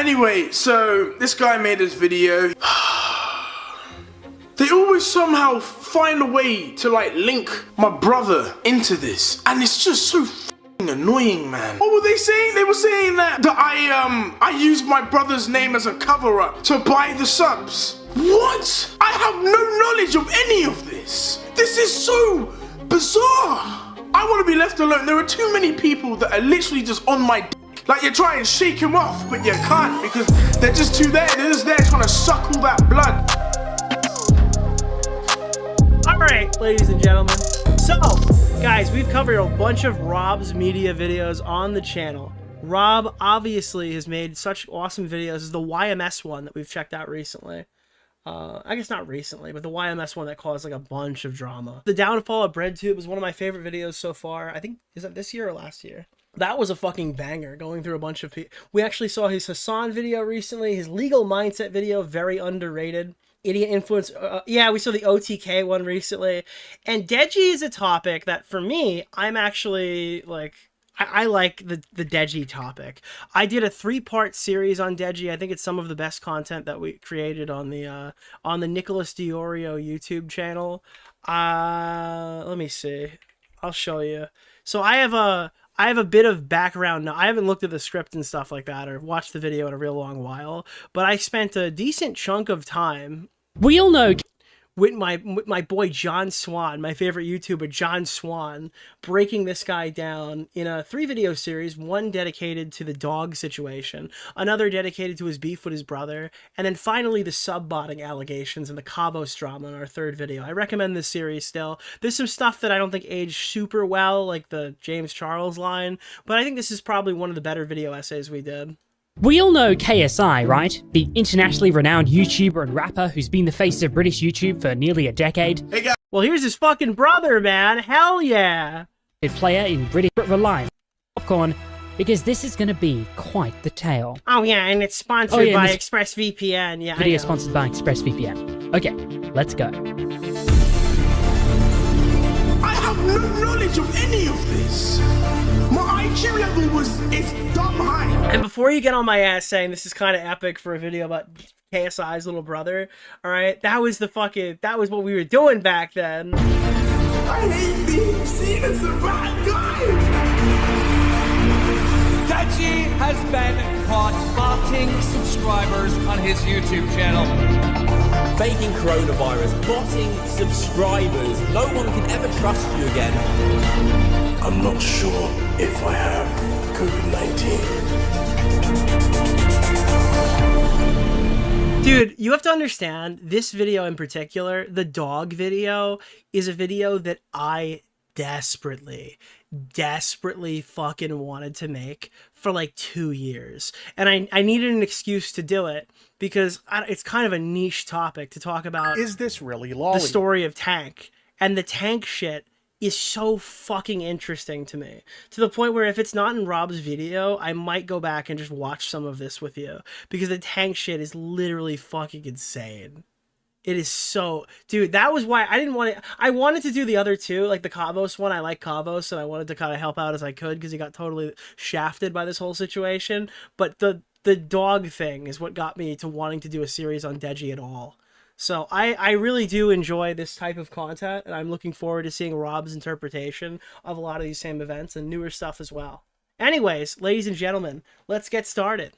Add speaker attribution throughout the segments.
Speaker 1: Anyway, so this guy made this video. They always somehow find a way to like link my brother into this, and it's just so f***ing annoying, man. What were they saying? They were saying that I used my brother's name as a cover-up to buy the subs. What? I have no knowledge of any of this. This is so bizarre. I want to be left alone. There are too many people that are literally just on my dick. Like, you try and shake him off, but you can't because they're just too there. They're just there trying to suck all that blood.
Speaker 2: Alright, ladies and gentlemen. So, guys, we've covered a bunch of Rob's media videos on the channel. Rob obviously has made such awesome videos as the YMS one that we've checked out recently. I guess not recently, but the YMS one that caused like a bunch of drama. The downfall of BreadTube is one of my favorite videos so far. I think, is that this year or last year? That was a fucking banger, going through a bunch of people. We actually saw his Hassan video recently, his legal mindset video, very underrated. Idiot influence, yeah, we saw the OTK one recently. And Deji is a topic that, for me, I'm actually, like, I like the Deji topic. I did a 3-part series on Deji. I think it's some of the best content that we created on the Nicholas DeOrio YouTube channel. Let me see. I'll show you. So I have a bit of background. Now, I haven't looked at the script and stuff like that or watched the video in a real long while, but I spent a decent chunk of time.
Speaker 3: We all know
Speaker 2: With my boy John Swan, my favorite YouTuber John Swan, breaking this guy down in a 3-video series, one dedicated to the dog situation, another dedicated to his beef with his brother, and then finally the subbotting allegations and the Kavos drama in our 3rd video. I recommend this series still. There's some stuff that I don't think aged super well, like the James Charles line, but I think this is probably one of the better video essays we did.
Speaker 3: We all know KSI, right? The internationally renowned YouTuber and rapper who's been the face of British YouTube for nearly a decade.
Speaker 1: Hey guys.
Speaker 2: Well, here's his fucking brother, man. Hell yeah.
Speaker 3: A player in British, but rely on popcorn because this is going to be quite the tale.
Speaker 2: Oh yeah, and it's sponsored by ExpressVPN. Yeah,
Speaker 3: video sponsored by ExpressVPN. Okay, let's go.
Speaker 1: I have no knowledge of any of this. My IQ level is dumb high.
Speaker 2: And before you get on my ass saying this is kind of epic for a video about KSI's little brother, all right, that was what we were doing back then.
Speaker 1: I hate being seen as a bad guy.
Speaker 4: Deji has been caught botting subscribers on his YouTube channel.
Speaker 5: Faking coronavirus, botting subscribers. No one can ever trust you again.
Speaker 1: I'm not sure if I have COVID-19.
Speaker 2: Dude, you have to understand, this video in particular, the dog video, is a video that I desperately fucking wanted to make for like 2 years. And I needed an excuse to do it because it's kind of a niche topic to talk about.
Speaker 6: Is this really lolly?
Speaker 2: The story of Tank. And the Tank shit is so fucking interesting to me, to the point where if it's not in Rob's video, I might go back and just watch some of this with you, because the Tank shit is literally fucking insane. It is so, dude, that was why I didn't want to, I wanted to do the other two, like the Kavos one. I like Kavos and I wanted to kind of help out as I could because he got totally shafted by this whole situation. But the dog thing is what got me to wanting to do a series on Deji at all. So I really do enjoy this type of content, and I'm looking forward to seeing Rob's interpretation of a lot of these same events and newer stuff as well. Anyways, ladies and gentlemen, let's get started.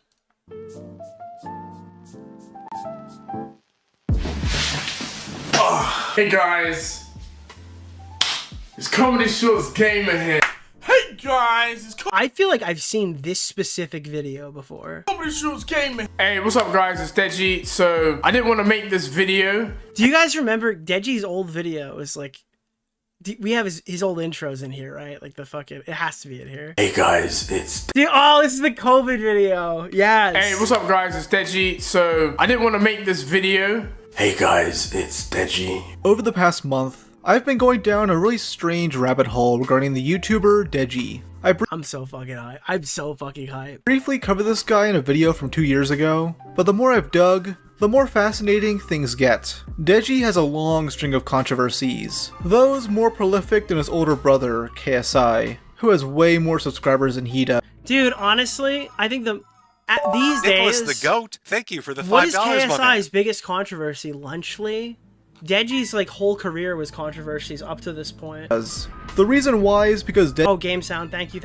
Speaker 1: Oh, hey guys, it's Comedy Shorts Gamer here. Hey guys, it's
Speaker 2: I feel like I've seen this specific video before.
Speaker 1: Comedy Shorts Gamer. Hey, what's up guys, it's Deji. So, I didn't want to make this video.
Speaker 2: Do you guys remember Deji's old video? Is like, we have his old intros in here, right? Like the fucking, it has to be in here.
Speaker 1: Hey guys, it's
Speaker 2: Dude, oh, this is the COVID video. Yes.
Speaker 1: Hey, what's up guys, it's Deji. So, I didn't want to make this video. Hey guys, it's Deji.
Speaker 6: Over the past month, I've been going down a really strange rabbit hole regarding the YouTuber Deji.
Speaker 2: I'm so fucking hyped. I'm so fucking hyped.
Speaker 6: Briefly covered this guy in a video from 2 years ago, but the more I've dug, the more fascinating things get. Deji has a long string of controversies, those more prolific than his older brother, KSI, who has way more subscribers than he does.
Speaker 2: Dude, honestly, I think At these
Speaker 7: Nicholas
Speaker 2: days,
Speaker 7: the Goat, thank you for the $5,
Speaker 2: what is
Speaker 7: my man.
Speaker 2: KSI's biggest controversy? Lunchly? Deji's like whole career was controversies up to this point.
Speaker 6: The reason why is because
Speaker 2: Oh, game sound. Thank you.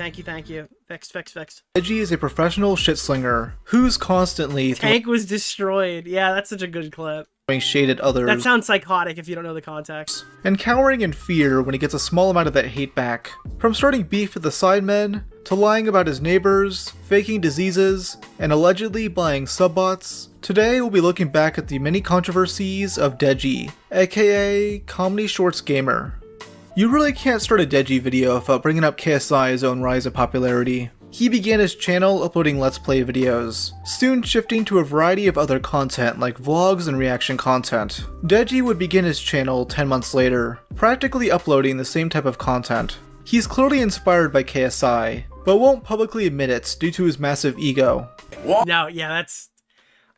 Speaker 2: Fixed.
Speaker 6: Deji is a professional shitslinger who's constantly
Speaker 2: Tank was destroyed. Yeah, that's such a good clip.
Speaker 6: throwing shade at others
Speaker 2: That sounds psychotic if you don't know the context.
Speaker 6: and cowering in fear when he gets a small amount of that hate back. From starting beef with the Sidemen, to lying about his neighbors, faking diseases, and allegedly buying subbots, today we'll be looking back at the many controversies of Deji, aka Comedy Shorts Gamer. You really can't start a Deji video without bringing up KSI's own rise in popularity. He began his channel uploading Let's Play videos, soon shifting to a variety of other content like vlogs and reaction content. Deji would begin his channel 10 months later, practically uploading the same type of content. He's clearly inspired by KSI, but won't publicly admit it due to his massive ego.
Speaker 2: No, yeah, that's...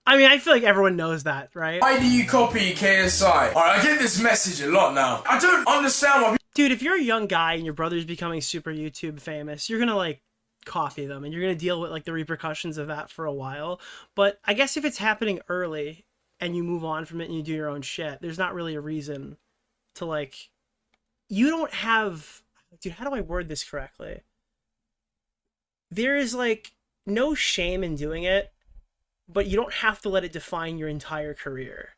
Speaker 2: I mean, I feel like everyone knows that, right?
Speaker 1: Why do you copy KSI? Alright, I get this message a lot now. I don't understand why.
Speaker 2: Dude, if you're a young guy and your brother's becoming super YouTube famous, you're gonna, like, copy them, and you're gonna deal with, like, the repercussions of that for a while. But I guess if it's happening early, and you move on from it and you do your own shit, there's not really a reason to, like... You don't have... Dude, how do I word this correctly? There is, like, no shame in doing it, but you don't have to let it define your entire career.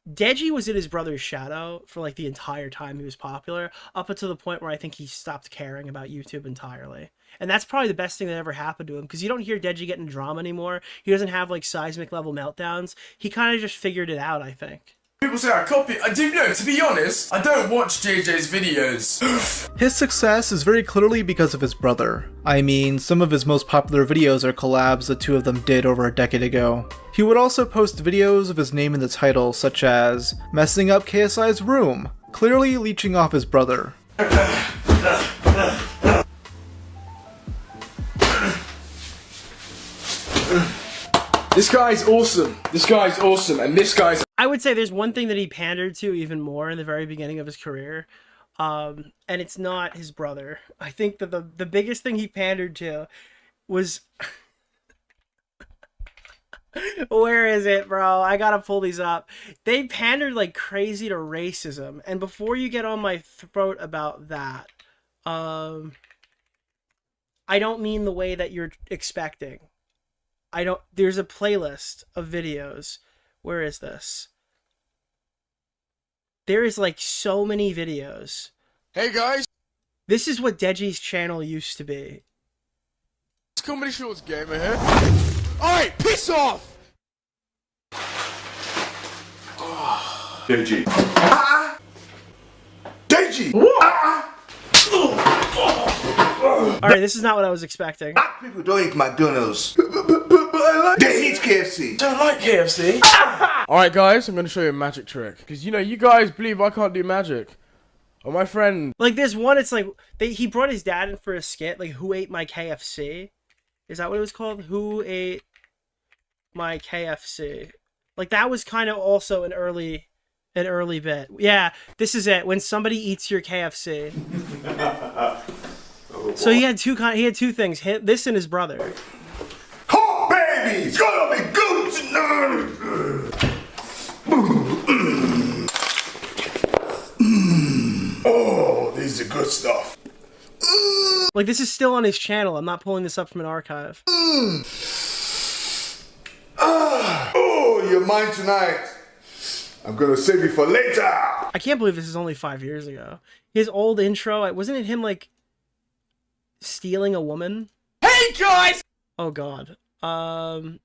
Speaker 2: Deji was in his brother's shadow for like the entire time he was popular, up until the point where I think he stopped caring about YouTube entirely. And that's probably the best thing that ever happened to him, because you don't hear Deji getting drama anymore. He doesn't have like seismic level meltdowns. He kind of just figured it out, I think.
Speaker 1: People say I copy. I do know, to be honest, I don't watch JJ's videos.
Speaker 6: His success is very clearly because of his brother. I mean, some of his most popular videos are collabs the two of them did over a decade ago. He would also post videos of his name in the title, such as messing up KSI's room, clearly leeching off his brother.
Speaker 1: This guy's awesome. This guy's awesome, and this guy's...
Speaker 2: I would say there's one thing that he pandered to even more in the very beginning of his career, and it's not his brother. I think that the biggest thing he pandered to was... Where is it, bro? I gotta pull these up. They pandered like crazy to racism, and before you get on my throat about that, I don't mean the way that you're expecting. There's a playlist of videos. Where is this? There is like so many videos.
Speaker 1: Hey guys,
Speaker 2: This is what Deji's channel used to be.
Speaker 1: it's Comedy Shorts Gamer here. Alright, piss off!
Speaker 8: Deji. Deji!
Speaker 2: Alright, this is not what I was expecting.
Speaker 8: Black people don't eat McDonald's. They eat KFC.
Speaker 1: Don't like KFC.
Speaker 9: Alright guys, I'm gonna show you a magic trick. Because you know, you guys believe I can't do magic. Oh, my friend.
Speaker 2: Like there's one, it's like, he brought his dad in for a skit, like, who ate my KFC? Is that what it was called? Who ate my KFC? Like that was kind of also an early bit. Yeah, this is it. When somebody eats your KFC. So he had two things. This and his brother.
Speaker 8: Oh, baby! It's gonna be good tonight! Oh, this is good stuff.
Speaker 2: Like, this is still on his channel. I'm not pulling this up from an archive.
Speaker 8: Oh, you're mine tonight. I'm gonna save you for later.
Speaker 2: I can't believe this is only 5 years ago. His old intro, wasn't it him, like, stealing a woman?
Speaker 1: Hey guys!
Speaker 2: Oh, God.
Speaker 1: Alright.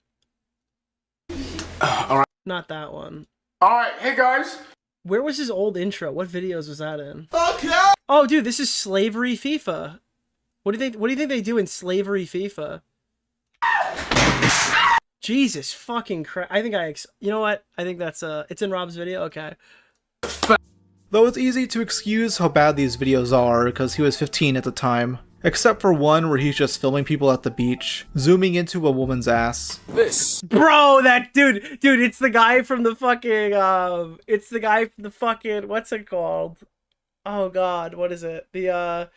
Speaker 2: Not that one.
Speaker 1: Alright, hey guys.
Speaker 2: Where was his old intro? What videos was that in?
Speaker 1: Fuck yeah!
Speaker 2: Oh, dude, this is Slavery FIFA. What do you think they do in Slavery FIFA? Jesus fucking Christ. You know what? I think that's, it's in Rob's video? Okay.
Speaker 6: Though it's easy to excuse how bad these videos are because he was 15 at the time. Except for one where he's just filming people at the beach, zooming into a woman's ass.
Speaker 1: This.
Speaker 2: Bro, that dude, it's the guy from the fucking, what's it called? Oh God, what is it? The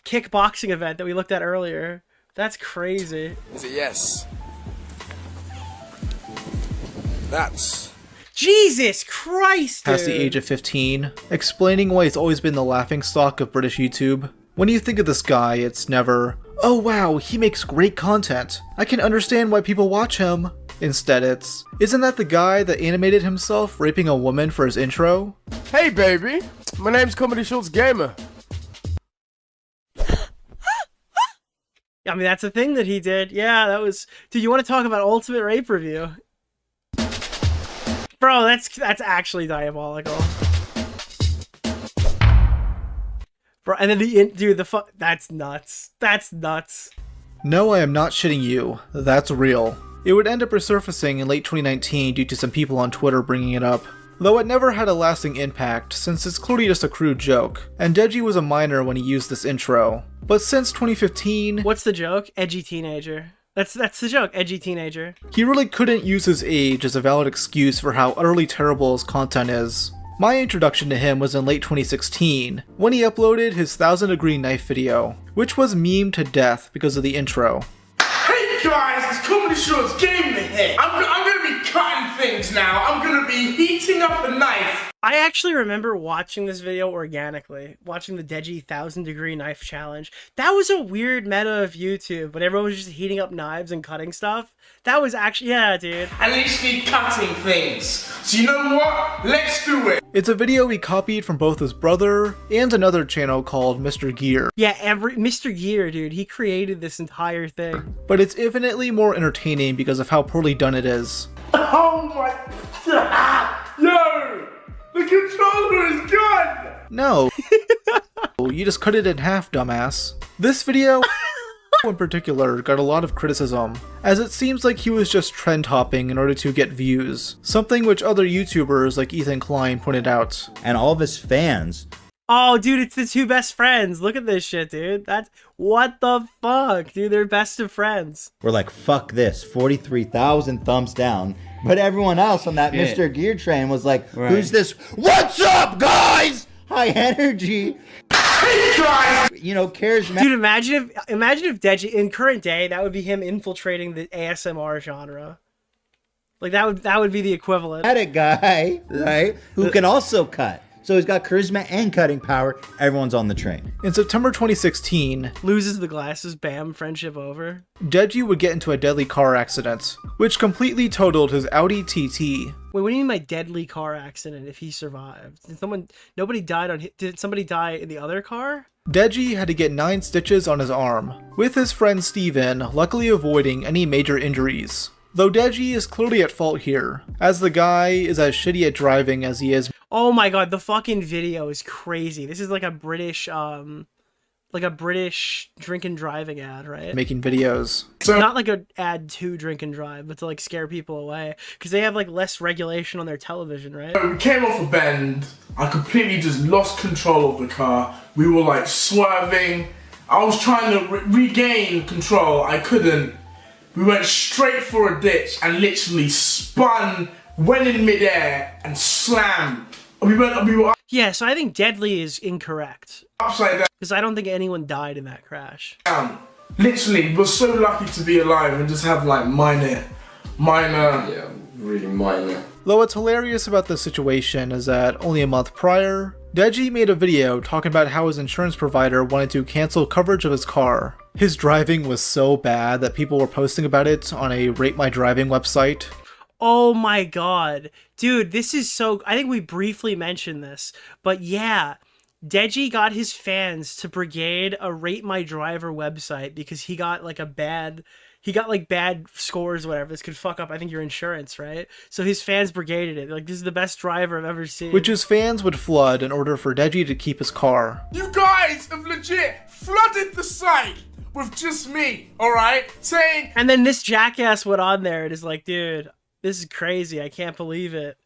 Speaker 2: kickboxing event that we looked at earlier. That's crazy.
Speaker 7: Is it yes? That's...
Speaker 2: Jesus Christ, dude.
Speaker 6: Past the age of 15, explaining why he's always been the laughingstock of British YouTube. When you think of this guy, it's never, oh wow, he makes great content. I can understand why people watch him. Instead it's, isn't that the guy that animated himself raping a woman for his intro?
Speaker 9: Hey baby, my name's Comedy Shorts Gamer.
Speaker 2: I mean, that's a thing that he did. Yeah, that was... Dude, you want to talk about Ultimate Rape Review? Bro, that's actually diabolical. Bro, and then that's nuts. That's nuts.
Speaker 6: No, I am not shitting you. That's real. It would end up resurfacing in late 2019 due to some people on Twitter bringing it up. Though it never had a lasting impact, since it's clearly just a crude joke, and Deji was a minor when he used this intro. But since 2015...
Speaker 2: What's the joke? Edgy teenager. That's the joke, edgy teenager.
Speaker 6: He really couldn't use his age as a valid excuse for how utterly terrible his content is. My introduction to him was in late 2016, when he uploaded his 1000 Degree Knife video, which was memed to death because of the intro.
Speaker 1: Hey guys, it's Comedy Shorts Gamer here. I'm gonna be cutting things now. I'm gonna be heating up a knife.
Speaker 2: I actually remember watching this video organically, watching the Deji 1000 Degree Knife Challenge. That was a weird meta of YouTube, when everyone was just heating up knives and cutting stuff. That was actually, yeah, dude.
Speaker 1: And literally cutting things. So you know what? Let's do it.
Speaker 6: It's a video he copied from both his brother and another channel called Mr. Gear.
Speaker 2: Yeah, Mr. Gear, dude, he created this entire thing.
Speaker 6: But it's infinitely more entertaining because of how poorly done it is.
Speaker 1: Oh my god! Yo! The controller is gone!
Speaker 6: No. You just cut it in half, dumbass. This video in particular got a lot of criticism, as it seems like he was just trend hopping in order to get views, something which other YouTubers like Ethan Klein pointed out.
Speaker 10: And all of his fans.
Speaker 2: Oh, dude, it's the two best friends. Look at this shit, dude. That's... What the fuck? Dude, they're best of friends.
Speaker 10: We're like, fuck this. 43,000 thumbs down. But everyone else on that Mr. Gear train was like, who's this? What's up, guys? High energy.
Speaker 1: Hey guys!
Speaker 10: You know, charismatic.
Speaker 2: Dude, imagine if Deji, in current day, that would be him infiltrating the ASMR genre. Like, that would be the equivalent.
Speaker 10: Guy, right? Who can also cut. So he's got charisma and cutting power. Everyone's on the train.
Speaker 6: In September 2016,
Speaker 2: loses the glasses, bam, friendship over.
Speaker 6: Deji would get into a deadly car accident, which completely totaled his Audi TT.
Speaker 2: Wait, what do you mean by deadly car accident if he survived? Did somebody die in the other car?
Speaker 6: Deji had to get 9 stitches on his arm, with his friend Steven luckily avoiding any major injuries. Though Deji is clearly at fault here, as the guy is as shitty at driving as he is.
Speaker 2: Oh my god, the fucking video is crazy. This is like a British drink and driving ad, right?
Speaker 6: Making videos.
Speaker 2: So not like a ad to drink and drive, but to like scare people away. Because they have like less regulation on their television, right?
Speaker 1: We came off a bend. I completely just lost control of the car. We were like swerving. I was trying to regain control. I couldn't. We went straight for a ditch and literally spun, went in midair and slammed. We were
Speaker 2: yeah, so I think deadly is incorrect.
Speaker 1: Upside down.
Speaker 2: Because I don't think anyone died in that crash.
Speaker 1: Literally, we're so lucky to be alive and just have like minor. Yeah, really minor.
Speaker 6: Though what's hilarious about this situation is that only a month prior, Deji made a video talking about how his insurance provider wanted to cancel coverage of his car. His driving was so bad that people were posting about it on a Rate My Driving website.
Speaker 2: Oh my god. Dude, this is so... I think we briefly mentioned this, but yeah, Deji got his fans to brigade a Rate My Driver website because he got like bad scores or whatever. This could fuck up, I think, your insurance, right? So his fans brigaded it. Like, this is the best driver I've ever seen.
Speaker 6: Which his fans would flood in order for Deji to keep his car.
Speaker 1: You guys have legit flooded the site with just me, alright? Saying...
Speaker 2: And then this jackass went on there and is like, dude, this is crazy. I can't believe it.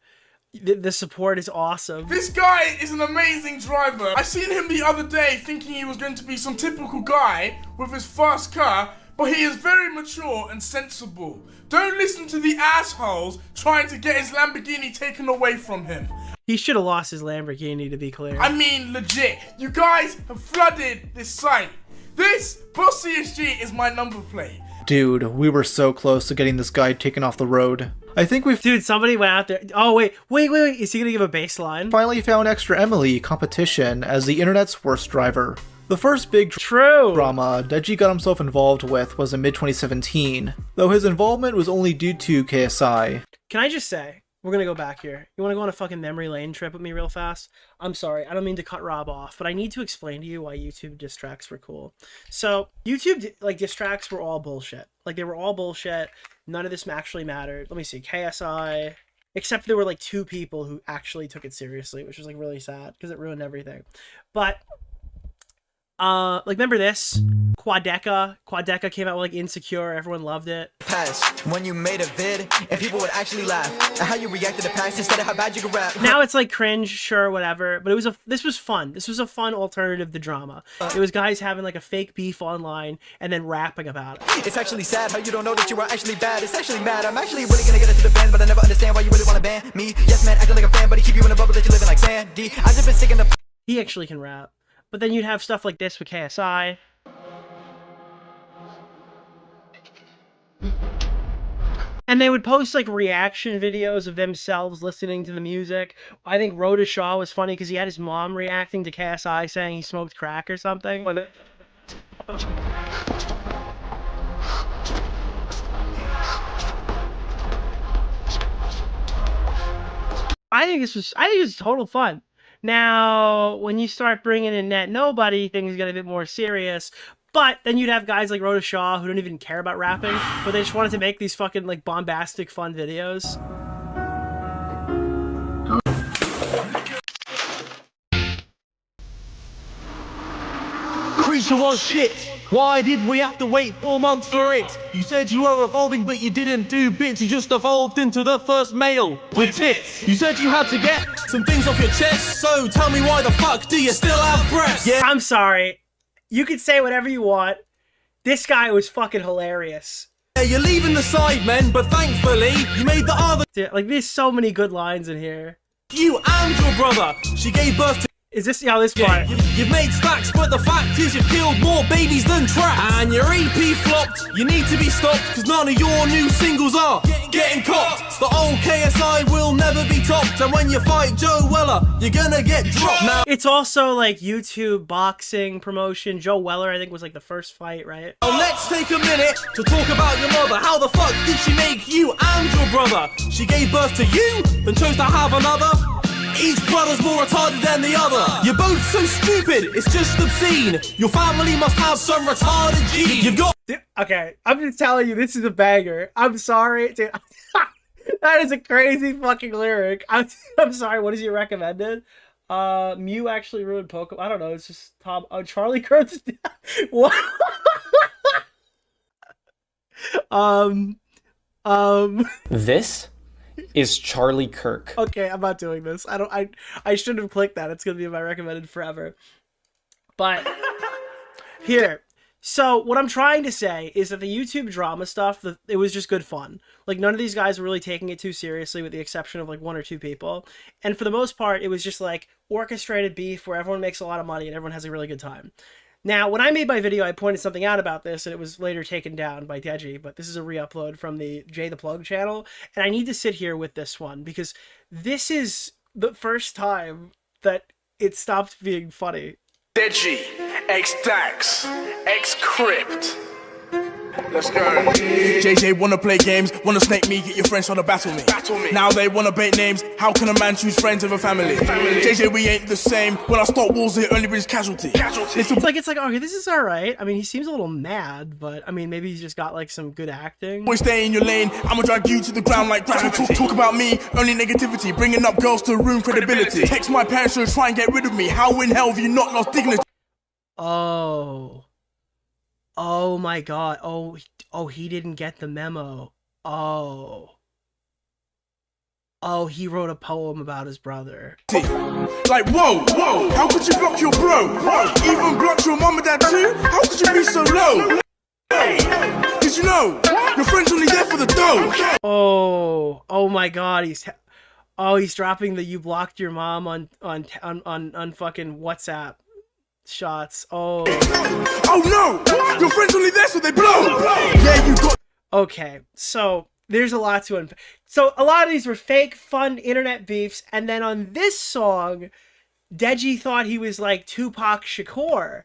Speaker 2: The support is awesome.
Speaker 1: This guy is an amazing driver. I seen him the other day thinking he was going to be some typical guy with his fast car, but he is very mature and sensible. Don't listen to the assholes trying to get his Lamborghini taken away from him.
Speaker 2: He should have lost his Lamborghini, to be clear.
Speaker 1: I mean, legit. You guys have flooded this site. This Boss CSG is my number plate.
Speaker 6: Dude, we were so close to getting this guy taken off the road. I think we've
Speaker 2: Dude, somebody went out there. Oh, wait. Is he gonna give a baseline?
Speaker 6: finally found Extra Emily competition as the internet's worst driver. The first big
Speaker 2: True.
Speaker 6: drama Deji got himself involved with was in mid-2017, though his involvement was only due to KSI.
Speaker 2: Can I just say, we're gonna go back here. You wanna go on a fucking memory lane trip with me real fast? I'm sorry, I don't mean to cut Rob off, but I need to explain to you why YouTube diss tracks were cool. So, YouTube, like, diss tracks were all bullshit. Like, they were all bullshit. None of this actually mattered. Let me see, KSI... Except there were, like, 2 people who actually took it seriously, which was, like, really sad, because it ruined everything. But... like, remember this? Quadeca came out with, like, Insecure. Everyone loved it.
Speaker 11: Past when you made a vid and people would actually laugh at how you reacted to past instead of how bad you could rap.
Speaker 2: Now it's like cringe, sure, whatever. But this was fun. This was a fun alternative to drama. It was guys having like a fake beef online and then rapping about it.
Speaker 11: It's actually sad how you don't know that you are actually bad. It's actually mad. I'm actually really gonna get into the band, but I never understand why you really wanna ban me. Yes, man, acting like a fan, but he keep you in a bubble that you're living like Sandy. I've just been sticking to.
Speaker 2: He actually can rap. But then you'd have stuff like this with KSI. And they would post like reaction videos of themselves listening to the music. I think Rhoda Shaw was funny because he had his mom reacting to KSI saying he smoked crack or something. I think it was total fun. Now, when you start bringing in Net Nobody, things get a bit more serious. But then you'd have guys like Rhoda Shaw who don't even care about rapping, but they just wanted to make these fucking like bombastic, fun videos.
Speaker 12: Creature was shit. Why did we have to wait 4 months for it? You said you were evolving, but you didn't do bits. You just evolved into the first male with tits. You said you had to get
Speaker 5: some things off your chest, so tell me why the fuck do you still have breasts?
Speaker 2: Yeah, I'm sorry. You can say whatever you want. This guy was fucking hilarious.
Speaker 5: Yeah, you're leaving the Sidemen, but thankfully you made the other.
Speaker 2: Dude, like, there's so many good lines in here.
Speaker 5: You and your brother. She gave birth to.
Speaker 2: Is this this part?
Speaker 5: You've made stacks, but the fact is you've killed more babies than traps. And your EP flopped. You need to be stopped, because none of your new singles are getting copped. The old KSI will never be topped, and when you fight Joe Weller, you're gonna get dropped. Now
Speaker 2: it's also like YouTube boxing promotion. Joe Weller, I think, was like the first fight, right?
Speaker 5: Let's take a minute to talk about your mother. How the fuck did she make you and your brother? She gave birth to you, then chose to have another. Each brother's more retarded than the other. You're both so stupid, it's just obscene. Your family must have some retarded genes. You've got.
Speaker 2: Okay, I'm just telling you, this is a banger. I'm sorry, dude. That is a crazy fucking lyric. I'm sorry. What is your recommended? Mew actually ruined Pokemon. I don't know. It's just Tom. Oh, Charlie Kirk's. What?
Speaker 13: This is Charlie Kirk.
Speaker 2: Okay, I'm not doing this. I shouldn't have clicked that. It's gonna be my recommended forever. But here. So what I'm trying to say is that the YouTube drama stuff, it was just good fun. Like, none of these guys were really taking it too seriously, with the exception of like 1 or 2 people. And for the most part, it was just like orchestrated beef where everyone makes a lot of money and everyone has a really good time. Now, when I made my video, I pointed something out about this, and it was later taken down by Deji, but this is a re-upload from the Jay the Plug channel, and I need to sit here with this one, because this is the first time that it stopped being funny.
Speaker 1: Deji, X-Dax, X-Crypt. Let's go. JJ wanna play games, wanna snake me, get your friends trying to battle me. Now they wanna bait names, how can a man choose friends over family? JJ, we ain't the same, when I start wars it only brings casualty.
Speaker 2: It's like, okay, this is alright. I mean, he seems a little mad, but I mean, maybe he's just got like some good acting.
Speaker 1: Boy, stay in your lane, I'ma drag you to the ground like gravity. Talk about me, only negativity, bringing up girls to ruin credibility. Text my parents to try and get rid of me, how in hell have you not lost dignity?
Speaker 2: Oh my god. Oh, he didn't get the memo. Oh, he wrote a poem about his brother.
Speaker 1: Like, whoa, how could you block your bro? Even block your mom and dad too? How could you be so low? Did you know? Your friend's only there for the dough.
Speaker 2: Oh my god, he's dropping the "you blocked your mom" on fucking WhatsApp. shots. Oh.
Speaker 1: Oh no! Your friend's only there so they blow! Yeah, you got.
Speaker 2: Okay, so there's a lot to unpack. So a lot of these were fake, fun internet beefs, and then on this song, Deji thought he was like Tupac Shakur.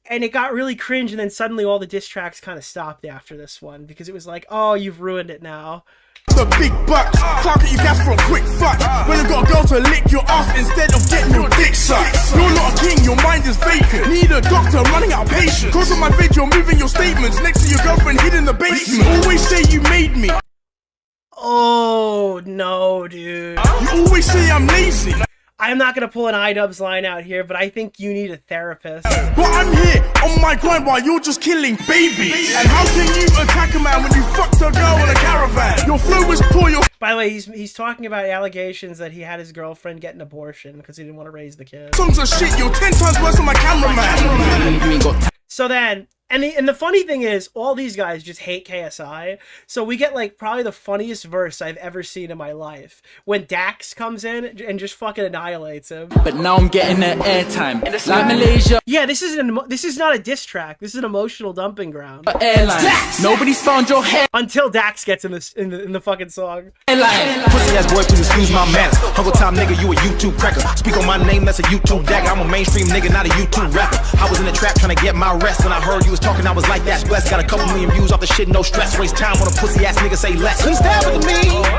Speaker 2: And it got really cringe, and then suddenly all the diss tracks kind of stopped after this one, because it was like, oh, you've ruined it now.
Speaker 1: The big bucks, clock at you gas for a quick fuck. When I got a girl to lick your ass instead of getting your dick sucked. You're not a king, your mind is vacant. Need a doctor, I'm running out of patience. Cause on my video, moving your statements next to your girlfriend hid in the basement. Always say you made me.
Speaker 2: Oh, no, dude.
Speaker 1: You always say I'm lazy.
Speaker 2: I'm not going to pull an iDubbbz line out here, but I think you need a therapist.
Speaker 1: But I'm here on my grind while you're just killing babies. And how can you attack a man when you fucked a girl in a caravan? Your flow was poor, your...
Speaker 2: By the way, he's talking about allegations that he had his girlfriend get an abortion because he didn't want to raise the kid.
Speaker 1: Songs are shit, you're 10 times worse than my cameraman.
Speaker 2: So then... And the funny thing is, all these guys just hate KSI, so we get, like, probably the funniest verse I've ever seen in my life. When Dax comes in and just fucking annihilates him.
Speaker 14: But now I'm getting that airtime. Like Malaysia.
Speaker 2: Yeah, this is not a diss track. This is an emotional dumping ground.
Speaker 14: Airline. Nobody's found your head.
Speaker 2: Until Dax gets in the fucking song.
Speaker 14: Airline.
Speaker 15: Pussy ass boy, please excuse my manners. Hungry time nigga, you a YouTube cracker. Speak on my name, that's a YouTube dagger. I'm a mainstream nigga, not a YouTube rapper. I was in the trap trying to get my rest. When I heard you was talking, I was like, that's blessed. Got a couple million views off the shit, no stress. Waste time on a pussy ass nigga, say less. He's down with me.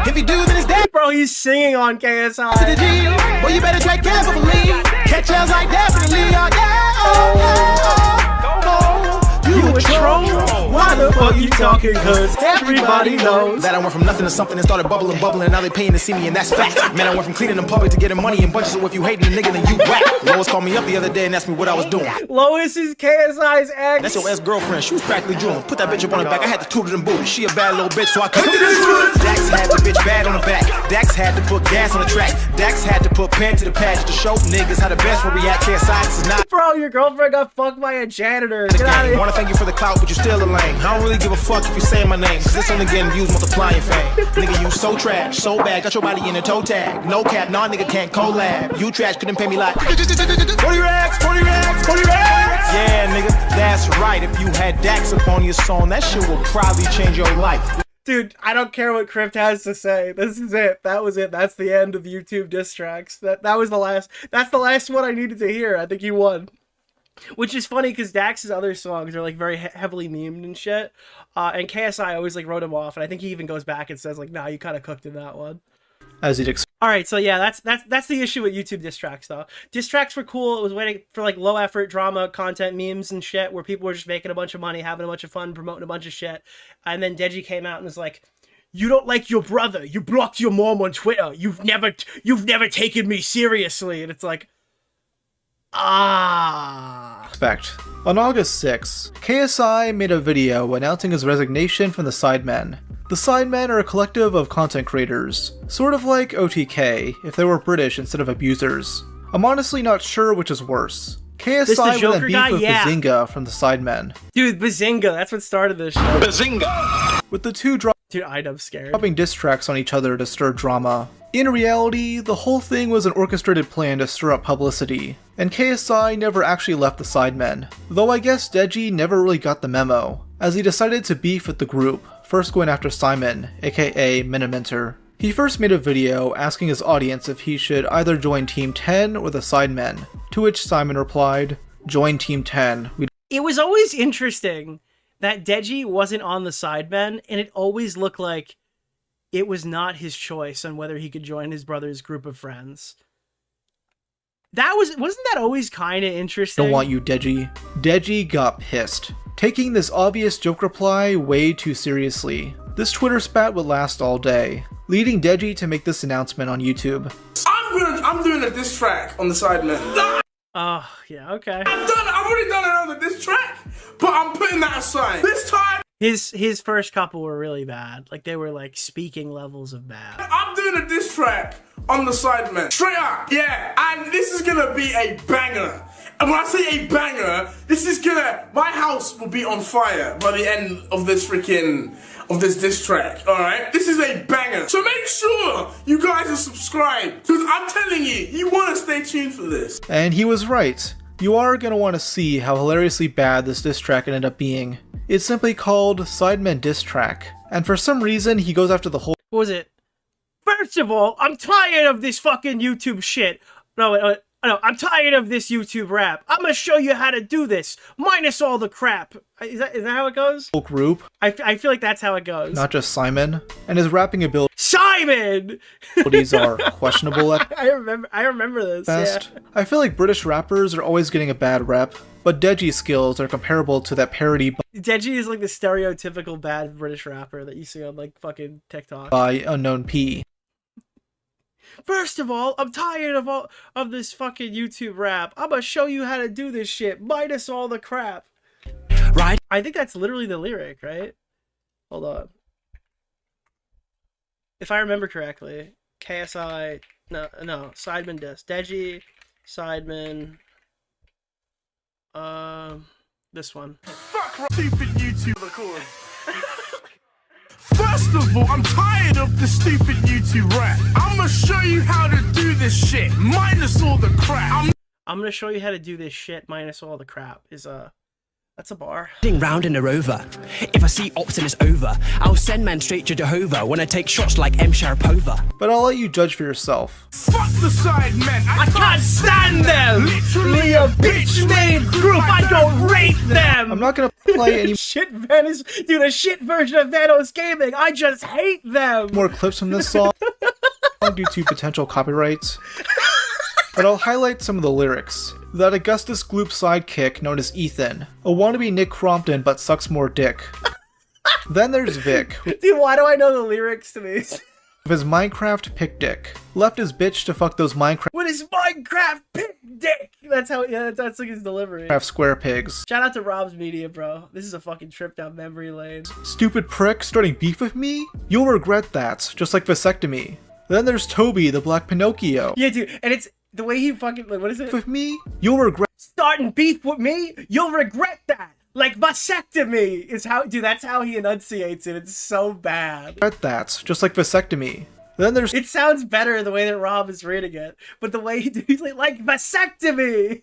Speaker 15: If you do, then it's dead.
Speaker 2: Bro, he's singing on KSI.
Speaker 15: To the G. Well, you better drink carefully. Catch us like definitely. Oh, yeah.
Speaker 2: You a troll? Why the fuck you talking? Cause everybody knows
Speaker 15: that I went from nothing to something and started bubbling, and now they paying to see me, and that's fact. Man, I went from cleaning in public to getting money in bunches, so if you hating a nigga, then you whack. Lois called me up the other day and asked me what I was doing.
Speaker 2: Lois is KSI's ex.
Speaker 15: That's your ex-girlfriend. She was practically drooling. Put that bitch up on her back. I had to tutor them booty. She a bad little bitch, so I cut this. Dax had the bitch bad on the back. Dax had to put gas on the track. Dax had to put pen to the patch to show niggas how the best will react. KSI, this is not.
Speaker 2: Bro, your girlfriend got fucked by a janitor. Get out of here.
Speaker 15: Wanna thank you for the clout, but you still a lame. I don't really give a fuck if you say my name, cause it's only getting views multiplying fame. Nigga, you so trash, so bad, got your body in a toe tag. No cap, nah nigga can't collab. You trash, couldn't pay me like 40 racks, 40 racks, 40 racks. Yeah, nigga, that's right. If you had Dax up on your song, that shit will probably change your life.
Speaker 2: Dude, I don't care what Crypt has to say. This is it. That was it. That's the end of YouTube diss tracks. That was the last. That's the last one I needed to hear. I think he won. Which is funny because Dax's other songs are like very heavily memed and shit, and KSI always like wrote him off, and I think he even goes back and says like, "Nah, you kind of cooked in that one."
Speaker 6: As he'd expect.
Speaker 2: All right, so yeah, that's the issue with YouTube diss tracks though. Diss tracks were cool. It was waiting for like low effort drama content, memes and shit, where people were just making a bunch of money, having a bunch of fun, promoting a bunch of shit, and then Deji came out and was like, "You don't like your brother. You blocked your mom on Twitter. You've never taken me seriously," and it's like.
Speaker 6: On August 6, KSI made a video announcing his resignation from the Sidemen. The Sidemen are a collective of content creators, sort of like OTK if they were British instead of abusers. I'm honestly not sure which is worse. KSI would then beef with Bazinga from the Sidemen.
Speaker 2: Dude, Bazinga, that's what started this show.
Speaker 6: Bazinga! With the two dropping diss tracks on each other to stir drama. In reality, the whole thing was an orchestrated plan to stir up publicity, and KSI never actually left the Sidemen, though I guess Deji never really got the memo, as he decided to beef with the group, first going after Simon, aka Miniminter. He first made a video asking his audience if he should either join Team 10 or the Sidemen, to which Simon replied, "Join Team 10.
Speaker 2: It was always interesting that Deji wasn't on the Sidemen, and it always looked like it was not his choice on whether he could join his brother's group of friends. Wasn't that always kind of interesting?
Speaker 6: Don't want you, Deji." Deji got pissed, taking this obvious joke reply way too seriously. This Twitter spat would last all day, leading Deji to make this announcement on YouTube.
Speaker 1: I'm doing a diss track on the Sidemen.
Speaker 2: Oh, yeah, okay.
Speaker 1: I've already done another diss track, but I'm putting that aside. This time,
Speaker 2: his first couple were really bad. Like, they were like speaking levels of bad.
Speaker 1: I'm doing a diss track on the Sidemen. Straight up, yeah. And this is gonna be a banger. And when I say a banger, my house will be on fire by the end of this diss track, alright? This is a banger. So make sure you guys are subscribed, because I'm telling you, you want to stay tuned for this.
Speaker 6: And he was right. You are going to want to see how hilariously bad this diss track ended up being. It's simply called Sidemen Diss Track, and for some reason he goes after the whole—
Speaker 2: What was it? First of all, I'm tired of this fucking YouTube shit. No, I'm tired of this YouTube rap. I'm gonna show you how to do this, minus all the crap. Is that how it goes?
Speaker 6: Whole group.
Speaker 2: I feel like that's how it goes.
Speaker 6: Not just Simon, and his rapping abilities
Speaker 2: Simon!
Speaker 6: are questionable at
Speaker 2: I remember this.
Speaker 6: best.
Speaker 2: Yeah.
Speaker 6: I feel like British rappers are always getting a bad rep, but Deji's skills are comparable to that parody
Speaker 2: Deji is like the stereotypical bad British rapper that you see on like fucking TikTok.
Speaker 6: by Unknown P.
Speaker 2: First of all, I'm tired of this fucking YouTube rap. I'm gonna show you how to do this shit, minus all the crap. Right? I think that's literally the lyric, right? Hold on. If I remember correctly, KSI, no, Sidemen diss. Deji, Sidemen, this one.
Speaker 1: Fuck stupid YouTube record. First of all, I'm tired of the stupid YouTube rap. I'ma show you how to do this shit, minus all the crap.
Speaker 2: I'm gonna show you how to do this shit, minus all the crap. That's a bar.
Speaker 16: Round in a rover. If I see ops and it's over, I'll send man straight to Jehovah when I take shots like M. Sharapova.
Speaker 6: But I'll let you judge for yourself.
Speaker 1: Fuck the Sidemen.
Speaker 2: I can't stand them! Literally a bitch-made group, I don't rate them!
Speaker 6: I'm not gonna play any
Speaker 2: shit a shit version of Vanos Gaming, I just hate them!
Speaker 6: more clips from this song due to potential copyrights. But I'll highlight some of the lyrics. That Augustus Gloop sidekick known as Ethan, a wannabe Nick Crompton but sucks more dick. Then there's Vic.
Speaker 2: Dude, why do I know the lyrics to these?
Speaker 6: Of his Minecraft pick dick. Left his bitch to fuck those Minecraft
Speaker 2: With his Minecraft pick dick! That's how, yeah, that's like his delivery.
Speaker 6: square pigs.
Speaker 2: Shout out to Rob's Media, bro. This is a fucking trip down memory lane.
Speaker 6: Stupid prick starting beef with me? You'll regret that, just like vasectomy. Then there's Toby, the Black Pinocchio.
Speaker 2: Yeah, dude, and it's the way he fucking, like, what is it?
Speaker 6: With me? You'll regret
Speaker 2: starting beef with me? You'll regret that! Like, vasectomy is how, dude, that's how he enunciates it. It's so bad.
Speaker 6: that, just like vasectomy. Then there's
Speaker 2: It sounds better the way that Rob is reading it, but the way he's like vasectomy!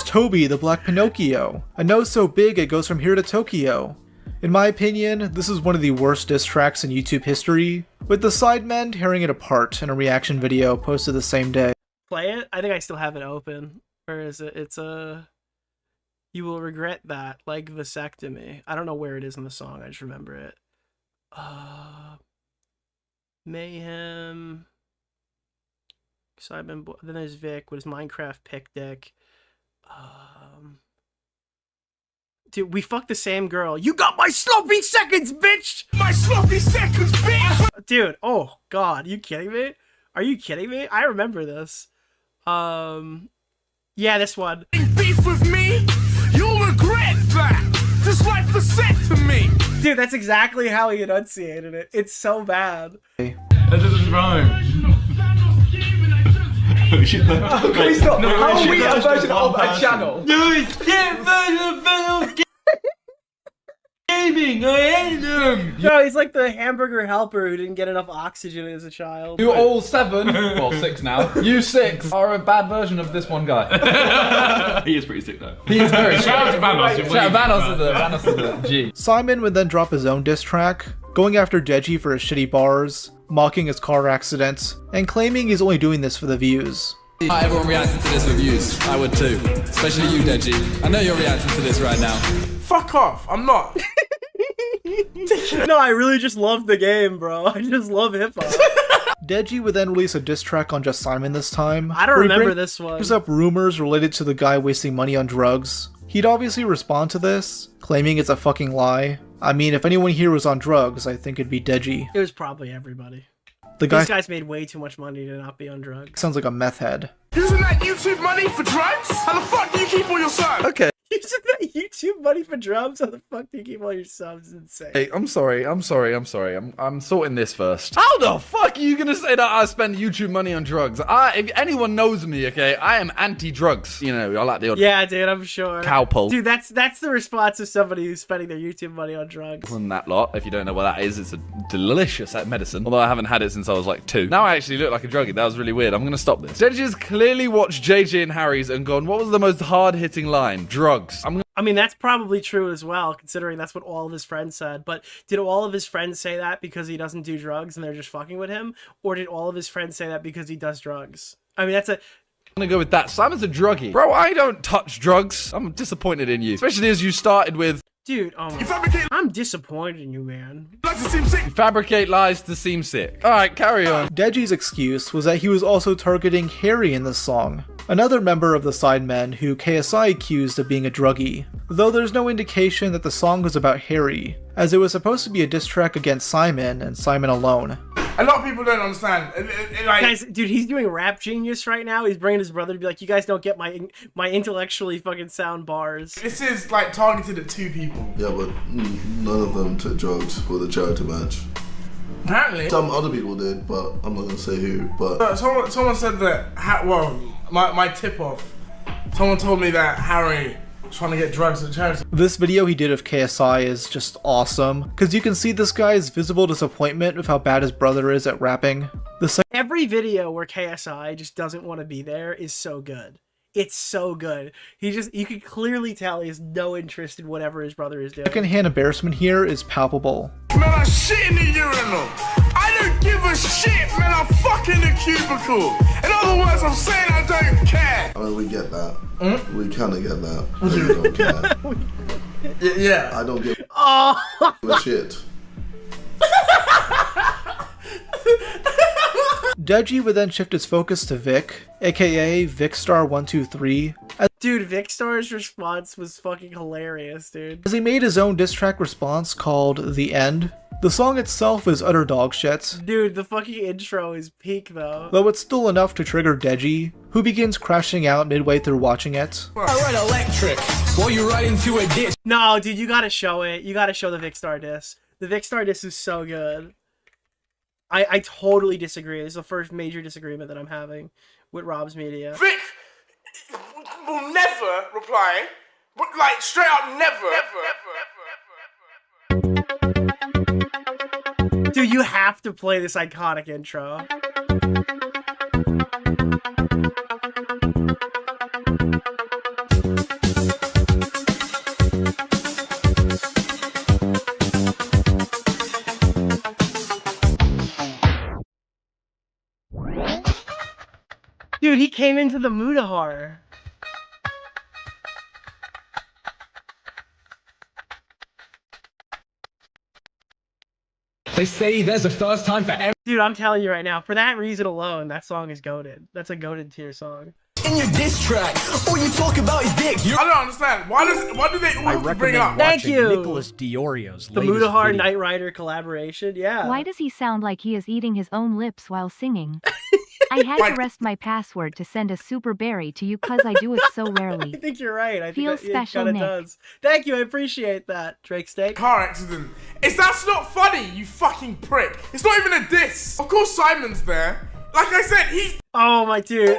Speaker 6: Toby, the Black Pinocchio. A nose so big it goes from here to Tokyo. In my opinion, this is one of the worst diss tracks in YouTube history, with the Sidemen tearing it apart in a reaction video posted the same day.
Speaker 2: Play it? I think I still have it open. Where is it? It's you will regret that, like vasectomy. I don't know where it is in the song, I just remember it. Mayhem. Sidemen, then there's Vic with his Minecraft pick dick. Dude, we fucked the same girl. You got my sloppy seconds, bitch!
Speaker 1: My sloppy seconds, bitch!
Speaker 2: Dude, oh god, you kidding me? Are you kidding me? I remember this. Yeah, this one.
Speaker 1: Beef with me? You'll regret that! Just like vasectomy!
Speaker 2: Dude, that's exactly how he enunciated it. It's so bad.
Speaker 17: That doesn't rhyme.
Speaker 5: Oh, can we stop? How are we a version of a channel?
Speaker 17: No, it's a version of Vanos Gaming. I hate them.
Speaker 2: No, he's like the hamburger helper who didn't get enough oxygen as a child.
Speaker 5: You all 7, well 6 now, you 6 are a bad version of this one guy.
Speaker 17: He is pretty sick though.
Speaker 5: He is very
Speaker 17: Shout out to Vanos.
Speaker 5: Vanos is a G.
Speaker 6: Simon would then drop his own diss track, going after Deji for his shitty bars, mocking his car accident, and claiming he's only doing this for the views.
Speaker 18: Everyone reacting to this with views. I would too. Especially you, Deji. I know you're reacting to this right now.
Speaker 1: Fuck off, I'm not.
Speaker 2: No, I really just love the game, bro. I just love hip-hop.
Speaker 6: Deji would then release a diss track on Just Simon this time.
Speaker 2: I don't remember this one.
Speaker 6: Brings up rumors related to the guy wasting money on drugs. He'd obviously respond to this, claiming it's a fucking lie. I mean, if anyone here was on drugs, I think it'd be Deji.
Speaker 2: It was probably everybody.
Speaker 6: The
Speaker 2: These guys made way too much money to not be on drugs.
Speaker 6: Sounds like a meth head.
Speaker 1: Using that YouTube money for drugs? How the fuck do you keep all your son?
Speaker 6: Okay.
Speaker 2: using that YouTube money for drums? How the fuck do you keep all your subs? Insane.
Speaker 19: Hey, I'm sorry. I'm sorting this first. How the fuck are you gonna say that I spend YouTube money on drugs? If anyone knows me, okay, I am anti-drugs. You know, I like the odd
Speaker 2: Dude, I'm sure.
Speaker 19: cowpole.
Speaker 2: Dude, that's the response of somebody who's spending their YouTube money on drugs.
Speaker 19: And that lot, if you don't know what that is, it's a delicious medicine. Although I haven't had it since I was like 2. Now I actually look like a druggie. That was really weird. I'm gonna stop this. Deji has clearly watched JJ and Harry's and gone, what was the most hard-hitting line? Drugs.
Speaker 2: I mean, that's probably true as well, considering that's what all of his friends said. But did all of his friends say that because he doesn't do drugs and they're just fucking with him? Or did all of his friends say that because he does drugs? I mean, I'm
Speaker 19: gonna go with that. Simon's a druggie. Bro, I don't touch drugs. I'm disappointed in you. Especially as you started with...
Speaker 2: Dude, I'm disappointed in you, man.
Speaker 19: You fabricate lies to seem sick. Alright, carry on.
Speaker 6: Deji's excuse was that he was also targeting Harry in this song, another member of the Sidemen who KSI accused of being a druggie, though there's no indication that the song was about Harry, as it was supposed to be a diss track against Simon and Simon alone.
Speaker 1: A lot of people don't understand.
Speaker 2: Guys, dude, he's doing Rap Genius right now. He's bringing his brother to be like, you guys don't get my intellectually fucking sound bars.
Speaker 1: This is like targeted at 2 people.
Speaker 8: Yeah, but none of them took drugs for the charity match.
Speaker 1: Apparently.
Speaker 8: Some other people did, but I'm not gonna say who. But
Speaker 1: someone said that. My tip off. Someone told me that Harry was trying to get drugs at charity.
Speaker 6: This video he did of KSI is just awesome, because you can see this guy's visible disappointment with how bad his brother is at rapping.
Speaker 2: Every video where KSI just doesn't want to be there is so good. It's so good. You can clearly tell he has no interest in whatever his brother is doing.
Speaker 6: Secondhand embarrassment here is palpable.
Speaker 1: Man, I shit in the urinal. I don't give a shit, man. I'm fucking the cubicle. In other words, I'm saying I don't care.
Speaker 8: I mean, we get that. We kind of get that. We don't care.
Speaker 1: Yeah.
Speaker 8: I don't give a shit.
Speaker 6: Deji would then shift his focus to Vic, aka Vicstar123.
Speaker 2: Dude, Vicstar's response was fucking hilarious, dude.
Speaker 6: As he made his own diss track response called The End. The song itself is utter dog shit.
Speaker 2: Dude, the fucking intro is peak though.
Speaker 6: Though it's still enough to trigger Deji, who begins crashing out midway through watching it.
Speaker 5: I ride electric while you ride into a ditch.
Speaker 2: No, dude, you gotta show it. You gotta show the Vicstar diss. The Vicstar diss is so good. I totally disagree. This is the first major disagreement that I'm having with Rob's Media.
Speaker 1: Vic will never reply. But like, straight up never.
Speaker 2: Dude, you have to play this iconic intro. Dude, he came into the mood of horror.
Speaker 5: They say there's a first time for every—
Speaker 2: Dude, I'm telling you right now, for that reason alone, that song is goated. That's a goated tier song.
Speaker 11: In your diss track, all you talk about is dick.
Speaker 1: I don't understand. Why do they always bring it up?
Speaker 2: Thank you.
Speaker 20: Nicholas DeOrio's
Speaker 2: the Mudahar Knight Rider collaboration. Yeah.
Speaker 21: Why does he sound like he is eating his own lips while singing? I had to rest my password to send a super berry to you cause I do it so rarely.
Speaker 2: I think you're right. I
Speaker 21: Feel
Speaker 2: think
Speaker 21: special,
Speaker 2: it kinda
Speaker 21: Nick.
Speaker 2: does. Thank you. I appreciate that, Drake Steak.
Speaker 1: Car accident. That's not funny, you fucking prick. It's not even a diss. Of course Simon's there. Like I said, he's...
Speaker 2: Oh, my dude.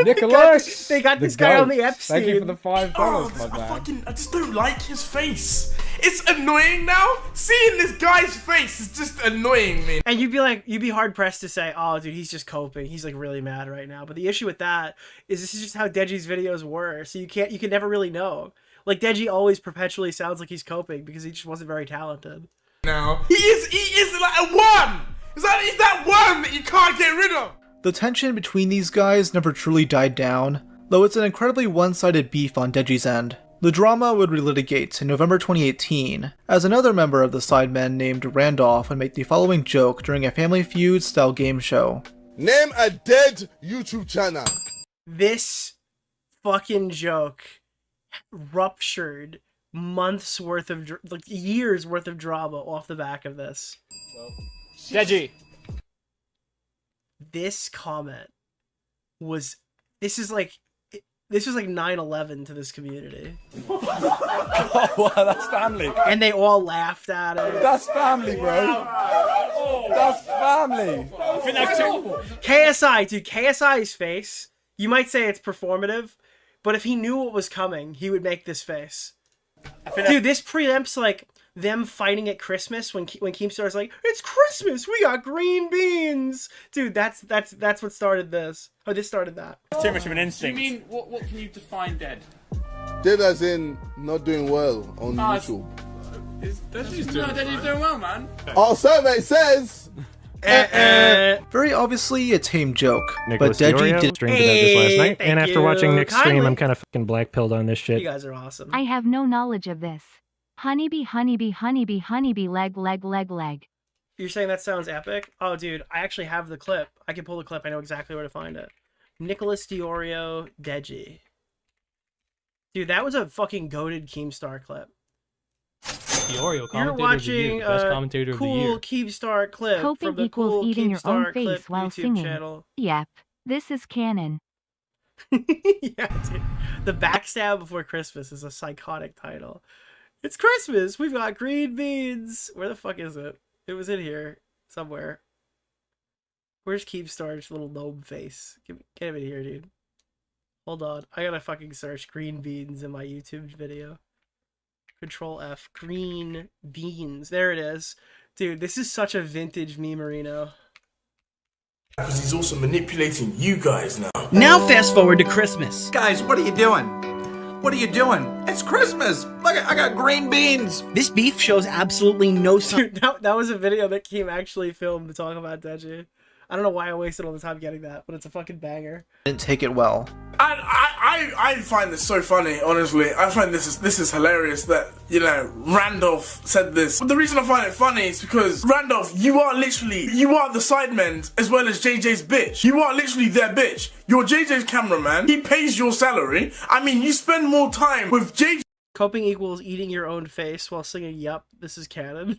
Speaker 9: Nicholas!
Speaker 2: They got this guy on the Epstein.
Speaker 9: Thank you for the $5, my man.
Speaker 1: I just don't like his face. It's annoying now. Seeing this guy's face is just annoying me.
Speaker 2: And you'd be hard pressed to say, oh, dude, he's just coping. He's like really mad right now. But the issue with that is this is just how Deji's videos were. So you can never really know. Like Deji always perpetually sounds like he's coping because he just wasn't very talented.
Speaker 1: Now he is like a one. Is that one that you can't get rid of?
Speaker 6: The tension between these guys never truly died down, though it's an incredibly one-sided beef on Deji's end. The drama would relitigate in November 2018, as another member of the Sidemen named Randolph would make the following joke during a Family Feud-style game show.
Speaker 8: Name a dead YouTube channel.
Speaker 2: This fucking joke ruptured months worth of, like years worth of drama off the back of this.
Speaker 20: Deji.
Speaker 2: This comment was, this is like, This was like 9/11 to this community.
Speaker 5: Oh, wow, that's family.
Speaker 2: And they all laughed at it.
Speaker 5: That's family, bro. That's family.
Speaker 2: I think that's terrible. KSI, dude, KSI's face, you might say it's performative, but if he knew what was coming, he would make this face. Dude, this preempts like them fighting at Christmas when Keemstar's like, it's Christmas, we got green beans. Dude, that's what started this. Oh, this started that.
Speaker 20: It's too much of an instinct.
Speaker 17: Do you mean, what can you define dead?
Speaker 8: Dead as in not doing well on YouTube.
Speaker 17: Deji's doing well, man.
Speaker 8: Our survey says...
Speaker 6: Very obviously a tame joke,
Speaker 3: Nicholas
Speaker 6: but Deji
Speaker 3: DeOrio
Speaker 6: did
Speaker 3: streamed about this last night, and after watching Nick's stream,
Speaker 2: Kindly.
Speaker 3: I'm kind of fucking black-pilled on this shit.
Speaker 2: You guys are awesome.
Speaker 21: I have no knowledge of this. Honeybee, honeybee, honeybee, honeybee, leg, leg, leg, leg.
Speaker 2: You're saying that sounds epic? Oh, dude, I actually have the clip. I can pull the clip. I know exactly where to find it. Nicholas DeOrio, Deji. Dude, that was a fucking goated Keemstar clip.
Speaker 3: DeOrio,
Speaker 2: You're watching a cool Keemstar clip
Speaker 21: Coping
Speaker 2: from the
Speaker 21: equals
Speaker 2: cool
Speaker 21: eating your own
Speaker 2: Keemstar
Speaker 21: face
Speaker 2: clip
Speaker 21: while
Speaker 2: YouTube
Speaker 21: singing.
Speaker 2: channel.
Speaker 21: Yep. This is canon.
Speaker 2: Yeah, dude. The Backstab Before Christmas is a psychotic title. It's Christmas! We've got green beans! Where the fuck is it? It was in here. Somewhere. Where's Keemstar's little gnome face? Get him in here, dude. Hold on. I gotta fucking search green beans in my YouTube video. Control F. Green beans. There it is. Dude, this is such a vintage memerino.
Speaker 1: Because he's also manipulating you guys now.
Speaker 22: Now fast forward to Christmas.
Speaker 23: Guys, what are you doing? What are you doing? It's Christmas. Look, I got green beans.
Speaker 22: This beef shows absolutely no sign.
Speaker 2: Dude, that was a video that Keem actually filmed to talk about Deji. I don't know why I wasted all the time getting that, but it's a fucking banger.
Speaker 6: Didn't take it well.
Speaker 1: I find this so funny, honestly. I find this is hilarious that, you know, Randolph said this. But the reason I find it funny is because, Randolph, you are the Sidemen as well as JJ's bitch. You are literally their bitch. You're JJ's cameraman. He pays your salary. I mean, you spend more time with JJ
Speaker 2: Coping equals eating your own face while singing, yup, this is canon.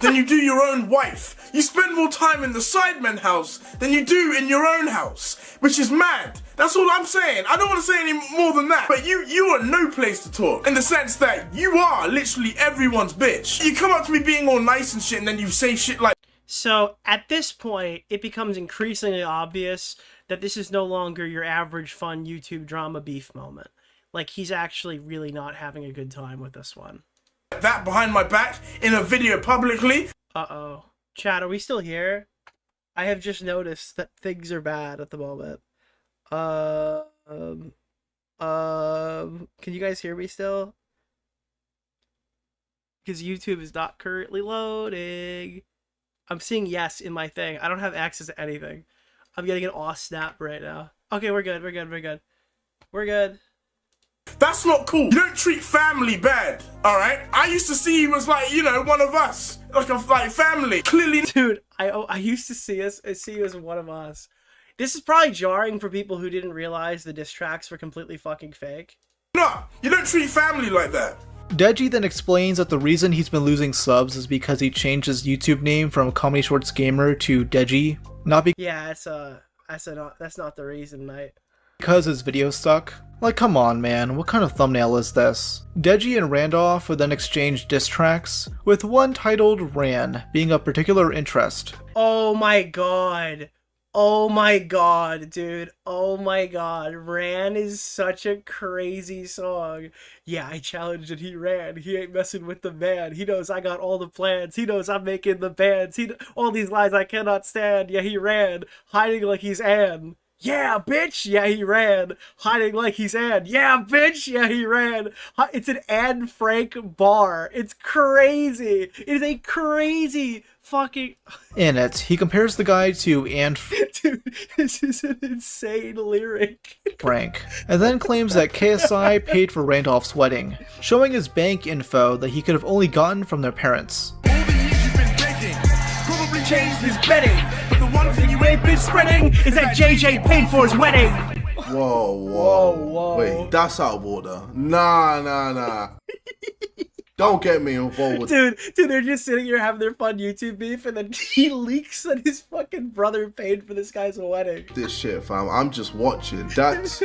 Speaker 1: than you do your own wife. You spend more time in the Sidemen house than you do in your own house, which is mad. That's all I'm saying. I don't want to say any more than that. But you are no place to talk, in the sense that you are literally everyone's bitch. You come up to me being all nice and shit, and then you say shit like...
Speaker 2: So, at this point, it becomes increasingly obvious that this is no longer your average fun YouTube drama beef moment. Like, he's actually really not having a good time with this one.
Speaker 1: That behind my back in a video publicly.
Speaker 2: Uh-oh. Chat, are we still here? I have just noticed that things are bad at the moment. Can you guys hear me still? Because YouTube is not currently loading. I'm seeing yes in my thing. I don't have access to anything. I'm getting an aw snap right now. Okay, we're good. We're good.
Speaker 1: That's not cool. You don't treat family bad, alright? I used to see you as like, you know, one of us. Like family. Clearly.
Speaker 2: Dude, I used to see you as one of us. This is probably jarring for people who didn't realize the diss tracks were completely fucking fake.
Speaker 1: No, you don't treat family like that.
Speaker 6: Deji then explains that the reason he's been losing subs is because he changed his YouTube name from Comedy Shorts Gamer to Deji.
Speaker 2: Yeah, that's not the reason, mate.
Speaker 6: Because his video suck. Like, come on, man, what kind of thumbnail is this? Deji and Randolph would then exchange diss tracks, with one titled Ran being of particular interest.
Speaker 2: Oh my god. Oh my god, dude. Oh my god. Ran is such a crazy song. Yeah, I challenged and he ran. He ain't messing with the man. He knows I got all the plans. He knows I'm making the bands. All these lines I cannot stand. Yeah, he ran. Hiding like he's Anne. Yeah, bitch! Yeah, he ran. Hiding like he's Anne. Yeah, bitch! Yeah, he ran. It's an Anne Frank bar. It's crazy. It is a crazy fucking...
Speaker 6: In it, he compares the guy to Anne
Speaker 2: Dude, this is an insane lyric.
Speaker 6: Frank, and then claims that KSI paid for Randolph's wedding, showing his bank info that he could have only gotten from their parents.
Speaker 14: Probably changed his betting, but the one thing you ain't been spreading is that JJ paid for his wedding.
Speaker 8: Whoa. Wait, that's out of order. Nah. Don't get me involved with
Speaker 2: Dude, they're just sitting here having their fun YouTube beef, and then he leaks that his fucking brother paid for this guy's wedding.
Speaker 8: this shit, fam. I'm just watching. That's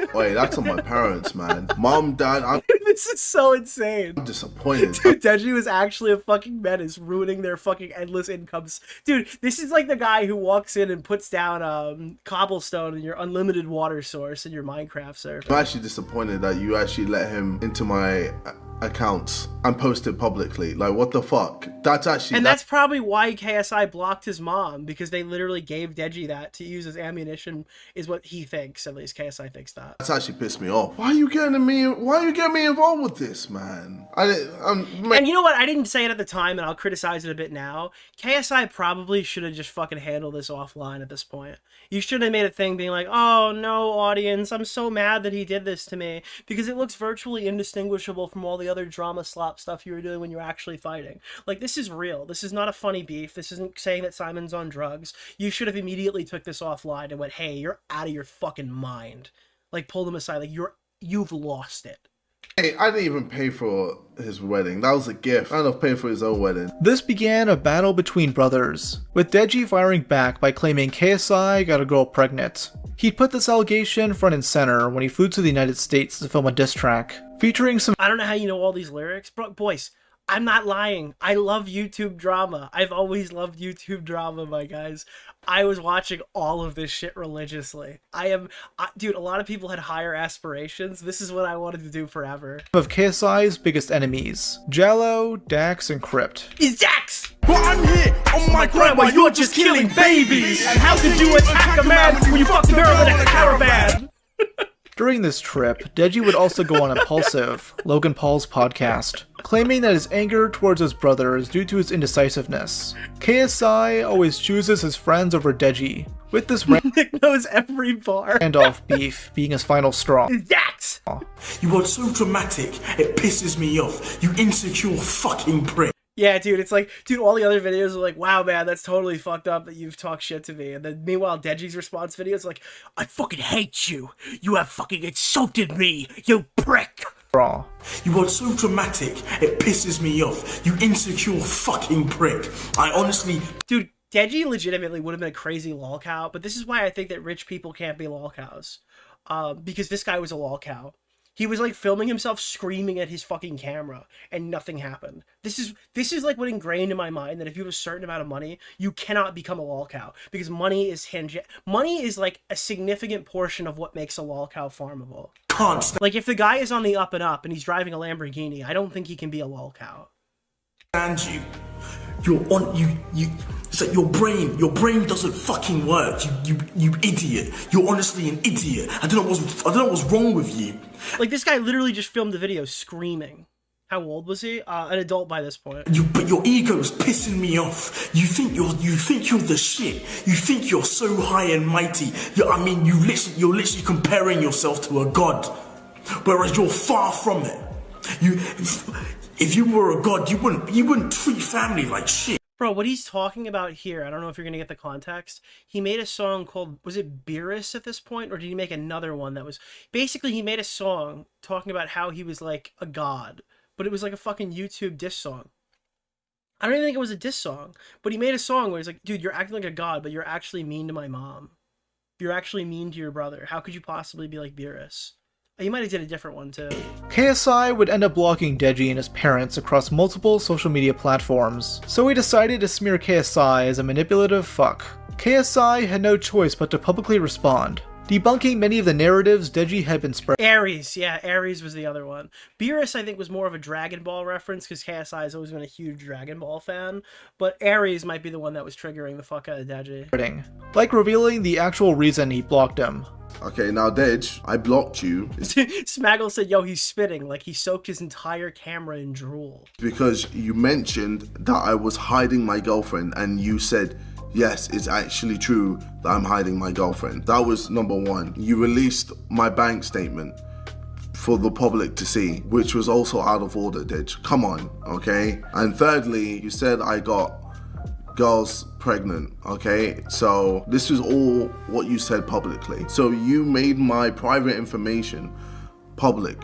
Speaker 8: on my parents, man. Mom, dad,
Speaker 2: This is so insane.
Speaker 8: I'm disappointed.
Speaker 2: Dude, Deji was actually a fucking menace, ruining their fucking endless incomes. Dude, this is like the guy who walks in and puts down cobblestone in your unlimited water source in your Minecraft server.
Speaker 8: I'm actually disappointed that you actually let him into my accounts and posted publicly. Like, what the fuck? That's actually...
Speaker 2: And that's probably why KSI blocked his mom, because they literally gave Deji that to use as ammunition, is what he thinks. At least KSI thinks that.
Speaker 8: That's actually pissed me off. Why are you getting me involved with this, man?
Speaker 2: And you know what? I didn't say it at the time, and I'll criticize it a bit now. KSI probably should have just fucking handled this offline at this point. You should have made a thing being like, oh, no, audience, I'm so mad that he did this to me, because it looks virtually indistinguishable from all the other drama slop stuff you were doing when you were actually fighting. Like, this is real. This is not a funny beef. This isn't saying that Simon's on drugs. You should have immediately took this offline and went, hey, you're out of your fucking mind. Like, pulled him aside. Like, you've lost it.
Speaker 8: Hey, I didn't even pay for his wedding. That was a gift. I don't know if paying for his own wedding.
Speaker 6: This began a battle between brothers, with Deji firing back by claiming KSI got a girl pregnant. He'd put this allegation front and center when he flew to the United States to film a diss track, featuring some...
Speaker 2: I don't know how you know all these lyrics, but boys, I'm not lying. I love YouTube drama. I've always loved YouTube drama, my guys. I was watching all of this shit religiously. Dude, a lot of people had higher aspirations. This is what I wanted to do forever.
Speaker 6: Of KSI's biggest enemies, Jallo, Dax, and Crypt.
Speaker 2: Is Dax!
Speaker 14: But I'm here on my grind while you're just killing babies. And how could you attack a man when you fucked a girl in a caravan?
Speaker 6: During this trip, Deji would also go on Impulsive, Logan Paul's podcast, claiming that his anger towards his brother is due to his indecisiveness. KSI always chooses his friends over Deji, with this
Speaker 2: Nick knows every bar.
Speaker 6: Randolph beef being his final straw.
Speaker 2: Dax!
Speaker 14: You are so dramatic, it pisses me off. You insecure fucking prick.
Speaker 2: Yeah, dude, it's like, dude, all the other videos are like, wow, man, that's totally fucked up that you've talked shit to me. And then meanwhile, Deji's response video is like, I fucking hate you. You have fucking insulted me, you prick.
Speaker 6: Raw.
Speaker 14: You are so dramatic, it pisses me off. You insecure fucking prick. I honestly...
Speaker 2: Dude, Deji legitimately would have been a crazy lolcow, but this is why I think that rich people can't be lolcows. Because this guy was a lolcow. He was like filming himself screaming at his fucking camera and nothing happened. This is like what ingrained in my mind that if you have a certain amount of money, you cannot become a lolcow because money is like a significant portion of what makes a lolcow farmable. Like if the guy is on the up and up and he's driving a Lamborghini, I don't think he can be a lolcow.
Speaker 14: And it's like your brain doesn't fucking work. You idiot. You're honestly an idiot. I don't know what's wrong with you.
Speaker 2: Like this guy literally just filmed the video screaming. How old was he? An adult by this point.
Speaker 14: But your ego is pissing me off. You think you're the shit. You think you're so high and mighty. You're literally comparing yourself to a god, whereas you're far from it. If you were a god, you wouldn't treat family like shit.
Speaker 2: Bro, what he's talking about here, I don't know if you're going to get the context. He made a song called, was it Beerus at this point? Or did he make another one that was... Basically, he made a song talking about how he was like a god. But it was like a fucking YouTube diss song. I don't even think it was a diss song. But he made a song where he's like, dude, you're acting like a god, but you're actually mean to my mom. You're actually mean to your brother. How could you possibly be like Beerus? He might have did a different one too.
Speaker 6: KSI would end up blocking Deji and his parents across multiple social media platforms, so he decided to smear KSI as a manipulative fuck. KSI had no choice but to publicly respond, debunking many of the narratives Deji had been spreading.
Speaker 2: Ares, yeah, Ares was the other one. Beerus, I think, was more of a Dragon Ball reference, because KSI has always been a huge Dragon Ball fan, but Ares might be the one that was triggering the fuck out of Deji.
Speaker 6: Like revealing the actual reason he blocked him.
Speaker 8: Okay, now Dej, I blocked you.
Speaker 2: Smaggle said, yo, he's spitting, like he soaked his entire camera in drool.
Speaker 8: Because you mentioned that I was hiding my girlfriend, and you said, yes, it's actually true that I'm hiding my girlfriend. That was number one. You released my bank statement for the public to see, which was also out of order, Dej. Come on, okay? And thirdly, you said I got girls pregnant, okay? So this is all what you said publicly. So you made my private information public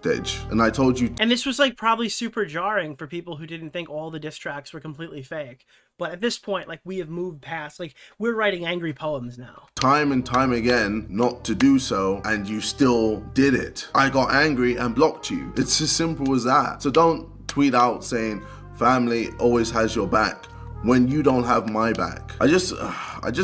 Speaker 8: Dej, and I told you.
Speaker 2: And this was like probably super jarring for people who didn't think all the diss tracks were completely fake. But at this point, like, we have moved past, like, we're writing angry poems now.
Speaker 8: Time and time again not to do so, and you still did it. I got angry and blocked you. It's as simple as that. So don't tweet out saying family always has your back when you don't have my back. I just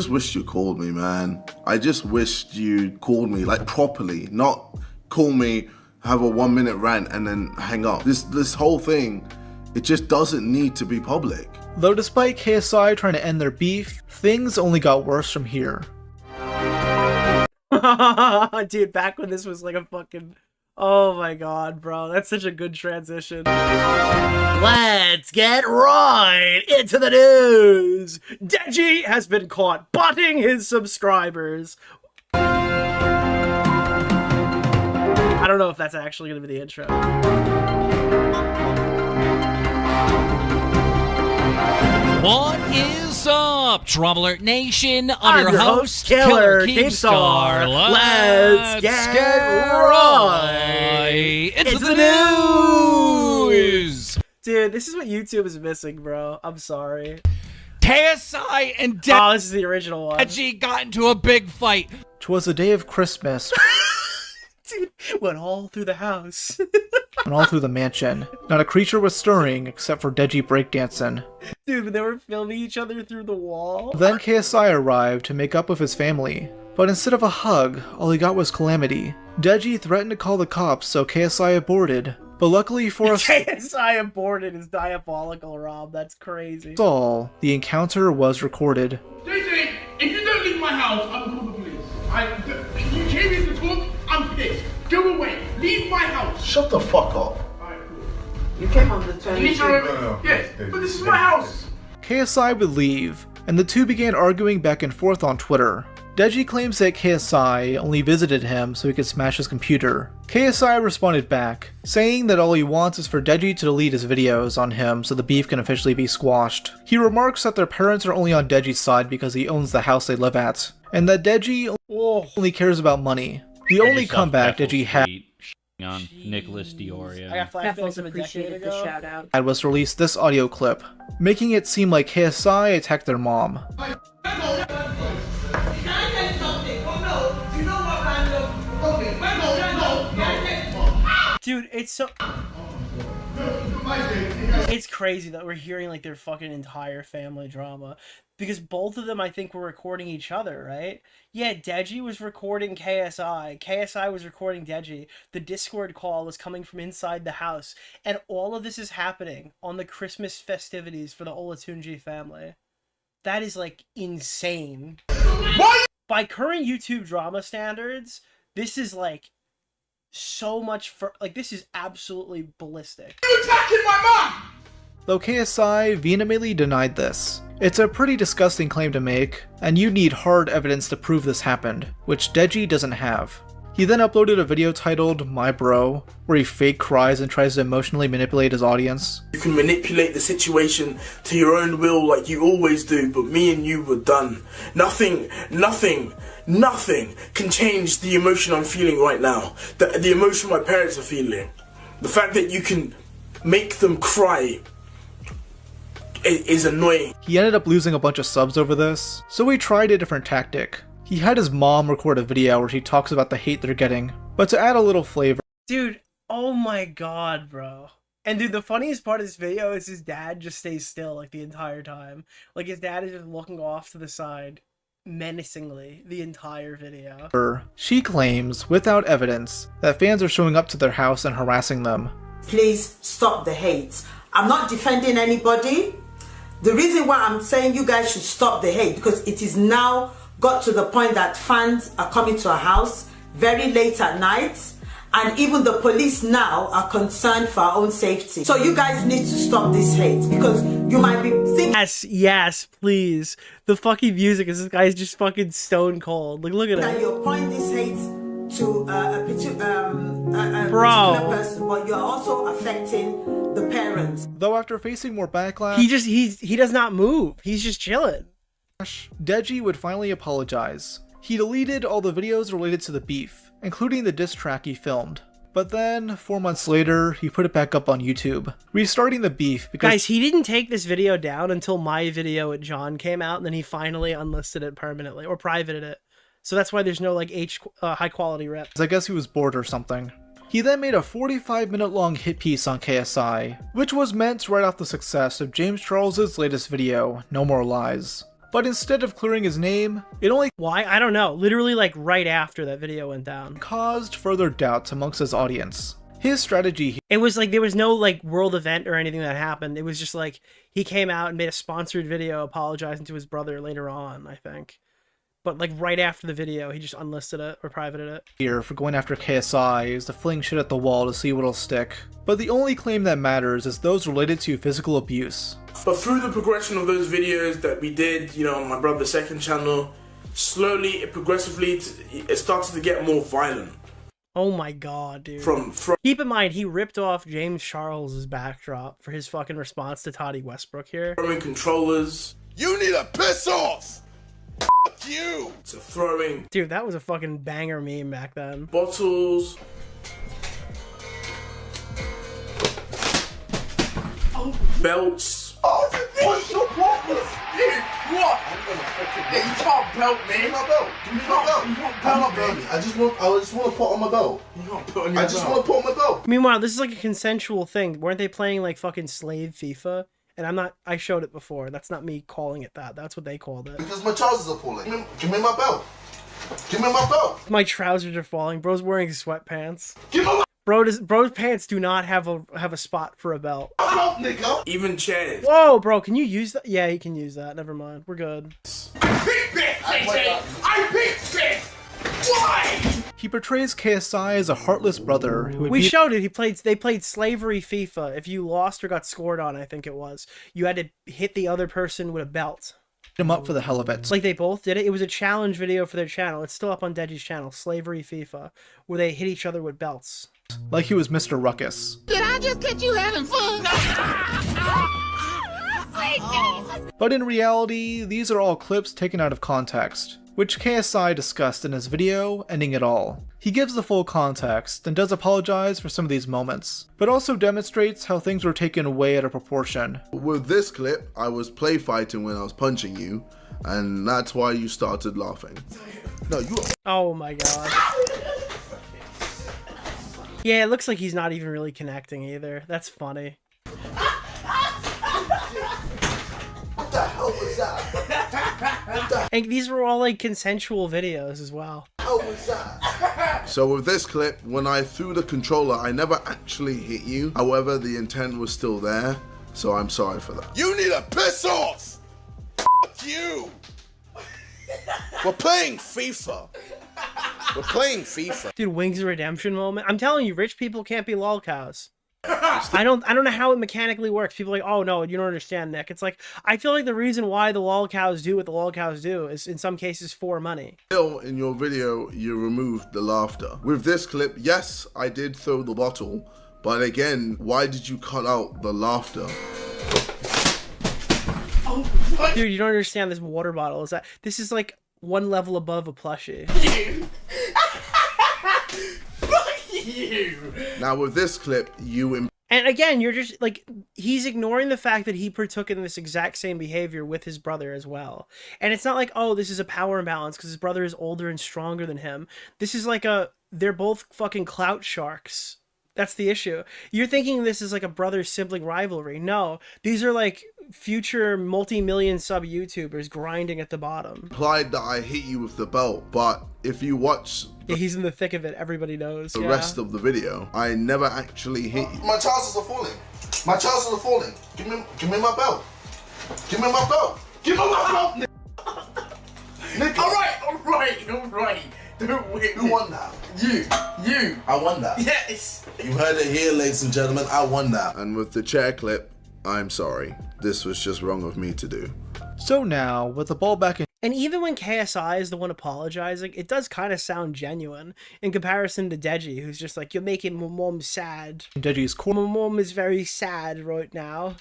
Speaker 8: wished you called me, man. I just wished you called me, like, properly, not call me, have a 1 minute rant and then hang up. This whole thing, it just doesn't need to be public.
Speaker 6: Though despite KSI trying to end their beef, things only got worse from here.
Speaker 2: Dude, back when this was like a fucking... Oh my god, bro. That's such a good transition. Let's get right into the news! Deji has been caught botting his subscribers. I don't know if that's actually going to be the intro.
Speaker 4: What is up, Trouble Alert Nation? I'm your host,
Speaker 2: Killer
Speaker 4: Keemstar.
Speaker 2: Let's get right
Speaker 4: into the news!
Speaker 2: Dude, this is what YouTube is missing, bro. I'm sorry.
Speaker 4: KSI and
Speaker 2: Oh, this is the original one.
Speaker 4: Deji got into a big fight.
Speaker 6: 'Twas a day of Christmas.
Speaker 2: Dude, went all through the house.
Speaker 6: And all through the mansion. Not a creature was stirring except for Deji breakdancing.
Speaker 2: Dude, they were filming each other through the wall.
Speaker 6: Then KSI arrived to make up with his family. But instead of a hug, all he got was calamity. Deji threatened to call the cops, so KSI aborted. But luckily for us
Speaker 2: KSI aborted is diabolical, Rob. That's crazy.
Speaker 6: all, the encounter was recorded.
Speaker 14: Deji, if you don't leave my house, I'm gonna call the police. You came here to talk, I'm pissed. Go away. Leave my house.
Speaker 8: Shut the fuck up.
Speaker 14: You came on the turn. Yes, but this is my house.
Speaker 6: KSI would leave, and the two began arguing back and forth on Twitter. Deji claims that KSI only visited him so he could smash his computer. KSI responded back, saying that all he wants is for Deji to delete his videos on him so the beef can officially be squashed. He remarks that their parents are only on Deji's side because he owns the house they live at, and that Deji only cares about money. The only comeback Deji had
Speaker 20: on Nicholas DeOrio.
Speaker 2: I got flashbacks of a decade ago.
Speaker 7: Shout out.
Speaker 6: was released this audio clip, making it seem like KSI attacked their mom.
Speaker 2: Dude, it's so... It's crazy that we're hearing like their fucking entire family drama. Because both of them, I think, were recording each other, right? Yeah, Deji was recording KSI. KSI was recording Deji. The Discord call was coming from inside the house. And all of this is happening on the Christmas festivities for the Olatunji family. That is, like, insane. What? By current YouTube drama standards, this is, like, so much for... Like, this is absolutely ballistic.
Speaker 14: You attacking my mom!
Speaker 6: Though KSI vehemently denied this. It's a pretty disgusting claim to make, and you need hard evidence to prove this happened, which Deji doesn't have. He then uploaded a video titled My Bro, where he fake cries and tries to emotionally manipulate his audience.
Speaker 14: You can manipulate the situation to your own will like you always do, but me and you were done. Nothing can change the emotion I'm feeling right now. The emotion my parents are feeling. The fact that you can make them cry is annoying.
Speaker 6: He ended up losing a bunch of subs over this, so he tried a different tactic. He had his mom record a video where she talks about the hate they're getting, but to add a little flavor.
Speaker 2: Dude, oh my god, bro. And dude, the funniest part of this video is his dad just stays still like the entire time. Like his dad is just looking off to the side menacingly the entire video.
Speaker 6: She claims, without evidence, that fans are showing up to their house and harassing them.
Speaker 10: Please stop the hate. I'm not defending anybody. The reason why I'm saying you guys should stop the hate, because it is now got to the point that fans are coming to our house very late at night, and even the police now are concerned for our own safety. So you guys need to stop this hate, because you might be thinking...
Speaker 2: Yes, please. The fucking music is this guy's just fucking stone cold. Like, look at
Speaker 10: that
Speaker 2: it.
Speaker 10: You're pointing this hate to a particular person, but you're also affecting the parents.
Speaker 6: Though after facing more backlash,
Speaker 2: he does not move. He's just chilling.
Speaker 6: Deji would finally apologize. He deleted all the videos related to the beef, including the diss track he filmed. But then, 4 months later, he put it back up on YouTube, restarting the beef because—
Speaker 2: Guys, he didn't take this video down until my video at John came out, and then he finally unlisted it permanently, or privated it. So that's why there's no, like, high quality rep.
Speaker 6: I guess he was bored or something. He then made a 45-minute long hit piece on KSI, which was meant to write off the success of James Charles's latest video, No More Lies. But instead of clearing his name, it only—
Speaker 2: Why? I don't know. Literally, like, right after that video went down.
Speaker 6: Caused further doubts amongst his audience. His strategy—
Speaker 2: It was like, there was no, like, world event or anything that happened. It was just like, he came out and made a sponsored video apologizing to his brother later on, I think. But, like, right after the video, he just unlisted it or privated it.
Speaker 6: Here for going after KSI is to fling shit at the wall to see what'll stick. But the only claim that matters is those related to physical abuse.
Speaker 1: But through the progression of those videos that we did, you know, on my brother's second channel, slowly, progressively, it started to get more violent.
Speaker 2: Oh my god, dude.
Speaker 1: From
Speaker 2: Keep in mind, he ripped off James Charles's backdrop for his fucking response to Toddy Westbrook here.
Speaker 1: Throwing controllers.
Speaker 7: You need to piss off! Fuck you!
Speaker 1: To throwing.
Speaker 2: Dude, that was a fucking banger meme back then.
Speaker 1: Bottles. Belts.
Speaker 7: Oh, what's your problem? Dude, what? Yeah, you can't belt me. Give me my belt. Give me my belt. You can't belt me. I just want to put on my belt. You can't put on your belt. I just want to put on my belt.
Speaker 2: Meanwhile, this is like a consensual thing. Weren't they playing like fucking slave FIFA? And I showed it before. That's not me calling it that. That's what they called it.
Speaker 7: Because my trousers are falling. Give me my belt. Give me my belt.
Speaker 2: My trousers are falling. Bro's wearing sweatpants.
Speaker 7: Give me my
Speaker 2: Bro's pants do not have a spot for a belt.
Speaker 7: belt, nigga.
Speaker 1: Even chairs.
Speaker 2: Whoa, bro, can you use that? Yeah, he can use that. Never mind. We're good.
Speaker 7: I picked this, JJ. I picked this. Why?
Speaker 6: He portrays KSI as a heartless brother who would
Speaker 2: We showed it. They played slavery FIFA. If you lost or got scored on, I think it was, you had to hit the other person with a belt.
Speaker 6: him up for the hell of it.
Speaker 2: Like they both did it. It was a challenge video for their channel. It's still up on Deji's channel, Slavery FIFA, where they hit each other with belts.
Speaker 6: Like he was Mr. Ruckus.
Speaker 12: Did I just catch you having fun?
Speaker 6: But in reality, these are all clips taken out of context, which KSI discussed in his video, ending it all. He gives the full context, and does apologize for some of these moments, but also demonstrates how things were taken way out of proportion.
Speaker 8: With this clip, I was play fighting when I was punching you, and that's why you started laughing. No, you.
Speaker 2: Oh my god. Yeah, it looks like he's not even really connecting either. That's funny.
Speaker 7: What the hell was that?
Speaker 2: And these were all like consensual videos as well.
Speaker 7: What was that?
Speaker 8: So with this clip, when I threw the controller, I never actually hit you. However, the intent was still there, so I'm sorry for that.
Speaker 7: You need to piss off! F you! We're playing FIFA. We're playing FIFA.
Speaker 2: Dude, Wings of Redemption moment. I'm telling you, rich people can't be lolcows. I don't know how it mechanically works. People are like, oh no, you don't understand, Nick. It's like, I feel like the reason why the lolcows do what the lolcows do is in some cases for money.
Speaker 8: Still, in your video, you removed the laughter. With this clip, yes, I did throw the bottle, but again, why did you cut out the laughter?
Speaker 2: Dude, you don't understand this water bottle. This is like one level above a plushie.
Speaker 8: You. Now with this clip,
Speaker 2: And again, you're just like, he's ignoring the fact that he partook in this exact same behavior with his brother as well. And it's not like, oh, this is a power imbalance because his brother is older and stronger than him. This is like they're both fucking clout sharks. That's the issue. You're thinking this is like a brother-sibling rivalry. No, these are like future multi-million sub YouTubers grinding at the bottom.
Speaker 8: Implied that I hit you with the belt, but if you watch...
Speaker 2: Yeah, he's in the thick of it, everybody knows.
Speaker 8: The rest of the video, I never actually hit you.
Speaker 7: My trousers are falling. My trousers are falling. Give me my belt. Give me my belt. Give me my belt, Nick. Alright. Who won that? You. I won that. Yes. You heard it here, ladies and gentlemen. I won that.
Speaker 8: And with the chair clip, I'm sorry. This was just wrong of me to do.
Speaker 6: So now, with the ball back in...
Speaker 2: And even when KSI is the one apologizing, it does kind of sound genuine in comparison to Deji, who's just like, you're making my mom sad.
Speaker 6: Deji's court.
Speaker 2: My mom is very sad right now.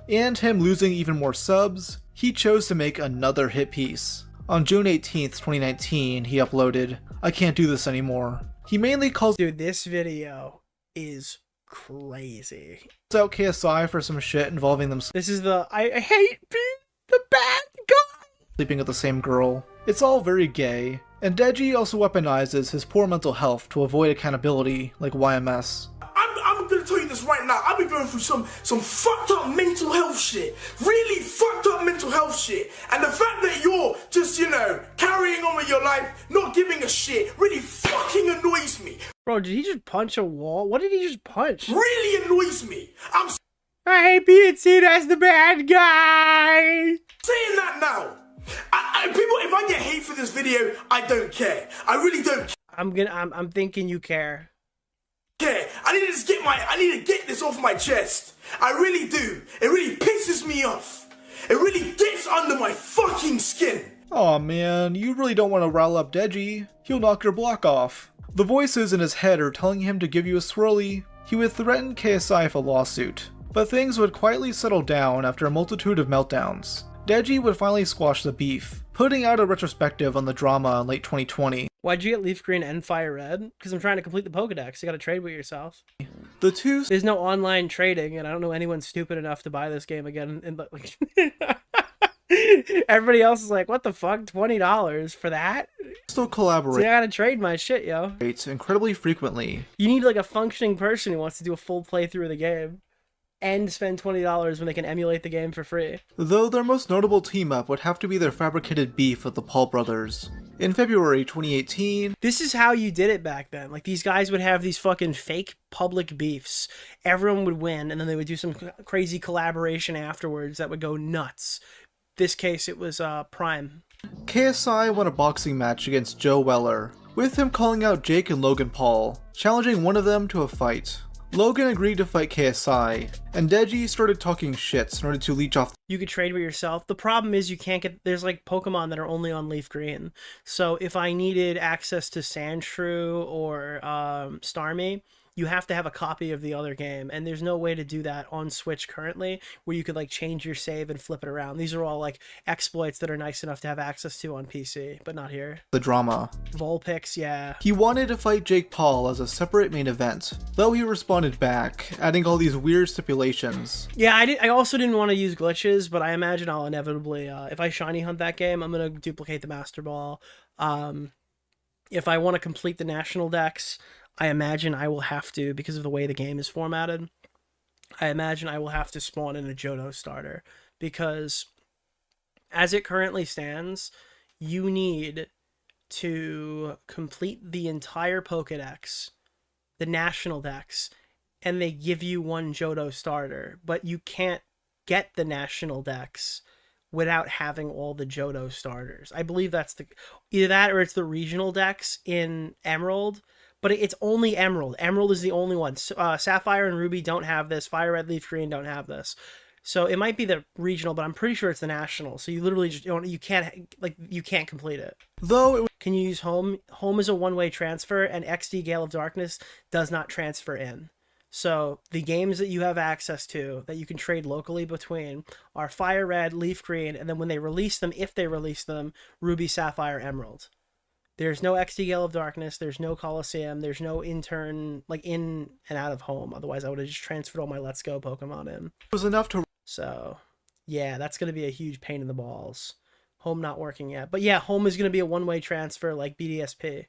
Speaker 6: And him losing even more subs, he chose to make another hit piece. On June 18th, 2019, he uploaded, "I can't do this anymore. He mainly calls
Speaker 2: this video is crazy.
Speaker 6: out KSI for some shit involving them
Speaker 2: This is the I hate being the bad guy
Speaker 6: sleeping with the same girl. It's all very gay, and Deji also weaponizes his poor mental health to avoid accountability like YMS.
Speaker 14: I'm gonna tell you this right now. I've been going through some fucked up mental health shit. Really fucked up mental health shit. And the fact that you're just, you know, carrying on with your life, not giving a shit, really fucking annoys me.
Speaker 2: Bro, did he just punch a wall? What did he just punch?
Speaker 14: Really annoys me.
Speaker 2: I hate being seen as the bad guy.
Speaker 14: Saying that now. People, if I get hate for this video, I don't care. I really don't care.
Speaker 2: I'm thinking you care.
Speaker 14: I need to get this off my chest. I really do. It really pisses me off. It really gets under my fucking skin.
Speaker 6: Aw man, you really don't want to rile up Deji. He'll knock your block off. The voices in his head are telling him to give you a swirly. He would threaten KSI with a lawsuit. But things would quietly settle down after a multitude of meltdowns. Deji would finally squash the beef, putting out a retrospective on the drama in late 2020.
Speaker 2: Why'd you get Leaf Green and Fire Red? Because I'm trying to complete the Pokedex. You gotta trade with yourself.
Speaker 6: There's
Speaker 2: no online trading, and I don't know anyone stupid enough to buy this game again. And like, everybody else is like, what the fuck? $20 for that?
Speaker 6: Still collaborate.
Speaker 2: See, I gotta trade my shit, yo.
Speaker 6: Incredibly frequently.
Speaker 2: You need like a functioning person who wants to do a full playthrough of the game. And spend $20 when they can emulate the game for free.
Speaker 6: Though their most notable team-up would have to be their fabricated beef with the Paul brothers. In February 2018...
Speaker 2: This is how you did it back then. Like, these guys would have these fucking fake public beefs. Everyone would win, and then they would do some crazy collaboration afterwards that would go nuts. This case, it was Prime.
Speaker 6: KSI won a boxing match against Joe Weller, with him calling out Jake and Logan Paul, challenging one of them to a fight. Logan agreed to fight KSI, and Deji started talking shit in order to leech off.
Speaker 2: You could trade with yourself. The problem is you can't get, there's like Pokemon that are only on Leaf Green. So if I needed access to Sandshrew or Starmie, you have to have a copy of the other game, and there's no way to do that on Switch currently, where you could like change your save and flip it around. These are all like exploits that are nice enough to have access to on PC, but not here.
Speaker 6: The drama.
Speaker 2: Vulpix, yeah.
Speaker 6: He wanted to fight Jake Paul as a separate main event, though he responded back, adding all these weird stipulations.
Speaker 2: Yeah, I also didn't want to use glitches, but I imagine I'll inevitably, if I shiny hunt that game, I'm gonna duplicate the Master Ball. If I want to complete the National Dex, I imagine I will have to, because of the way the game is formatted, I imagine I will have to spawn in a Johto starter, because as it currently stands, you need to complete the entire Pokedex, the National Dex, and they give you one Johto starter, but you can't get the National Dex without having all the Johto starters. I believe that's either that or it's the regional Dex in Emerald. But it's only Emerald. Emerald is the only one. Sapphire and Ruby don't have this. Fire Red, Leaf Green don't have this. So it might be the regional, but I'm pretty sure it's the national. So you literally just you can't complete it.
Speaker 6: Though
Speaker 2: can you use Home? Home is a one-way transfer, and XD Gale of Darkness does not transfer in. So the games that you have access to that you can trade locally between are Fire Red, Leaf Green, and then when they release them, if they release them, Ruby, Sapphire, Emerald. There's no XD Gale of Darkness, there's no Coliseum, there's no intern, like, in and out of Home. Otherwise, I would have just transferred all my Let's Go Pokemon in.
Speaker 6: It was enough to...
Speaker 2: So, yeah, that's going to be a huge pain in the balls. Home not working yet. But yeah, Home is going to be a one-way transfer like BDSP.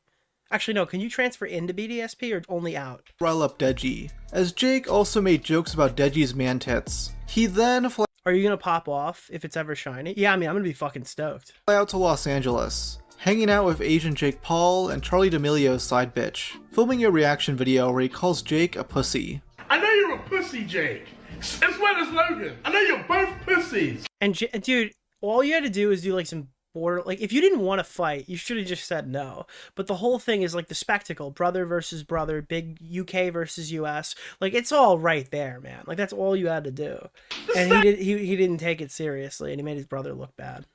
Speaker 2: Actually, no, can you transfer into BDSP or only out?
Speaker 6: Rile up Deji, as Jake also made jokes about Deji's man tits. He then
Speaker 2: Are you going to pop off if it's ever shiny? Yeah, I mean, I'm going to be fucking stoked.
Speaker 6: Fly out to Los Angeles, hanging out with Asian Jake Paul and Charlie D'Amelio's side bitch, filming a reaction video where he calls Jake a pussy.
Speaker 14: I know you're a pussy, Jake, as well as Logan. I know you're both pussies.
Speaker 2: And dude, all you had to do is do like some border, like if you didn't want to fight, you should have just said no. But the whole thing is like the spectacle, brother versus brother, big UK versus US, like it's all right there, man. Like that's all you had to do. And he didn't take it seriously, and he made his brother look bad.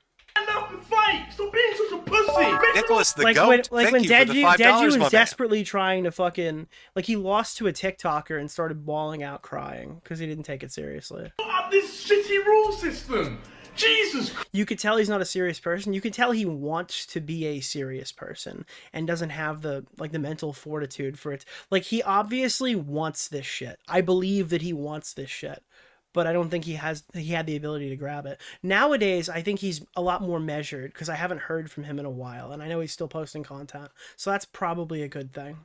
Speaker 14: Fight! Stop being such a pussy!
Speaker 13: Nicholas the
Speaker 2: like
Speaker 13: goat,
Speaker 2: when
Speaker 13: thank you for the $5,
Speaker 2: Deji was
Speaker 13: my man.
Speaker 2: desperately trying to fucking, like he lost to a TikToker and started bawling out crying because he didn't take it seriously.
Speaker 14: Up this shitty rule system!
Speaker 1: Jesus Christ.
Speaker 2: You could tell he's not a serious person. You could tell he wants to be a serious person and doesn't have the mental fortitude for it. Like, he obviously wants this shit. I believe that he wants this shit, but I don't think he had the ability to grab it. Nowadays, I think he's a lot more measured because I haven't heard from him in a while, and I know he's still posting content, so that's probably a good thing.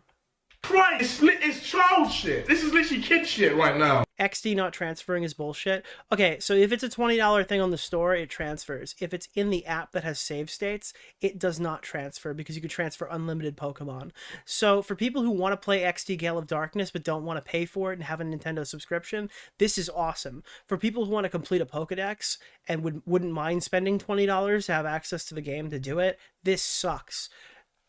Speaker 1: Right, it's child shit. This is literally kid shit right now.
Speaker 2: XD not transferring is bullshit. Okay, so if it's a $20 thing on the store, it transfers. If it's in the app that has save states, it does not transfer because you could transfer unlimited Pokemon. So for people who want to play XD Gale of Darkness but don't want to pay for it and have a Nintendo subscription, this is awesome. For people who want to complete a Pokedex and wouldn't mind spending $20 to have access to the game to do it, this sucks.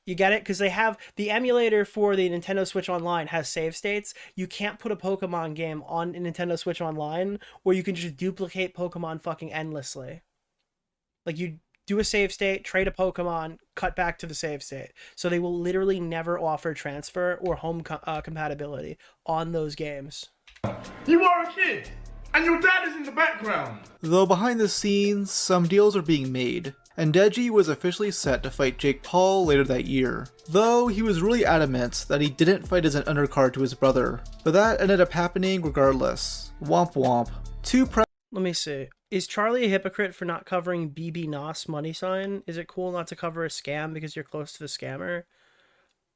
Speaker 2: You get it? Because they have the emulator for the Nintendo Switch Online has save states. You can't put a Pokemon game on a Nintendo Switch Online where you can just duplicate Pokemon fucking endlessly. Like, you do a save state, trade a Pokemon, cut back to the save state. So they will literally never offer transfer or home compatibility on those games.
Speaker 1: You are a kid, and your dad is in the background.
Speaker 6: Though behind the scenes, some deals are being made, and Deji was officially set to fight Jake Paul later that year, though he was really adamant that he didn't fight as an undercard to his brother, but that ended up happening regardless. Womp womp.
Speaker 2: Let me see. Is Charlie a hypocrite for not covering BB Nos money sign? Is it cool not to cover a scam because you're close to the scammer?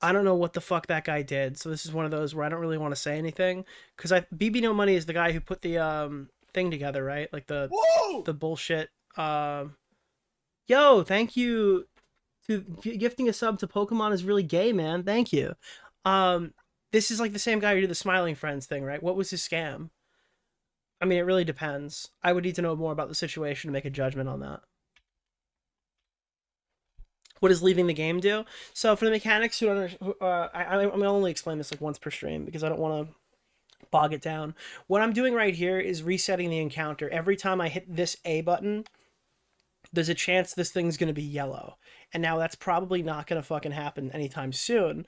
Speaker 2: I don't know what the fuck that guy did, so this is one of those where I don't really want to say anything, because BB No Money is the guy who put the thing together, right? Like the bullshit. Yo, thank you to gifting a sub to Pokemon is really gay, man. Thank you. This is like the same guy who did the Smiling Friends thing, right? What was his scam? I mean, it really depends. I would need to know more about the situation to make a judgment on that. What does leaving the game do? So for the mechanics who don't, I'm gonna only explain this like once per stream because I don't want to bog it down. What I'm doing right here is resetting the encounter. Every time I hit this A button, there's a chance this thing's going to be yellow. And now that's probably not going to fucking happen anytime soon.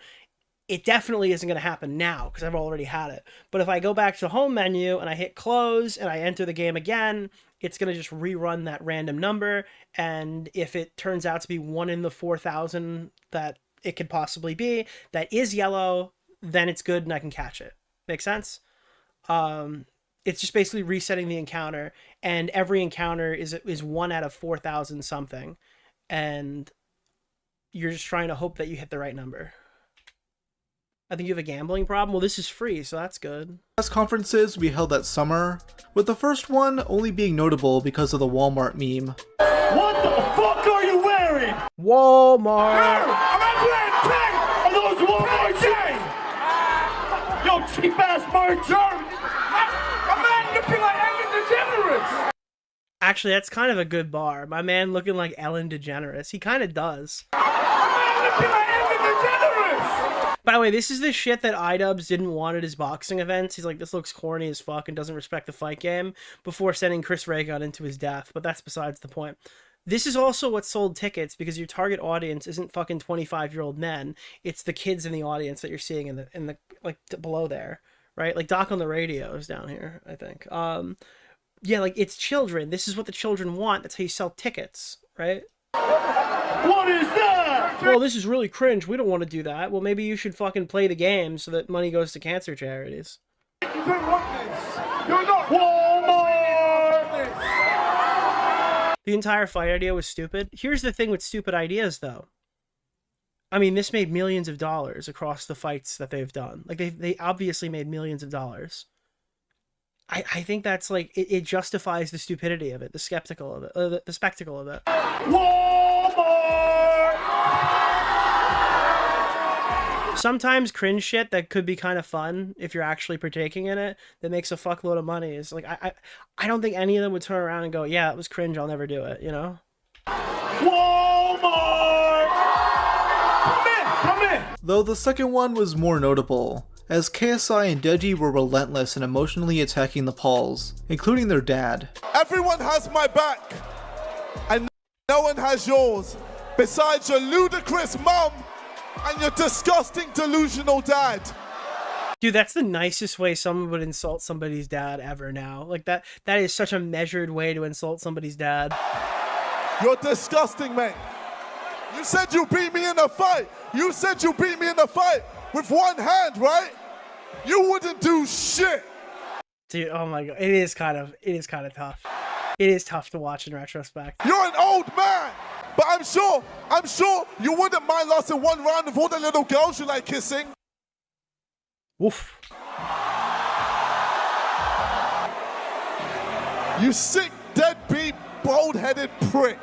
Speaker 2: It definitely isn't going to happen now because I've already had it. But if I go back to the home menu and I hit close and I enter the game again, it's going to just rerun that random number. And if it turns out to be 1 in the 4,000 that it could possibly be, that is yellow, then it's good and I can catch it. Make sense? It's just basically resetting the encounter, and every encounter is 1 out of 4,000 something, and you're just trying to hope that you hit the right number. I think you have a gambling problem. Well, this is free, so that's good.
Speaker 6: Press conferences we held that summer, with the first one only being notable because of the Walmart meme.
Speaker 14: What the fuck are you wearing?
Speaker 2: Walmart!
Speaker 14: I'm wearing tank! Are those Walmart tank? Yo, cheap ass merch! A man looking like Ellen DeGeneres!
Speaker 2: Actually, that's kind of a good bar. My man looking like Ellen DeGeneres. He kind of does.
Speaker 14: A man looking like Ellen DeGeneres!
Speaker 2: By the way, this is the shit that iDubbbz didn't want at his boxing events. He's like, this looks corny as fuck and doesn't respect the fight game, before sending Chris Ray-Gun into his death, but that's besides the point. This is also what sold tickets, because your target audience isn't fucking 25-year-old men. It's the kids in the audience that you're seeing in the like below there, right? Like Doc on the Radio is down here, I think. Yeah, like it's children. This is what the children want. That's how you sell tickets, right?
Speaker 14: What is that?
Speaker 2: Well, this is really cringe. We don't want to do that. Well, maybe you should fucking play the game so that money goes to cancer charities.
Speaker 14: You don't want this. You're not Walmart!
Speaker 2: The entire fight idea was stupid. Here's the thing with stupid ideas, though. I mean, this made millions of dollars across the fights that they've done. Like, they obviously made millions of dollars. I think that's, like, it justifies the stupidity of it, the skeptical of it, the spectacle of it.
Speaker 14: Walmart!
Speaker 2: Sometimes cringe shit that could be kind of fun if you're actually partaking in it, that makes a fuckload of money. Is like, I don't think any of them would turn around and go, yeah, it was cringe, I'll never do it, you know?
Speaker 14: Walmart! Come in!
Speaker 6: Though the second one was more notable, as KSI and Deji were relentless in emotionally attacking the Pauls, including their dad.
Speaker 13: Everyone has my back, and no one has yours, besides your ludicrous mum and your disgusting delusional dad.
Speaker 2: Dude, that's the nicest way someone would insult somebody's dad ever now. Like that is such a measured way to insult somebody's dad.
Speaker 13: You're disgusting, mate. You said you beat me in a fight. You said you beat me in a fight with one hand, right? You wouldn't do shit.
Speaker 2: Dude, oh my god. It is kind of tough. It is tough to watch in retrospect.
Speaker 13: You're an old man. But I'm sure you wouldn't mind losing one round with all the little girls you like kissing.
Speaker 2: Woof.
Speaker 13: You sick, deadbeat, bald-headed prick.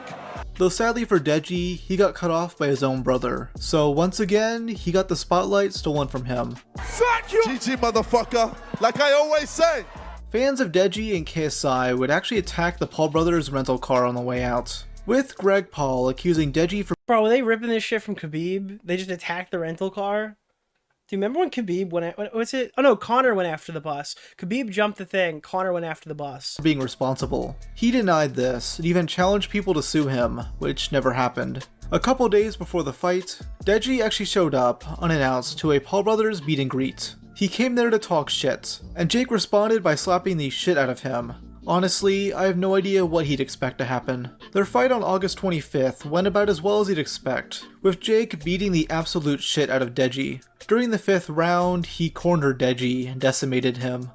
Speaker 6: Though sadly for Deji, he got cut off by his own brother. So once again, he got the spotlight stolen from him.
Speaker 13: Fuck you! GG, motherfucker. Like I always say.
Speaker 6: Fans of Deji and KSI would actually attack the Paul brothers' rental car on the way out, with Greg Paul accusing Deji for—
Speaker 2: Bro, were they ripping this shit from Khabib? They just attacked the rental car? Do you remember when Khabib went, what's it? Oh no, Conor went after the bus. Khabib jumped the thing, Conor went after the bus.
Speaker 6: being responsible. He denied this, and even challenged people to sue him, which never happened. A couple days before the fight, Deji actually showed up, unannounced, to a Paul brothers meet and greet. He came there to talk shit, and Jake responded by slapping the shit out of him. Honestly, I have no idea what he'd expect to happen. Their fight on August 25th went about as well as you'd expect, with Jake beating the absolute shit out of Deji. During the 5th round, he cornered Deji and decimated him.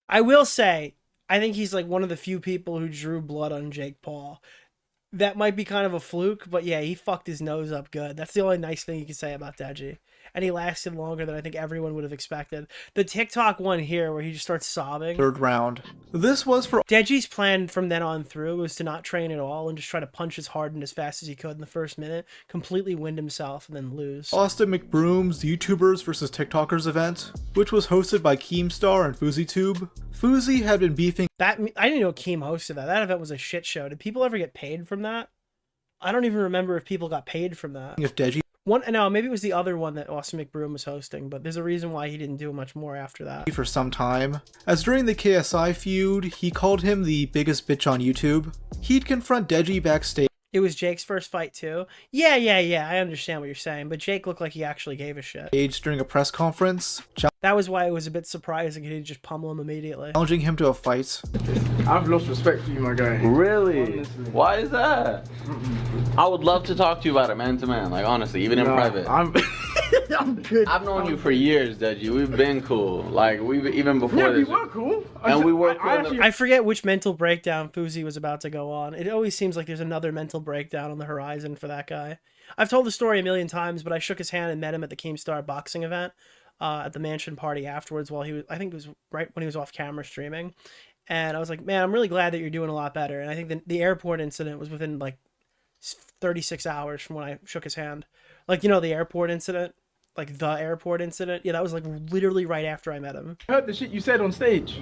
Speaker 2: I will say, I think he's like one of the few people who drew blood on Jake Paul. That might be kind of a fluke, but yeah, he fucked his nose up good. That's the only nice thing you can say about Deji. And he lasted longer than I think everyone would have expected. The TikTok one here where he just starts sobbing.
Speaker 6: 3rd round. This was for—
Speaker 2: Deji's plan from then on through was to not train at all and just try to punch as hard and as fast as he could in the first minute, completely wind himself, and then lose.
Speaker 6: Austin McBroom's YouTubers vs TikTokers event, which was hosted by Keemstar and FuziTube. Fuzi had been beefing—
Speaker 2: I didn't know Keem hosted that. That event was a shit show. Did people ever get paid from that? I don't even remember if people got paid from that.
Speaker 6: If Deji—
Speaker 2: No, maybe it was the other one that Austin McBroom was hosting, but there's a reason why he didn't do much more after that.
Speaker 6: For some time, as during the KSI feud, he called him the biggest bitch on YouTube. He'd confront Deji backstage.
Speaker 2: It was Jake's first fight too? Yeah, I understand what you're saying, but Jake looked like he actually gave a shit.
Speaker 6: During a press conference.
Speaker 2: That was why it was a bit surprising he didn't just pummel him immediately.
Speaker 6: Challenging him to a fight.
Speaker 9: I've lost respect for you, my guy.
Speaker 15: Really?
Speaker 9: Honestly.
Speaker 15: Why is that? I would love to talk to you about it man to man, like honestly, even in private.
Speaker 9: I'm good.
Speaker 15: I've known you for years, Deji. We've been cool. Like we've even before
Speaker 9: yeah,
Speaker 15: this.
Speaker 9: we were cool.
Speaker 15: We were cool.
Speaker 2: I forget which mental breakdown Fuzi was about to go on. It always seems like there's another mental breakdown on the horizon for that guy. I've told the story a million times, but I shook his hand and met him at the Keemstar boxing event at the mansion party afterwards while he was, I think it was right when he was off camera streaming. And I was like, man, I'm really glad that you're doing a lot better. And I think the airport incident was within like 36 hours from when I shook his hand. Like, you know, the airport incident? Like the airport incident? Yeah, that was like literally right after I met him.
Speaker 9: I heard the shit you said on stage.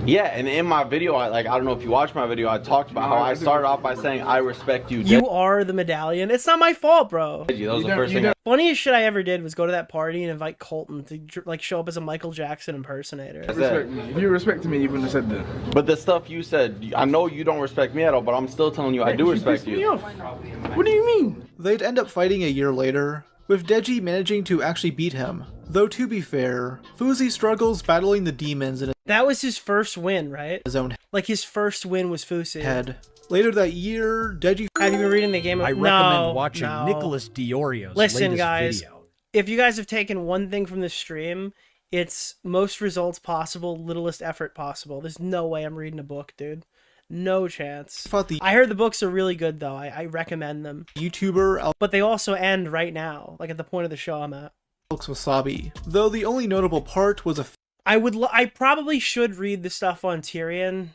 Speaker 15: Yeah, and in my video, I don't know if you watched my video, I talked about how I started off by saying, I respect you.
Speaker 2: You are the medallion. It's not my fault, bro.
Speaker 15: Deji, that was the first thing.
Speaker 2: Funniest shit I ever did was go to that party and invite Colton to like show up as a Michael Jackson impersonator.
Speaker 9: Respect me. If you respected me, you wouldn't have said that.
Speaker 15: But the stuff you said, I know you don't respect me at all, but I'm still telling you I do respect you.
Speaker 9: Me off. What do you mean?
Speaker 6: They'd end up fighting a year later, with Deji managing to actually beat him. Though to be fair, Fuzi struggles battling the demons in
Speaker 2: that was his first win, right?
Speaker 6: His own
Speaker 2: like his first win was Fuzi.
Speaker 6: Head. Later that year, Deji—
Speaker 2: Have you been reading the game?
Speaker 16: I recommend watching Nicholas DeOrio's latest
Speaker 2: guys,
Speaker 16: video.
Speaker 2: If you guys have taken one thing from this stream, it's most results possible, littlest effort possible. There's no way I'm reading a book, dude. No chance. I heard the books are really good though. I recommend them.
Speaker 6: YouTuber,
Speaker 2: but they also end right now, like at the point of the show I'm at.
Speaker 6: Wasabi. Though the only notable part was
Speaker 2: I probably should read the stuff on Tyrion.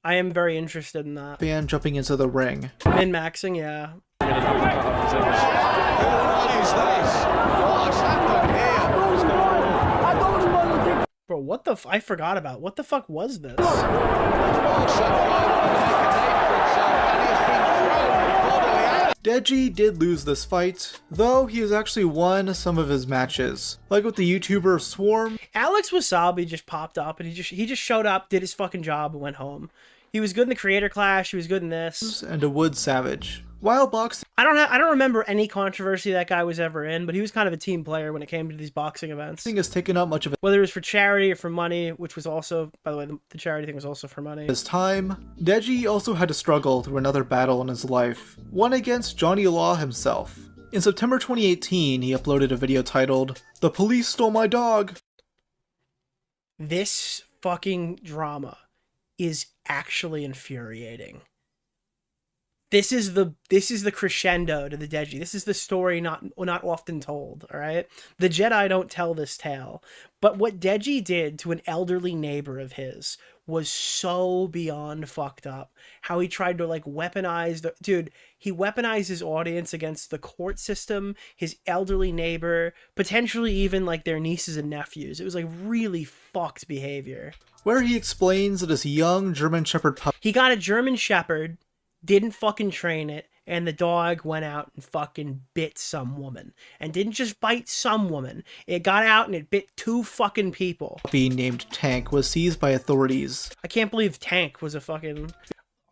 Speaker 2: I am very interested in that.
Speaker 6: Fan jumping into the ring.
Speaker 2: Min-maxing, yeah. Bro, what the I forgot about. What the fuck was this?
Speaker 6: Deji did lose this fight, though he has actually won some of his matches. Like with the YouTuber Swarm.
Speaker 2: Alex Wasabi just popped up and he just showed up, did his fucking job, and went home. He was good in the Creator Clash, he was good in this.
Speaker 6: And a Wood Savage. While boxing.
Speaker 2: I don't remember any controversy that guy was ever in, but he was kind of a team player when it came to these boxing events.
Speaker 6: I think has taken up much of it.
Speaker 2: Whether it was for charity or for money, which was also, by the way, the charity thing was also for money.
Speaker 6: His time, Deji also had to struggle through another battle in his life, one against Johnny Law himself. In September 2018, he uploaded a video titled, "The Police Stole My Dog."
Speaker 2: This fucking drama is actually infuriating. This is the crescendo to the Deji. This is the story not often told, all right? The Jedi don't tell this tale. But what Deji did to an elderly neighbor of his was so beyond fucked up. How he tried to like weaponize the dude, he weaponized his audience against the court system, his elderly neighbor, potentially even like their nieces and nephews. It was like really fucked behavior.
Speaker 6: Where he explains that his young German Shepherd puppy,
Speaker 2: he got a German Shepherd, didn't fucking train it, and the dog went out and fucking bit some woman. And didn't just bite some woman. It got out and it bit 2 fucking people.
Speaker 6: Named Tank was seized by authorities.
Speaker 2: I can't believe Tank was a fucking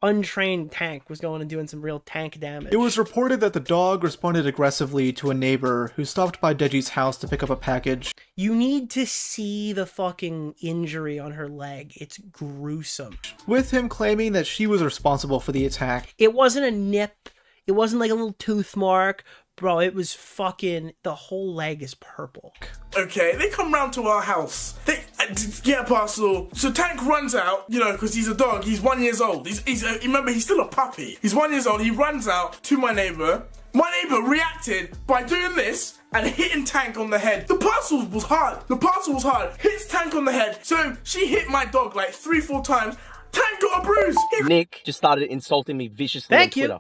Speaker 2: untrained tank was going and doing some real tank damage.
Speaker 6: It was reported that the dog responded aggressively to a neighbor who stopped by Deji's house to pick up a package.
Speaker 2: You need to see the fucking injury on her leg. It's gruesome.
Speaker 6: With him claiming that she was responsible for the attack.
Speaker 2: It wasn't a nip. It wasn't like a little tooth mark. Bro, it was fucking, the whole leg is purple.
Speaker 1: Okay, they come round to our house. They get a parcel. So Tank runs out, you know, because he's a dog. He's 1 year old. Remember, he's still a puppy. He's 1 year old. He runs out to my neighbor. My neighbor reacted by doing this and hitting Tank on the head. The parcel was hard. Hits Tank on the head. So she hit my dog like 3-4 times. Tank got a bruise.
Speaker 11: Nick just started insulting me viciously on Twitter.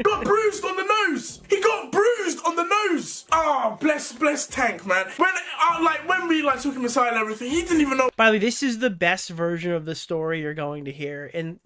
Speaker 1: Got bruised on the nose. He got bruised on the nose. Oh, bless Tank, man. When we took him aside and everything, he didn't even know.
Speaker 2: By the way, this is the best version of the story you're going to hear, in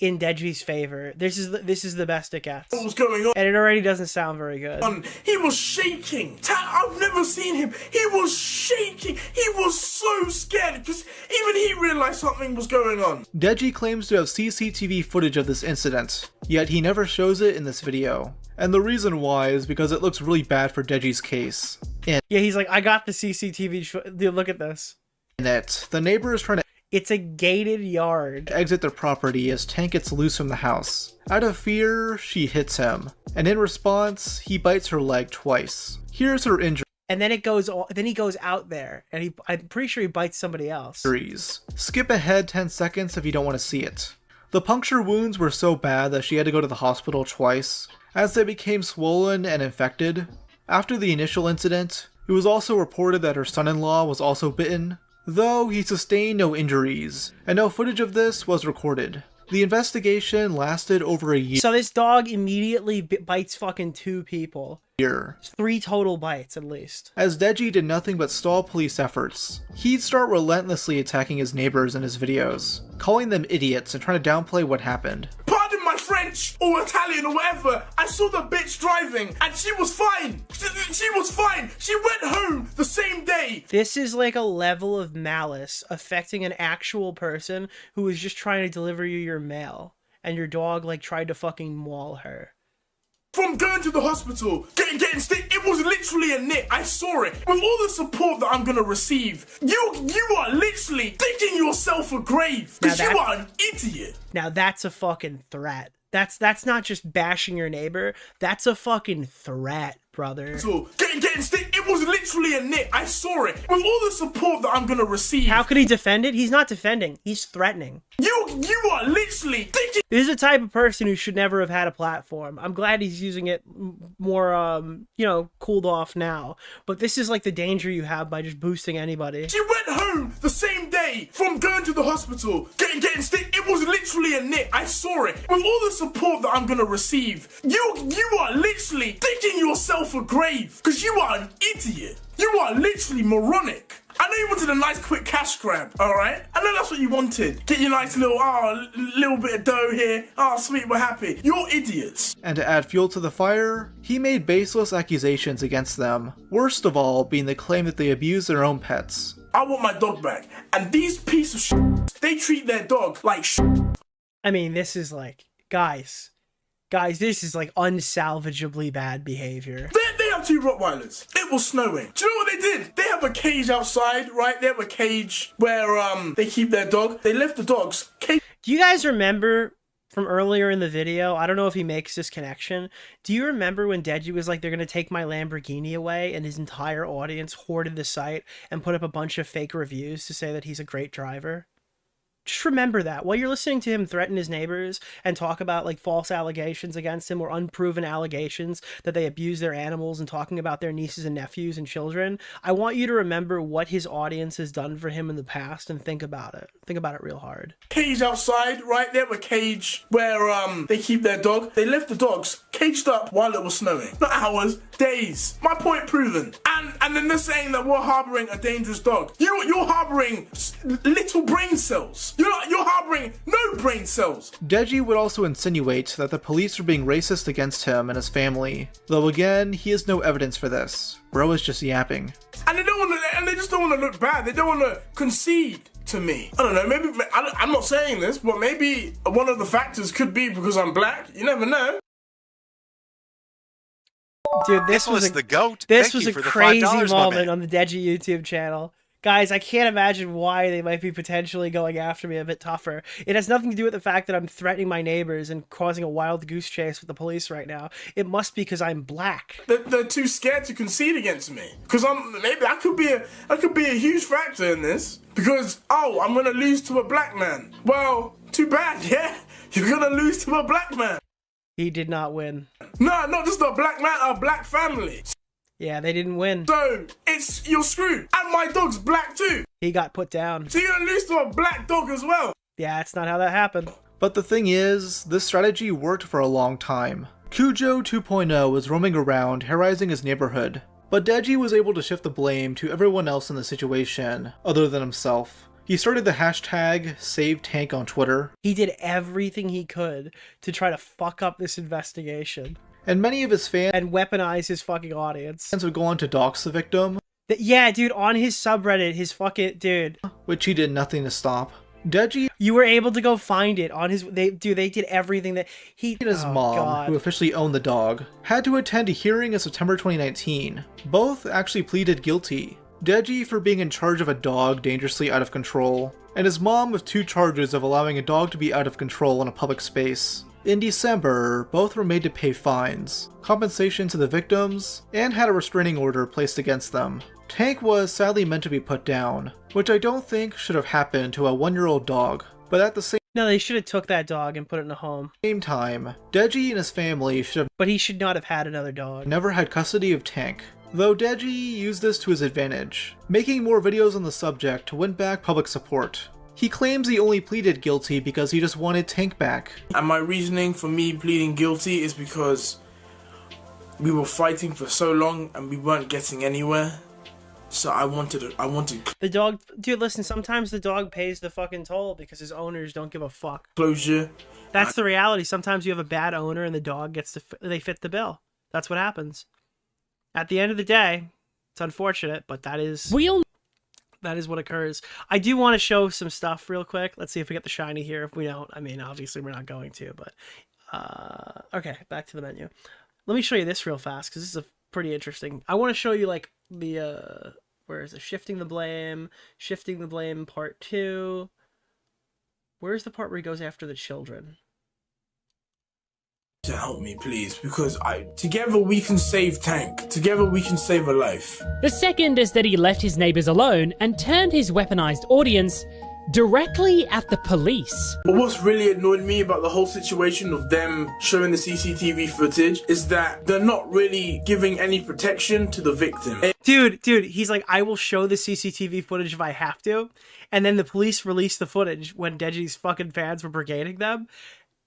Speaker 2: Deji's favor. This is the best it gets.
Speaker 1: What was going on?
Speaker 2: And it already doesn't sound very good.
Speaker 1: He was shaking. I've never seen him. He was shaking. He was so scared because even he realized something was going on.
Speaker 6: Deji claims to have CCTV footage of this incident, yet he never shows it in this video. And the reason why is because it looks really bad for Deji's case.
Speaker 2: Yeah, he's like, I got the CCTV. Dude, look at this.
Speaker 6: In it, the neighbor is trying to...
Speaker 2: It's a gated yard.
Speaker 6: ...exit their property as Tank gets loose from the house. Out of fear, she hits him. And in response, he bites her leg twice. Here's her injury.
Speaker 2: And then he goes out there, and I'm pretty sure he bites somebody else.
Speaker 6: Skip ahead 10 seconds if you don't want to see it. The puncture wounds were so bad that she had to go to the hospital twice, as they became swollen and infected. After the initial incident, it was also reported that her son-in-law was also bitten, though he sustained no injuries, and no footage of this was recorded. The investigation lasted over a year.
Speaker 2: So this dog immediately bites fucking 2 people. 3 total bites, at least.
Speaker 6: As Deji did nothing but stall police efforts, he'd start relentlessly attacking his neighbors in his videos, calling them idiots and trying to downplay what happened.
Speaker 1: Pardon my French or Italian or whatever, I saw the bitch driving and she was fine. She was fine. She went home the same day.
Speaker 2: This is like a level of malice affecting an actual person who was just trying to deliver you your mail, and your dog like tried to fucking maul her.
Speaker 1: From going to the hospital, getting sick, it was literally a nit. I saw it. With all the support that I'm gonna receive, you are literally digging yourself a grave because you are an idiot.
Speaker 2: Now that's a fucking threat. That's not just bashing your neighbor. That's a fucking threat, brother.
Speaker 1: So getting sick, it was literally a nit. I saw it. With all the support that I'm gonna receive.
Speaker 2: How could he defend it? He's not defending. He's threatening.
Speaker 1: You are literally digging.
Speaker 2: This is the type of person who should never have had a platform. I'm glad he's using it more, cooled off now. But this is like the danger you have by just boosting anybody.
Speaker 1: She went home the same day from going to the hospital, getting sick. It was literally a nit. I saw it. With all the support that I'm gonna receive, you are literally digging yourself a grave because you are an idiot. You are literally moronic. I know you wanted a nice quick cash grab, alright? I know that's what you wanted. Get your nice little bit of dough here. Oh, sweet, we're happy. You're idiots.
Speaker 6: And to add fuel to the fire, he made baseless accusations against them. Worst of all being the claim that they abuse their own pets.
Speaker 1: I want my dog back. And these pieces of shit, they treat their dog like shit.
Speaker 2: I mean, this is like, guys, Guys, this is like unsalvageably bad behavior.
Speaker 1: They have 2 Rottweilers. It was snowing. Do you know what they did? They have a cage outside, right? They have a cage where they keep their dog. They left the dogs.
Speaker 2: Do you guys remember from earlier in the video? I don't know if he makes this connection. Do you remember when Deji was like, they're going to take my Lamborghini away, and his entire audience hoarded the site and put up a bunch of fake reviews to say that he's a great driver? Just remember that while you're listening to him threaten his neighbors and talk about like false allegations against him or unproven allegations that they abuse their animals and talking about their nieces and nephews and children. I want you to remember what his audience has done for him in the past and think about it. Think about it real hard.
Speaker 1: Cage outside, right? They have a cage where they keep their dog. They left the dogs caged up while it was snowing. Not hours, days. My point proven. And then they're saying that we're harboring a dangerous dog. You're harboring little brain cells. You're harboring no brain cells.
Speaker 6: Deji would also insinuate that the police are being racist against him and his family, though again, he has no evidence for this. Bro is just yapping.
Speaker 1: And they just don't want to look bad. They don't want to concede to me. I don't know, maybe, I'm not saying this, but maybe one of the factors could be because I'm black. You never know.
Speaker 2: Dude, this was
Speaker 5: the GOAT.
Speaker 2: This was a crazy moment on the Deji YouTube channel. Guys, I can't imagine why they might be potentially going after me a bit tougher. It has nothing to do with the fact that I'm threatening my neighbors and causing a wild goose chase with the police right now. It must be because I'm black.
Speaker 1: They're too scared to concede against me. Because maybe I could be a huge factor in this. Because, I'm gonna lose to a black man. Well, too bad, yeah? You're gonna lose to a black man.
Speaker 2: He did not win.
Speaker 1: No, not just a black man, a black family.
Speaker 2: Yeah, they didn't win.
Speaker 1: So, you're screwed. And my dog's black too.
Speaker 2: He got put down.
Speaker 1: So you're gonna lose to a black dog as well.
Speaker 2: Yeah, that's not how that happened.
Speaker 6: But the thing is, this strategy worked for a long time. Cujo 2.0 was roaming around, harassing his neighborhood. But Deji was able to shift the blame to everyone else in the situation, other than himself. He started the hashtag #SaveTank on Twitter.
Speaker 2: He did everything he could to try to fuck up this investigation.
Speaker 6: And many of his fans
Speaker 2: and weaponize his fucking audience.
Speaker 6: Would go on to dox the victim.
Speaker 2: Yeah, dude, on his subreddit, his fucking dude.
Speaker 6: Which he did nothing to stop. Deji,
Speaker 2: you were able to go find it on his. They did everything that he.
Speaker 6: And his mom, who officially owned the dog, had to attend a hearing in September 2019. Both actually pleaded guilty. Deji for being in charge of a dog dangerously out of control, and his mom with 2 charges of allowing a dog to be out of control in a public space. In December, both were made to pay fines, compensation to the victims, and had a restraining order placed against them. Tank was sadly meant to be put down, which I don't think should have happened to a 1-year-old dog, but at the same
Speaker 2: No, they should have took that dog and put it in a home.
Speaker 6: Same time, Deji and his family should have.
Speaker 2: But he should not have had another dog.
Speaker 6: Never had custody of Tank. Though Deji used this to his advantage, making more videos on the subject to win back public support. He claims he only pleaded guilty because he just wanted Tank back.
Speaker 1: And my reasoning for me pleading guilty is because we were fighting for so long and we weren't getting anywhere. So I wanted
Speaker 2: the dog. Dude, listen, sometimes the dog pays the fucking toll because his owners don't give a fuck.
Speaker 1: Closure.
Speaker 2: That's the reality. Sometimes you have a bad owner and the dog they fit the bill. That's what happens. At the end of the day, it's unfortunate, but that is what occurs. I do want to show some stuff real quick. Let's see if we get the shiny here. If we don't, I mean, obviously we're not going to, but okay, back to the menu. Let me show you this real fast because this is a pretty interesting. I want to show you like the where is it? Shifting the blame part 2. Where's the part where he goes after the children?
Speaker 1: To help me, please, because together we can save Tank. Together we can save a life.
Speaker 18: The second is that he left his neighbors alone and turned his weaponized audience directly at the police.
Speaker 1: But what's really annoyed me about the whole situation of them showing the CCTV footage is that they're not really giving any protection to the victim.
Speaker 2: Dude, he's like, I will show the CCTV footage if I have to. And then the police released the footage when Deji's fucking fans were brigading them.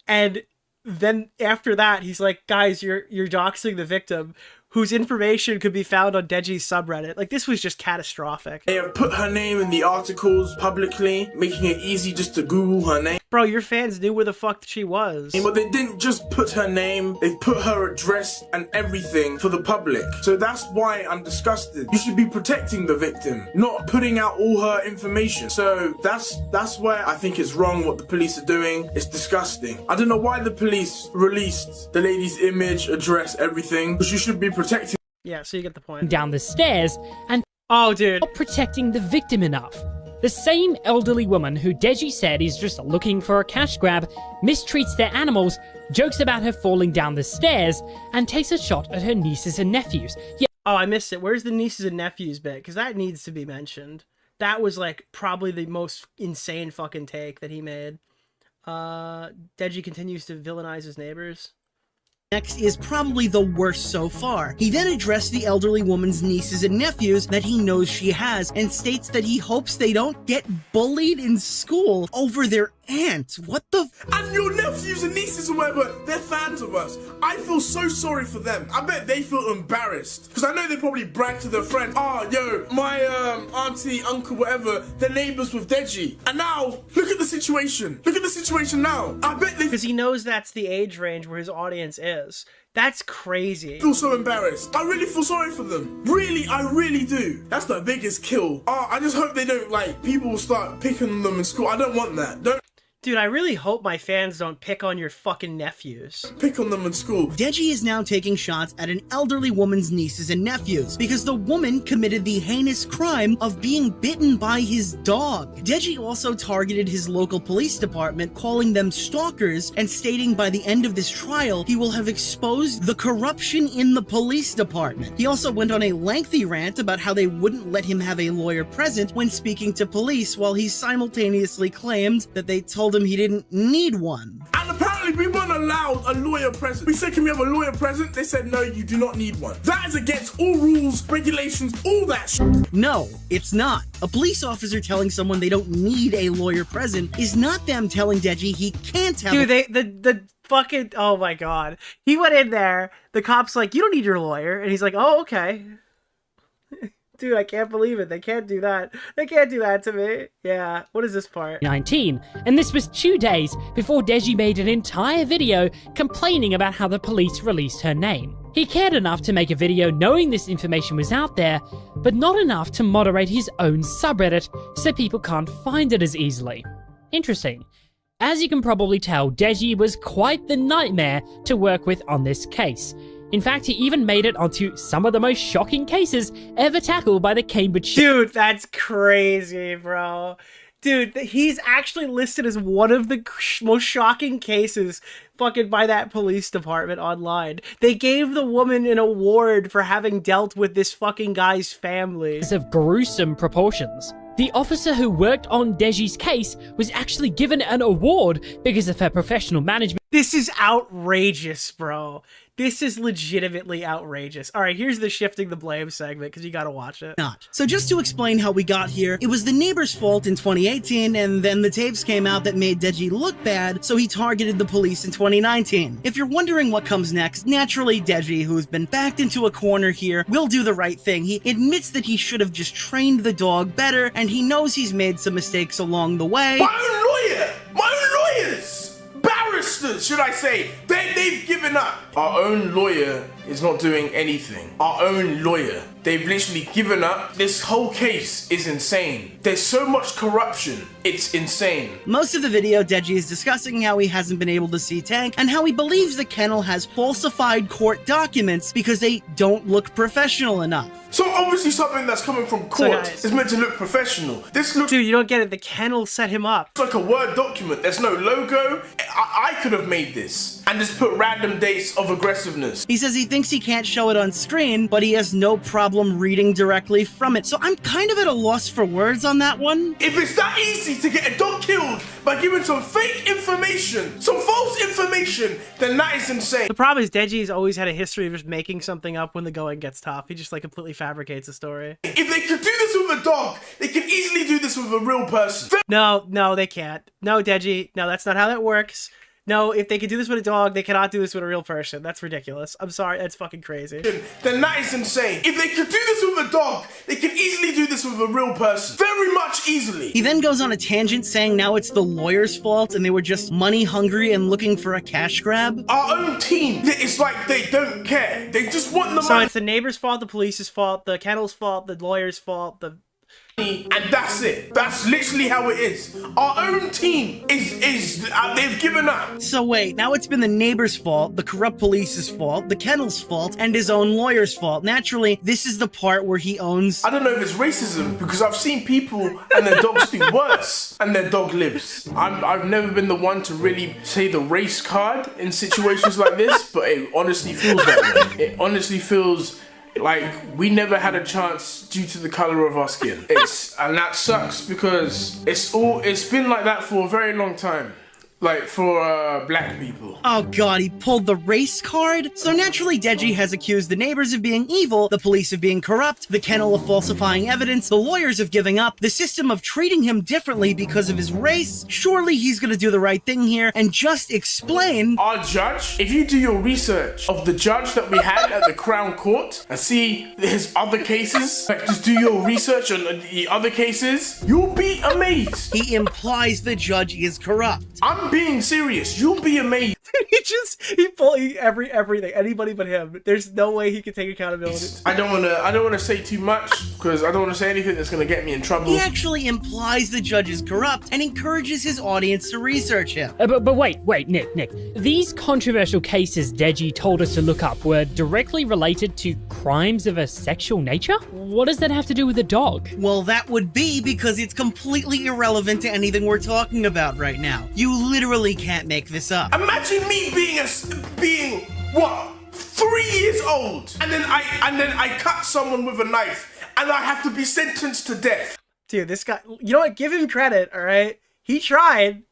Speaker 2: And then after that, he's like, guys, you're doxing the victim. whose information could be found on Deji's subreddit. Like, this was just catastrophic.
Speaker 1: They have put her name in the articles publicly, making it easy just to Google her name.
Speaker 2: Bro, your fans knew where the fuck she was.
Speaker 1: But they didn't just put her name, they put her address and everything for the public. So that's why I'm disgusted. You should be protecting the victim, not putting out all her information. So that's where I think it's wrong what the police are doing. It's disgusting. I don't know why the police released the lady's image, address, everything, because you should be protecting.
Speaker 2: Yeah, so you get the point.
Speaker 18: Down the stairs and
Speaker 2: oh, dude,
Speaker 18: not protecting the victim enough. The same elderly woman who Deji said is just looking for a cash grab mistreats their animals, jokes about her falling down the stairs, and takes a shot at her nieces and nephews. Yeah.
Speaker 2: Oh, I missed it. Where's the nieces and nephews bit? Because that needs to be mentioned. That was like probably the most insane fucking take that he made. Deji continues to villainize his neighbors.
Speaker 22: Next is probably the worst so far. He then addressed the elderly woman's nieces and nephews that he knows she has and states that he hopes they don't get bullied in school over their aunt. What the
Speaker 1: And your nephews and nieces or whatever, they're fans of us. I feel so sorry for them. I bet they feel embarrassed. Because I know they probably brag to their friends, oh, yo, my auntie, uncle, whatever, they're neighbors with Deji. And now, look at the situation. Look at the situation now. I bet they...
Speaker 2: Because he knows that's the age range where his audience is. That's crazy.
Speaker 1: I feel so embarrassed. I really feel sorry for them. Really, I really do. That's the biggest kill. Oh, I just hope they don't, like, people will start picking on them in school. I don't want that. Don't...
Speaker 2: Dude, I really hope my fans don't pick on your fucking nephews.
Speaker 1: Pick on them in school.
Speaker 22: Deji is now taking shots at an elderly woman's nieces and nephews because the woman committed the heinous crime of being bitten by his dog. Deji also targeted his local police department, calling them stalkers and stating by the end of this trial, he will have exposed the corruption in the police department. He also went on a lengthy rant about how they wouldn't let him have a lawyer present when speaking to police, while he simultaneously claimed that they told him he didn't need one.
Speaker 1: And apparently we weren't allowed a lawyer present. We said, can we have a lawyer present? They said, no, you do not need one. That is against all rules, regulations, all that shit.
Speaker 22: No, it's not. A police officer telling someone they don't need a lawyer present is not them telling Deji he can't have.
Speaker 2: Dude, the fucking, oh my god. He went in there, the cop's like, you don't need your lawyer. And he's like, oh, okay. Dude, I can't believe it. They can't do that. They can't do that to me. Yeah, what is this part?
Speaker 18: 19, and this was 2 days before Deji made an entire video complaining about how the police released her name. He cared enough to make a video knowing this information was out there, but not enough to moderate his own subreddit so people can't find it as easily. Interesting. As you can probably tell, Deji was quite the nightmare to work with on this case. In fact, he even made it onto some of the most shocking cases ever tackled by the Cambridge...
Speaker 2: Dude, that's crazy, bro. Dude, he's actually listed as one of the most shocking cases fucking by that police department online. They gave the woman an award for having dealt with this fucking guy's family.
Speaker 18: Of gruesome proportions. The officer who worked on Deji's case was actually given an award because of her professional management.
Speaker 2: This is outrageous, bro. This is legitimately outrageous. All right, here's the shifting the blame segment, because you gotta watch it.
Speaker 22: So just to explain how we got here, it was the neighbor's fault in 2018, and then the tapes came out that made Deji look bad, so he targeted the police in 2019. If you're wondering what comes next, naturally Deji, who's been backed into a corner here, will do the right thing. He admits that he should have just trained the dog better, and he knows he's made some mistakes along the way.
Speaker 1: My own lawyer! My own lawyers! Barristers, should I say. They've given up. Our own lawyer is not doing anything. Our own lawyer. They've literally given up. This whole case is insane. There's so much corruption. It's insane.
Speaker 22: Most of the video, Deji is discussing how he hasn't been able to see Tank and how he believes the kennel has falsified court documents because they don't look professional enough.
Speaker 1: So obviously something that's coming from court is meant to look professional. This looks...
Speaker 2: Dude, you don't get it. The kennel set him up.
Speaker 1: It's like a Word document. There's no logo. I could have made this and just put random dates of aggressiveness.
Speaker 22: He says he thinks he can't show it on screen, but he has no problem reading directly from it. So I'm kind of at a loss for words on that one.
Speaker 1: If it's that easy to get a dog killed by giving some fake information, some false information, then that is insane.
Speaker 2: The problem is Deji's always had a history of just making something up when the going gets tough. He just like completely fabricates a story.
Speaker 1: If they could do this with a dog, they can easily do this with a real person.
Speaker 2: No, they can't. No, Deji, no, that's not how that works. No, if they can do this with a dog, they cannot do this with a real person. That's ridiculous. I'm sorry, that's fucking crazy.
Speaker 1: Then that is insane. If they could do this with a dog, they can easily do this with a real person. Very much easily.
Speaker 22: He then goes on a tangent saying now it's the lawyer's fault and they were just money hungry and looking for a cash grab.
Speaker 1: Our own team, it's like they don't care. They just want the
Speaker 2: So
Speaker 1: money.
Speaker 2: it's the neighbor's fault, the police's fault, the kennel's fault, the lawyer's fault,
Speaker 1: and that's it. That's literally how it is. Our own team is they've given up.
Speaker 22: So wait, now it's been the neighbor's fault, the corrupt police's fault, the kennel's fault, and his own lawyer's fault. Naturally, this is the part where he owns...
Speaker 1: I don't know if it's racism, because I've seen people and their dogs do worse, and their dog lives. I've never been the one to really say the race card in situations like this, but it honestly feels that way. It honestly feels like we never had a chance due to the color of our skin. And that sucks because it's been like that for a very long time. Like, for black people.
Speaker 22: Oh god, he pulled the race card? So naturally, Deji has accused the neighbors of being evil, the police of being corrupt, the kennel of falsifying evidence, the lawyers of giving up, the system of treating him differently because of his race. Surely he's gonna do the right thing here and just explain...
Speaker 1: Our judge, if you do your research of the judge that we had at the Crown Court and see his other cases, like just do your research on the other cases, you'll be amazed.
Speaker 22: He implies the judge is corrupt.
Speaker 1: I'm being serious. You'll be amazed.
Speaker 2: he bullied everything. Anybody but him. There's no way he can take accountability.
Speaker 1: I don't wanna say too much because I don't wanna say anything that's gonna get me in trouble.
Speaker 22: He actually implies the judge is corrupt and encourages his audience to research him.
Speaker 18: But wait, Nick. These controversial cases Deji told us to look up were directly related to crimes of a sexual nature? What does that have to do with the dog?
Speaker 22: Well, that would be because it's completely irrelevant to anything we're talking about right now. You literally can't make this up.
Speaker 1: Imagine me being what, 3 years old, and then I cut someone with a knife, and I have to be sentenced to death.
Speaker 2: Dude, this guy, you know what? Give him credit, all right? He tried.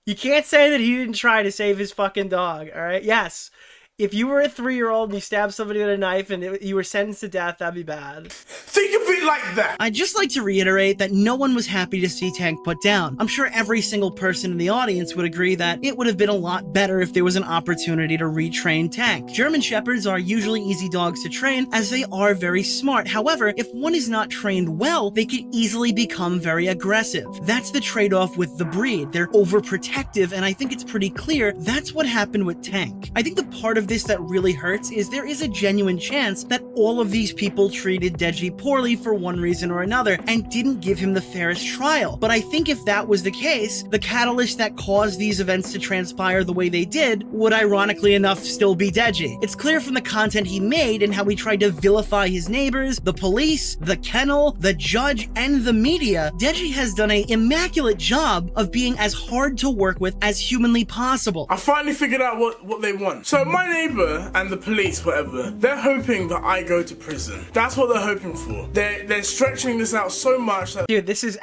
Speaker 2: You can't say that he didn't try to save his fucking dog, all right? Yes. If you were a 3-year-old and you stabbed somebody with a knife and you were sentenced to death, that'd be bad.
Speaker 1: Think of it like that.
Speaker 22: I'd just like to reiterate that no one was happy to see Tank put down. I'm sure every single person in the audience would agree that it would have been a lot better if there was an opportunity to retrain Tank. German Shepherds are usually easy dogs to train as they are very smart. However, if one is not trained well, they could easily become very aggressive. That's the trade-off with the breed. They're overprotective, and I think it's pretty clear that's what happened with Tank. I think the part of this that really hurts is there is a genuine chance that all of these people treated Deji poorly for one reason or another and didn't give him the fairest trial. But I think if that was the case, the catalyst that caused these events to transpire the way they did would ironically enough still be Deji. It's clear from the content he made and how he tried to vilify his neighbors, the police, the kennel, the judge, and the media. Deji has done an immaculate job of being as hard to work with as humanly possible.
Speaker 1: I finally figured out what they want. So my neighbor and the police, whatever, they're hoping that I go to prison. That's what they're hoping for. They're stretching this out so much that...
Speaker 2: Dude, this is...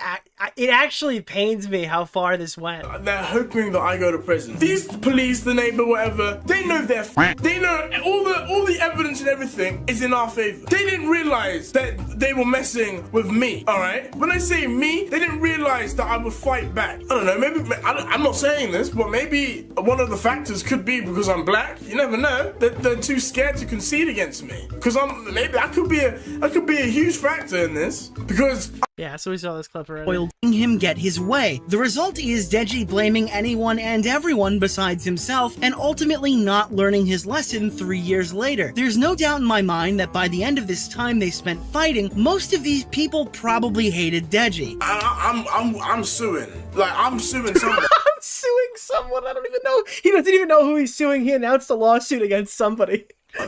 Speaker 2: It actually pains me how far this went.
Speaker 1: They're hoping that I go to prison. These police, the neighbor, whatever, they know they know all the evidence and everything is in our favor. They didn't realize that they were messing with me, alright? When I say me, they didn't realize that I would fight back. I don't know, maybe... I'm not saying this, but maybe one of the factors could be because I'm black. You never know. They're too scared to concede against me. Because I could be a huge factor in this. Because...
Speaker 2: Yeah, so we saw this clip already.
Speaker 22: Him get his way. The result is Deji blaming anyone and everyone besides himself and ultimately not learning his lesson 3 years later. There's no doubt in my mind that by the end of this time they spent fighting, most of these people probably hated Deji.
Speaker 1: I'm suing. Like, I'm suing someone.
Speaker 2: I'm suing someone. I don't even know. He doesn't even know who he's suing. He announced a lawsuit against somebody.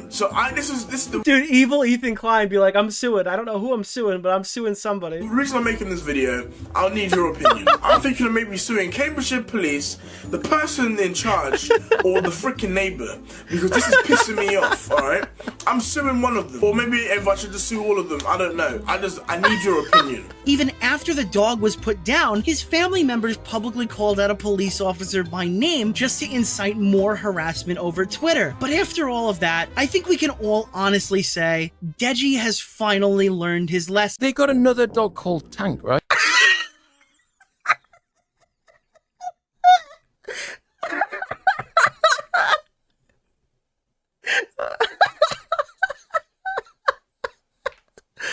Speaker 1: So this is the
Speaker 2: dude, evil Ethan Klein be like, I'm suing. I don't know who I'm suing, but I'm suing somebody.
Speaker 1: The reason I'm making this video, I'll need your opinion. I'm thinking of maybe suing Cambridgeshire Police, the person in charge, or the freaking neighbour, because this is pissing me off. All right, I'm suing one of them, or maybe if I should just sue all of them. I don't know. I need your opinion.
Speaker 22: Even after the dog was put down, his family members publicly called out a police officer by name just to incite more harassment over Twitter. But after all of that, I think we can all honestly say Deji has finally learned his lesson.
Speaker 5: They got another dog called Tank, right?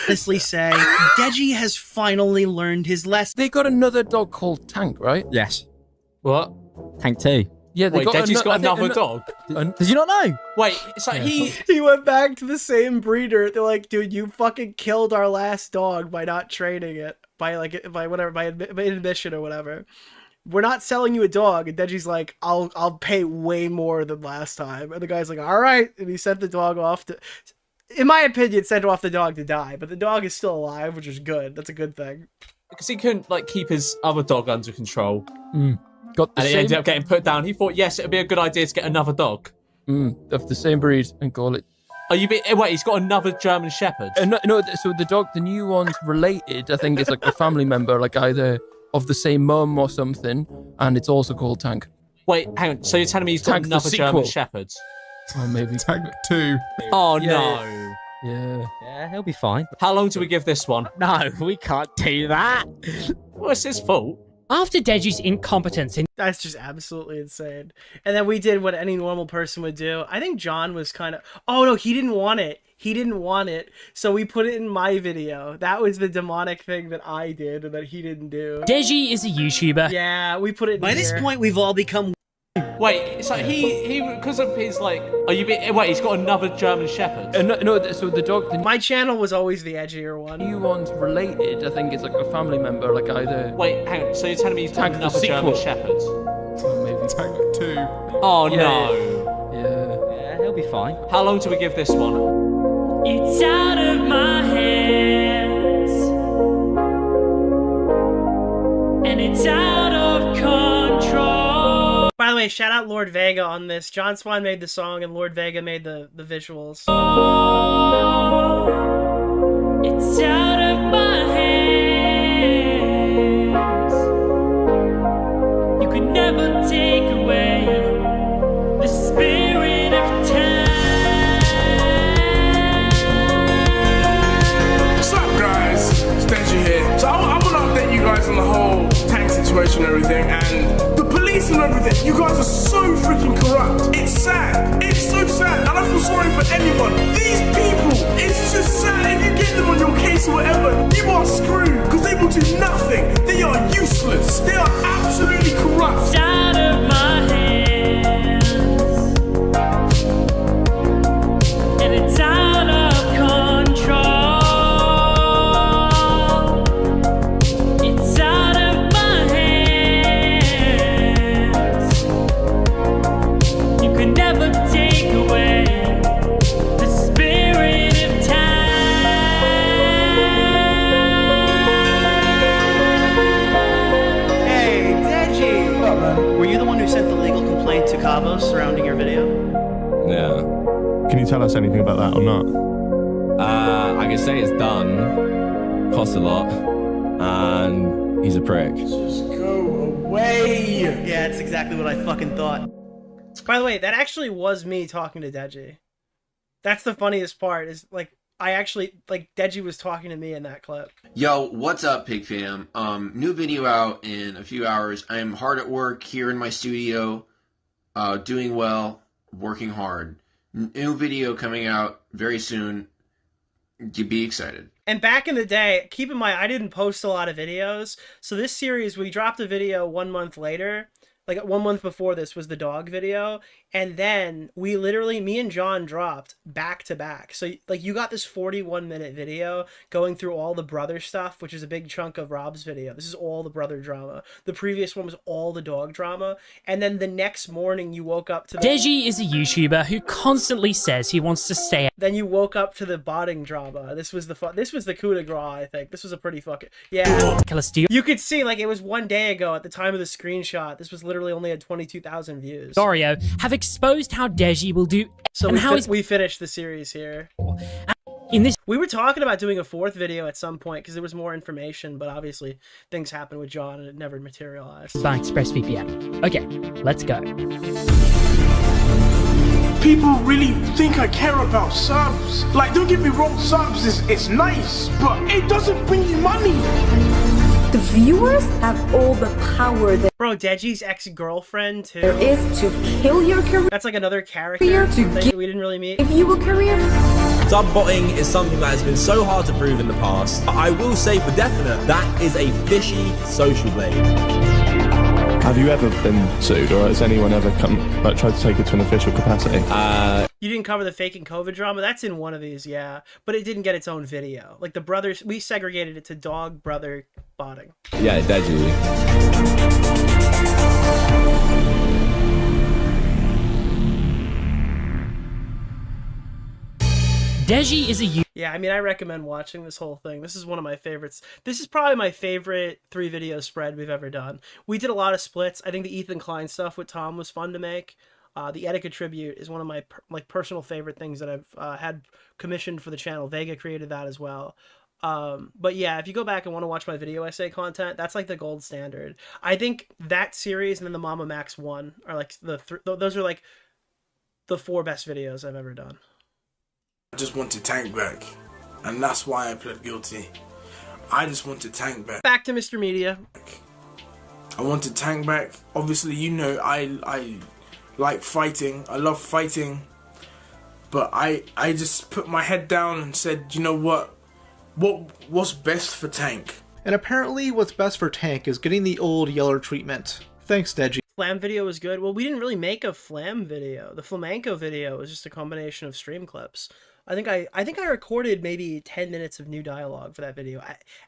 Speaker 22: honestly say Deji has finally learned his lesson.
Speaker 5: They got another dog called Tank, right?
Speaker 3: Yes.
Speaker 17: What?
Speaker 3: Tank 2.
Speaker 5: Yeah, they
Speaker 17: Wait,
Speaker 5: got
Speaker 17: Deji's got another dog?
Speaker 3: Did you not know?
Speaker 17: Wait, it's like he
Speaker 2: went back to the same breeder. They're like, dude, you fucking killed our last dog by not training it. By admission or whatever. We're not selling you a dog. And Deji's like, I'll pay way more than last time. And the guy's like, all right. And he sent the dog off to, in my opinion, sent off the dog to die. But the dog is still alive, which is good. That's a good thing.
Speaker 17: Because he couldn't like keep his other dog under control.
Speaker 5: Got the
Speaker 17: and he
Speaker 5: same...
Speaker 17: ended up getting put down. He thought, yes, it'd be a good idea to get another dog.
Speaker 5: Of the same breed and call it.
Speaker 17: Are you wait, he's got another German Shepherd.
Speaker 5: No, so the dog, the new one's related. I think it's like a family member, like either of the same mum or something, and it's also called Tank.
Speaker 17: Wait, hang on. So you're telling me he's got
Speaker 5: Tank,
Speaker 17: another German Shepherd?
Speaker 5: Or maybe
Speaker 3: Tank 2.
Speaker 17: Oh
Speaker 5: Yeah.
Speaker 17: no.
Speaker 5: Yeah.
Speaker 3: Yeah, he'll be fine.
Speaker 17: How long do we give this one?
Speaker 3: No, we can't do that.
Speaker 17: Well, it's his fault.
Speaker 18: After Deji's incompetence in...
Speaker 2: That's just absolutely insane. And then we did what any normal person would do. I think John was kind of... Oh, no, he didn't want it. He didn't want it. So we put it in my video. That was the demonic thing that I did and that he didn't do.
Speaker 18: Deji is a YouTuber.
Speaker 2: Yeah, we put it in
Speaker 22: By this point, we've all become...
Speaker 17: Wait, it's like he because of his like. Wait, he's got another German Shepherd.
Speaker 5: No, so the dog.
Speaker 2: My channel was always the edgier one.
Speaker 5: The new one's related. I think it's like a family member, like either.
Speaker 17: Wait, hang on. So you're telling me he's got
Speaker 5: Tank
Speaker 17: another
Speaker 5: the
Speaker 17: German
Speaker 5: sequel.
Speaker 17: Shepherd?
Speaker 5: Or maybe
Speaker 3: Tank 2.
Speaker 17: Oh
Speaker 5: Yeah.
Speaker 17: no.
Speaker 5: Yeah.
Speaker 3: Yeah, he'll be fine.
Speaker 17: How long do we give this one?
Speaker 18: It's out of my hands. And it's out of control.
Speaker 2: By the way, shout out Lord Vega on this. John Swan made the song and Lord Vega made the visuals.
Speaker 18: It's out of my hands. You can never take away the spirit of time.
Speaker 1: What's up, guys? It's Deji here. So I want to update you guys on the whole Tank situation and everything, and the police and everything. You guys are so freaking corrupt. It's sad. It's so sad. And I feel sorry for anyone. These people, it's just sad. If you get them on your case or whatever, you are screwed because they will do nothing. They are useless. They are absolutely corrupt.
Speaker 18: It's out of my hands. And it's out of control. It's out of my hands. You can never take away the spirit of time.
Speaker 2: Hey, Deji! Were you the one who sent the legal complaint to Cavos surrounding your video?
Speaker 19: Yeah. Can you tell us anything about that or not?
Speaker 24: I can say it's done. Costs a lot. And he's a prick.
Speaker 2: Just go away! Yeah, that's exactly what I fucking thought. By the way, that actually was me talking to Deji. That's the funniest part, is like, I actually, like, Deji was talking to me in that clip.
Speaker 25: Yo, what's up, Pig Fam? New video out in a few hours. I'm hard at work here in my studio, doing well, working hard. New video coming out very soon. You be excited.
Speaker 2: And back in the day, keep in mind, I didn't post a lot of videos. So this series, we dropped a video 1 month later. Like 1 month before this was the dog video. And then we literally, me and John dropped back to back. So like you got this 41-minute video going through all the brother stuff, which is a big chunk of Rob's video. This is all the brother drama. The previous one was all the dog drama. And then the next morning you woke up to the...
Speaker 18: Deji is a YouTuber who constantly says he wants to stay out.
Speaker 2: Then you woke up to the botting drama. This was the coup de grace, I think. This was a pretty fucking... Yeah.
Speaker 18: Nicholas DeOrio.
Speaker 2: You could see, like, it was 1 day ago at the time of the screenshot. This was literally only had 22,000 views.
Speaker 18: DeOrio have exposed how Deji will do...
Speaker 2: So
Speaker 18: and
Speaker 2: we finished the series here.
Speaker 18: In this...
Speaker 2: We were talking about doing a 4th video at some point because there was more information, but obviously things happened with John and it never materialized.
Speaker 18: By ExpressVPN. Okay, let's go.
Speaker 1: People really think I care about subs. Like, don't get me wrong, subs is nice, but it doesn't bring you money.
Speaker 26: The viewers have all the power that
Speaker 2: Bro, Deji's ex-girlfriend too.
Speaker 26: there is to kill your career.
Speaker 2: That's like another character
Speaker 26: To
Speaker 2: that we didn't really meet.
Speaker 26: give you a career.
Speaker 24: Subbotting is something that has been so hard to prove in the past. I will say for definite, that is a fishy social blade.
Speaker 19: Have you ever been sued, or has anyone ever tried to take it to an official capacity?
Speaker 2: You didn't cover the faking COVID drama? That's in one of these, yeah. But it didn't get its own video. Like the brothers, we segregated it to dog brother botting.
Speaker 24: Yeah, Deji.
Speaker 18: Deji is a
Speaker 2: Yeah, I mean, I recommend watching this whole thing. This is one of my favorites. This is probably my favorite 3-video spread we've ever done. We did a lot of splits. I think the Ethan Klein stuff with Tom was fun to make. The Etiquette tribute is one of my personal favorite things that I've had commissioned for the channel. Vega created that as well. But yeah, if you go back and want to watch my video essay content, that's like the gold standard. I think that series and then the Mama Max one are like those are like the 4 best videos I've ever done.
Speaker 1: I just wanted Tank back, and that's why I pled guilty. I just wanted Tank back.
Speaker 2: Back to Mr. Media.
Speaker 1: I wanted Tank back. Obviously, you know, I like fighting. I love fighting. But I just put my head down and said, you know what? What's best for Tank?
Speaker 6: And apparently what's best for Tank is getting the old Yeller treatment. Thanks, Deji.
Speaker 2: Flam video was good. Well, we didn't really make a Flam video. The Flamenco video was just a combination of stream clips. I think I recorded maybe 10 minutes of new dialogue for that video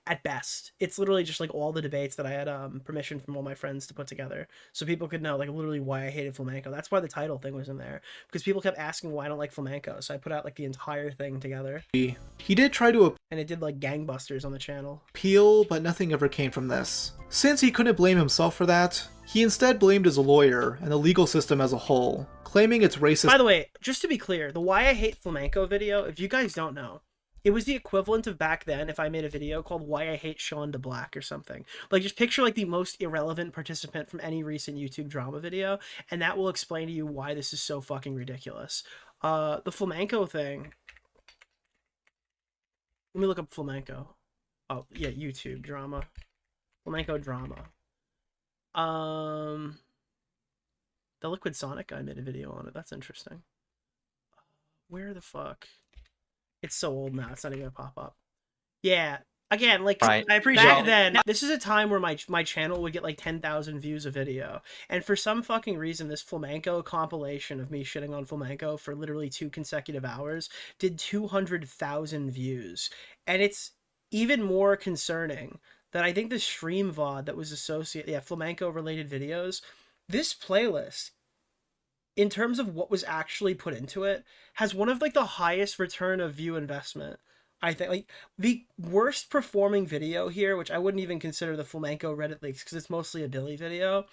Speaker 2: at best. It's literally just like all the debates that I had permission from all my friends to put together, so people could know like literally why I hated flamenco. That's why the title thing was in there, because people kept asking why I don't like flamenco. So I put out like the entire thing together.
Speaker 6: He did try to
Speaker 2: and it did like gangbusters on the channel.
Speaker 6: Appeal, but nothing ever came from this. Since he couldn't blame himself for that, he instead blamed his lawyer and the legal system as a whole, claiming it's racist.
Speaker 2: By the way, just to be clear, the Why I Hate Flamenco video, if you guys don't know, it was the equivalent of back then if I made a video called Why I Hate Sean DeBlack or something. Like, just picture like the most irrelevant participant from any recent YouTube drama video, and that will explain to you why this is so fucking ridiculous. The flamenco thing. Let me look up flamenco. Oh, yeah, YouTube drama. Flamenco drama. The Liquid Sonic guy made a video on it. That's interesting. Where the fuck? It's so old now. It's not even gonna pop up. Yeah. Again, like, right. I appreciate back then. This is a time where my channel would get like 10,000 views a video, and for some fucking reason, this flamenco compilation of me shitting on flamenco for literally 2 consecutive hours did 200,000 views, and it's even more concerning that I think the stream VOD that was associated, flamenco related videos, this playlist, in terms of what was actually put into it, has one of like the highest return of view investment. I think like the worst performing video here, which I wouldn't even consider the flamenco Reddit leaks because it's mostly a Billy video,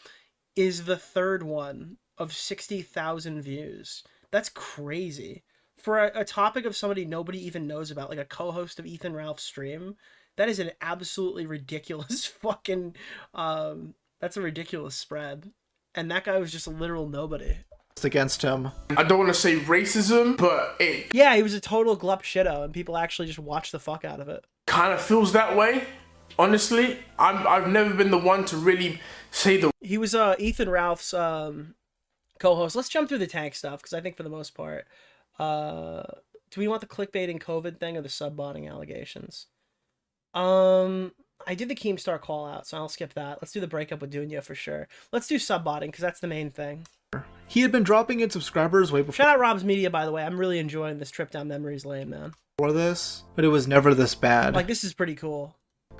Speaker 2: is the 3rd one of 60,000 views. That's crazy. For a topic of somebody nobody even knows about, like a co-host of Ethan Ralph's stream, that is an absolutely ridiculous fucking, that's a ridiculous spread. And that guy was just a literal nobody.
Speaker 6: Against him.
Speaker 1: I don't want to say racism, but it...
Speaker 2: Yeah, he was a total glup shitto, and people actually just watched the fuck out of it.
Speaker 1: Kind of feels that way, honestly. I've never been the one to really say the...
Speaker 2: He was Ethan Ralph's co-host. Let's jump through the Tank stuff, because I think for the most part... do we want the clickbaiting COVID thing or the subbotting allegations? I did the Keemstar call out, so I'll skip that. Let's do the breakup with Dounja for sure. Let's do subbotting, because that's the main thing.
Speaker 6: He had been dropping in subscribers way before.
Speaker 2: Shout out Rob's Media, by the way. I'm really enjoying this trip down memories lane, man.
Speaker 6: For this, but it was never this bad.
Speaker 2: Like, this is pretty cool.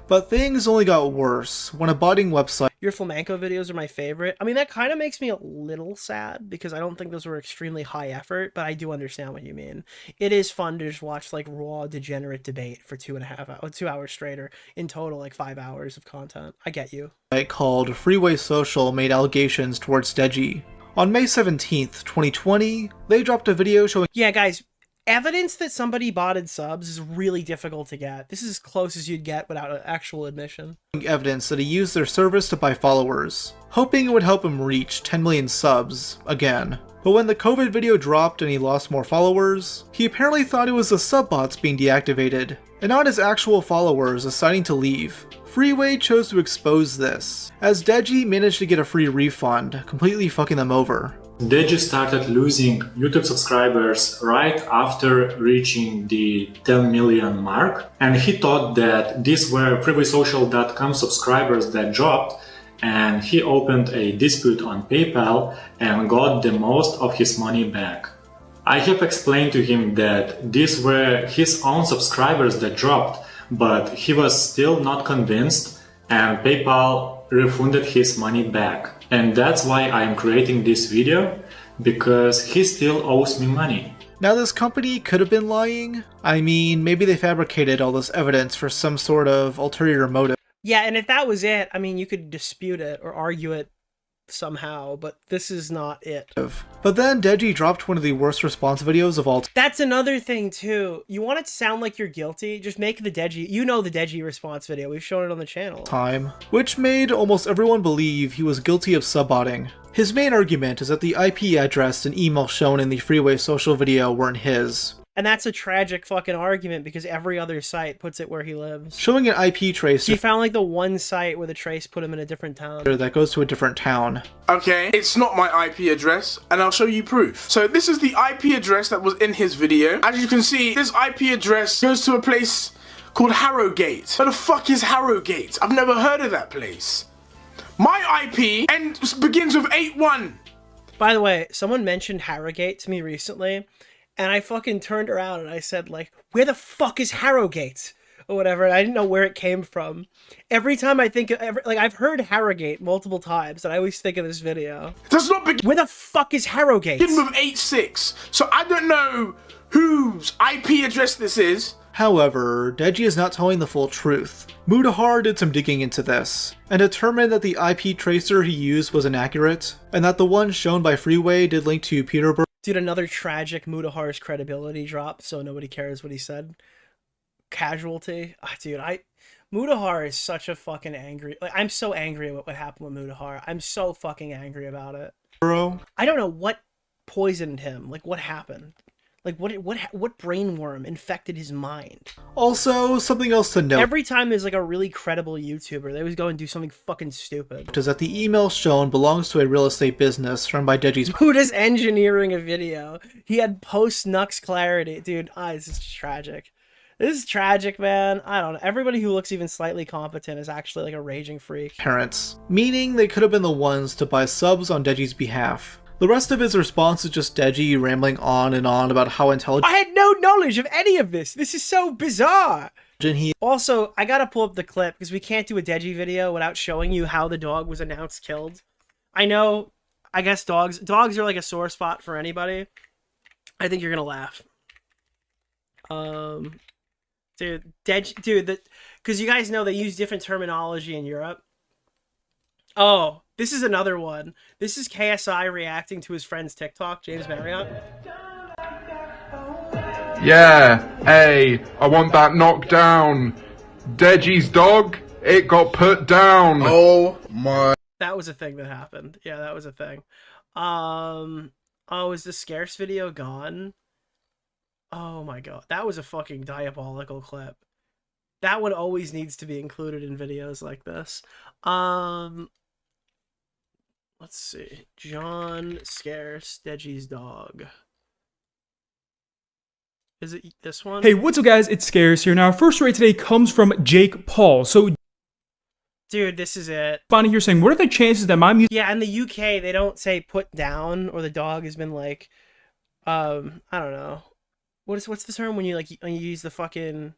Speaker 6: But things only got worse when a botting website...
Speaker 2: Your flamenco videos are my favorite. I mean, that kind of makes me a little sad because I don't think those were extremely high effort, but I do understand what you mean. It is fun to just watch like raw degenerate debate for 2 hours straight, or in total like 5 hours of content. I get you.
Speaker 6: Called Freeway Social made allegations towards Deji. On May 17th, 2020, they dropped a video showing...
Speaker 2: Yeah, guys. Evidence that somebody botted subs is really difficult to get. This is as close as you'd get without an actual admission.
Speaker 6: Evidence that he used their service to buy followers, hoping it would help him reach 10 million subs again. But when the COVID video dropped and he lost more followers, he apparently thought it was the subbots being deactivated, and not his actual followers deciding to leave. Freeway chose to expose this, as Deji managed to get a free refund, completely fucking them over.
Speaker 4: Deji started losing YouTube subscribers right after reaching the 10 million mark, and he thought that these were freewaysocial.com subscribers that dropped, and he opened a dispute on PayPal and got the most of his money back. I have explained to him that these were his own subscribers that dropped, but he was still not convinced, and PayPal refunded his money back. And that's why I am creating this video, because he still owes me money.
Speaker 6: Now this company could have been lying. I mean, maybe they fabricated all this evidence for some sort of ulterior motive.
Speaker 2: Yeah, and if that was it, I mean, you could dispute it or argue it somehow, but this is not it.
Speaker 6: But then Deji dropped one of the worst response videos of all time.
Speaker 2: That's another thing too. You want it to sound like you're guilty, just make the Deji, you know, the Deji response video. We've shown it on the channel.
Speaker 6: Which made almost everyone believe he was guilty of subbotting. His main argument is that the IP address and email shown in the Freeway Social video weren't his.
Speaker 2: And that's a tragic fucking argument because every other site puts it where he lives.
Speaker 6: Showing an IP tracer.
Speaker 2: He found like the one site where the trace put him in a different town.
Speaker 6: That goes to a different town.
Speaker 1: Okay, it's not my IP address, and I'll show you proof. So this is the IP address that was in his video. As you can see, this IP address goes to a place called Harrogate. Where the fuck is Harrogate? I've never heard of that place. My IP begins with 81.
Speaker 2: By the way, someone mentioned Harrogate to me recently. And I fucking turned around and I said, like, where the fuck is Harrogate? Or whatever, and I didn't know where it came from. Every time I think, like, I've heard Harrogate multiple times, and I always think of this video.
Speaker 1: Does not begin.
Speaker 2: Where the fuck is Harrogate?
Speaker 1: Begin with 86. So I don't know whose IP address this is.
Speaker 6: However, Deji is not telling the full truth. Mudahar did some digging into this, and determined that the IP tracer he used was inaccurate, and that the one shown by Freeway did link to Peterborough.
Speaker 2: Dude, another tragic Mudahar's credibility drop, so nobody cares what he said. Casualty. Dude, Mudahar is such a fucking angry... Like, I'm so angry about what happened with Mudahar. I'm so fucking angry about it. I don't know what poisoned him. Like, what happened? Like, what brainworm infected his mind?
Speaker 6: Also, something else to note.
Speaker 2: Every time there's, like, a really credible YouTuber, they always go and do something fucking stupid.
Speaker 6: Is that the email shown belongs to a real estate business run by Deji's...
Speaker 2: Who is engineering a video? He had post-Nux clarity. Dude, this is tragic. This is tragic, man. I don't know. Everybody who looks even slightly competent is actually, like, a raging freak.
Speaker 6: Parents. Meaning they could have been the ones to buy subs on Deji's behalf. The rest of his response is just Deji rambling on and on about how intelligent...
Speaker 2: I had no knowledge of any of this! This is so bizarre! Also, I gotta pull up the clip, because we can't do a Deji video without showing you how the dog was announced killed. I know, I guess dogs are like a sore spot for anybody. I think you're gonna laugh. Dude, because you guys know they use different terminology in Europe. Oh, this is another one. This is KSI reacting to his friend's TikTok, James Marriott.
Speaker 10: Yeah, hey, I want that knockdown. Deji's dog, it got put down.
Speaker 7: Oh my.
Speaker 2: That was a thing that happened. Yeah, that was a thing. Oh, is the scarce video gone? Oh my god, that was a fucking diabolical clip. That one always needs to be included in videos like this. Let's see. John Scarce, Deji's dog. Is it this one?
Speaker 12: Hey, what's up guys? It's Scarce here. Now, our first story today comes from Jake Paul. So,
Speaker 2: dude, this is it.
Speaker 12: Bonnie here saying, what are the chances that my music...
Speaker 2: Yeah, in the UK, they don't say put down, or the dog has been like, I don't know. What's the term when you use the fucking...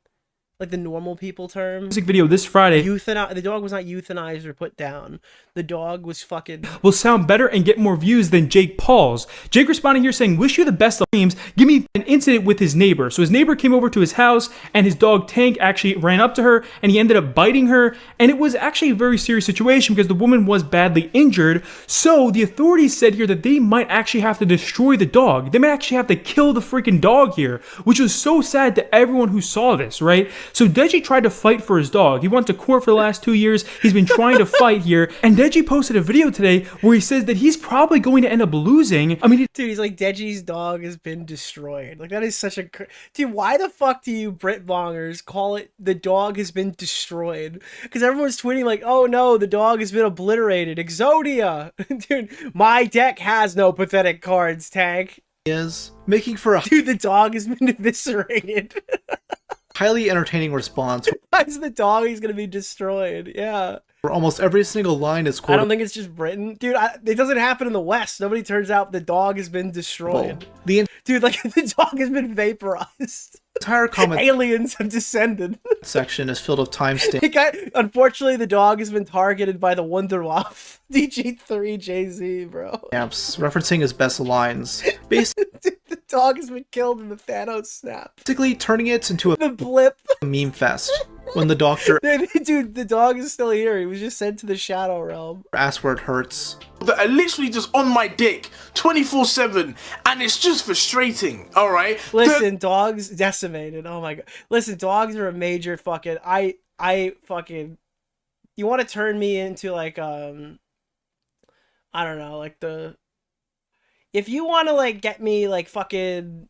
Speaker 2: like the normal people term.
Speaker 12: Music video this Friday.
Speaker 2: The dog was not euthanized or put down. The dog was fucking...
Speaker 12: will sound better and get more views than Jake Paul's. Jake responding here saying, wish you the best of dreams. Give me an incident with his neighbor. So his neighbor came over to his house and his dog Tank actually ran up to her and he ended up biting her. And it was actually a very serious situation because the woman was badly injured. So the authorities said here that they might actually have to destroy the dog. They might actually have to kill the freaking dog here, which was so sad to everyone who saw this, right? So Deji tried to fight for his dog. He went to court for the last 2 years. He's been trying to fight here. And Deji posted a video today where he says that he's probably going to end up losing. I mean,
Speaker 2: dude, he's like, Deji's dog has been destroyed. Like, that is such a... Dude, why the fuck do you Brit Bongers call it the dog has been destroyed? Because everyone's tweeting like, oh no, the dog has been obliterated. Exodia! Dude, my deck has no pathetic cards, Tank.
Speaker 6: Is making for a...
Speaker 2: Dude, the dog has been eviscerated.
Speaker 6: highly entertaining response.
Speaker 2: Why is the dog he's gonna be destroyed? Yeah.
Speaker 6: Where almost every single line is quoted.
Speaker 2: I don't think it's just Britain. Dude, it doesn't happen in the West. Nobody turns out the dog has been destroyed. Dude, like, the dog has been vaporized.
Speaker 6: Entire comment
Speaker 2: aliens have descended.
Speaker 6: Section is filled with timestamps.
Speaker 2: Unfortunately, the dog has been targeted by the Wunderwaffe DG3 JZ, bro.
Speaker 6: Referencing his best lines.
Speaker 2: Basically, the dog has been killed in the Thanos snap.
Speaker 6: Basically turning it into
Speaker 2: the blip
Speaker 6: meme fest. When the doctor
Speaker 2: dude, the dog is still here. He was just sent to the Shadow Realm.
Speaker 6: Asks where it hurts.
Speaker 1: That are literally just on my dick 24/7, and it's just frustrating. All right.
Speaker 2: Listen, dogs decimated. Oh my god. Listen, dogs are a major fucking. I fucking. You want to turn me into like I don't know, like the. If you want to like get me like fucking.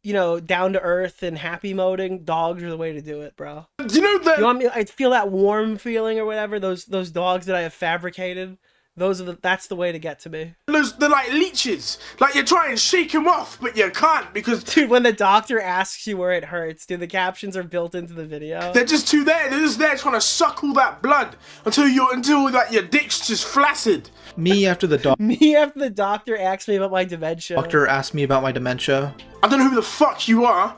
Speaker 2: You know, down to earth and happy moding, dogs are the way to do it, bro.
Speaker 1: Do you know that?
Speaker 2: You want me? I feel that warm feeling or whatever. Those dogs that I have fabricated. That's the way to get to me.
Speaker 1: They're like leeches. Like you try and shake them off, but you can't because
Speaker 2: dude, when the doctor asks you where it hurts, dude, the captions are built into the video.
Speaker 1: They're just too there. They're just there trying to suck all that blood until like your dick's just flaccid.
Speaker 6: Me after the
Speaker 2: doctor asked me about my dementia.
Speaker 6: Doctor asked me about my dementia.
Speaker 1: I don't know who the fuck you are,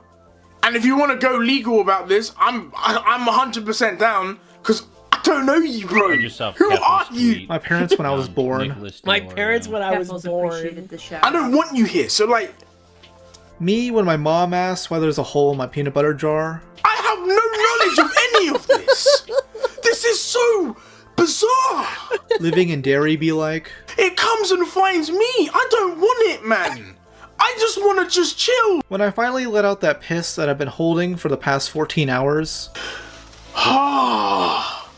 Speaker 1: and if you want to go legal about this, I'm 100% down because I don't know you, bro. Who are you?
Speaker 6: My parents when I was born.
Speaker 2: My parents when I was born.
Speaker 1: I don't want you here. So like,
Speaker 6: me when my mom asks why there's a hole in my peanut butter jar.
Speaker 1: I have no knowledge of any of this. This is so bizarre.
Speaker 6: Living in dairy be like.
Speaker 1: It comes and finds me. I don't want it, man. I just want to just chill.
Speaker 6: When I finally let out that piss that I've been holding for the past 14 hours.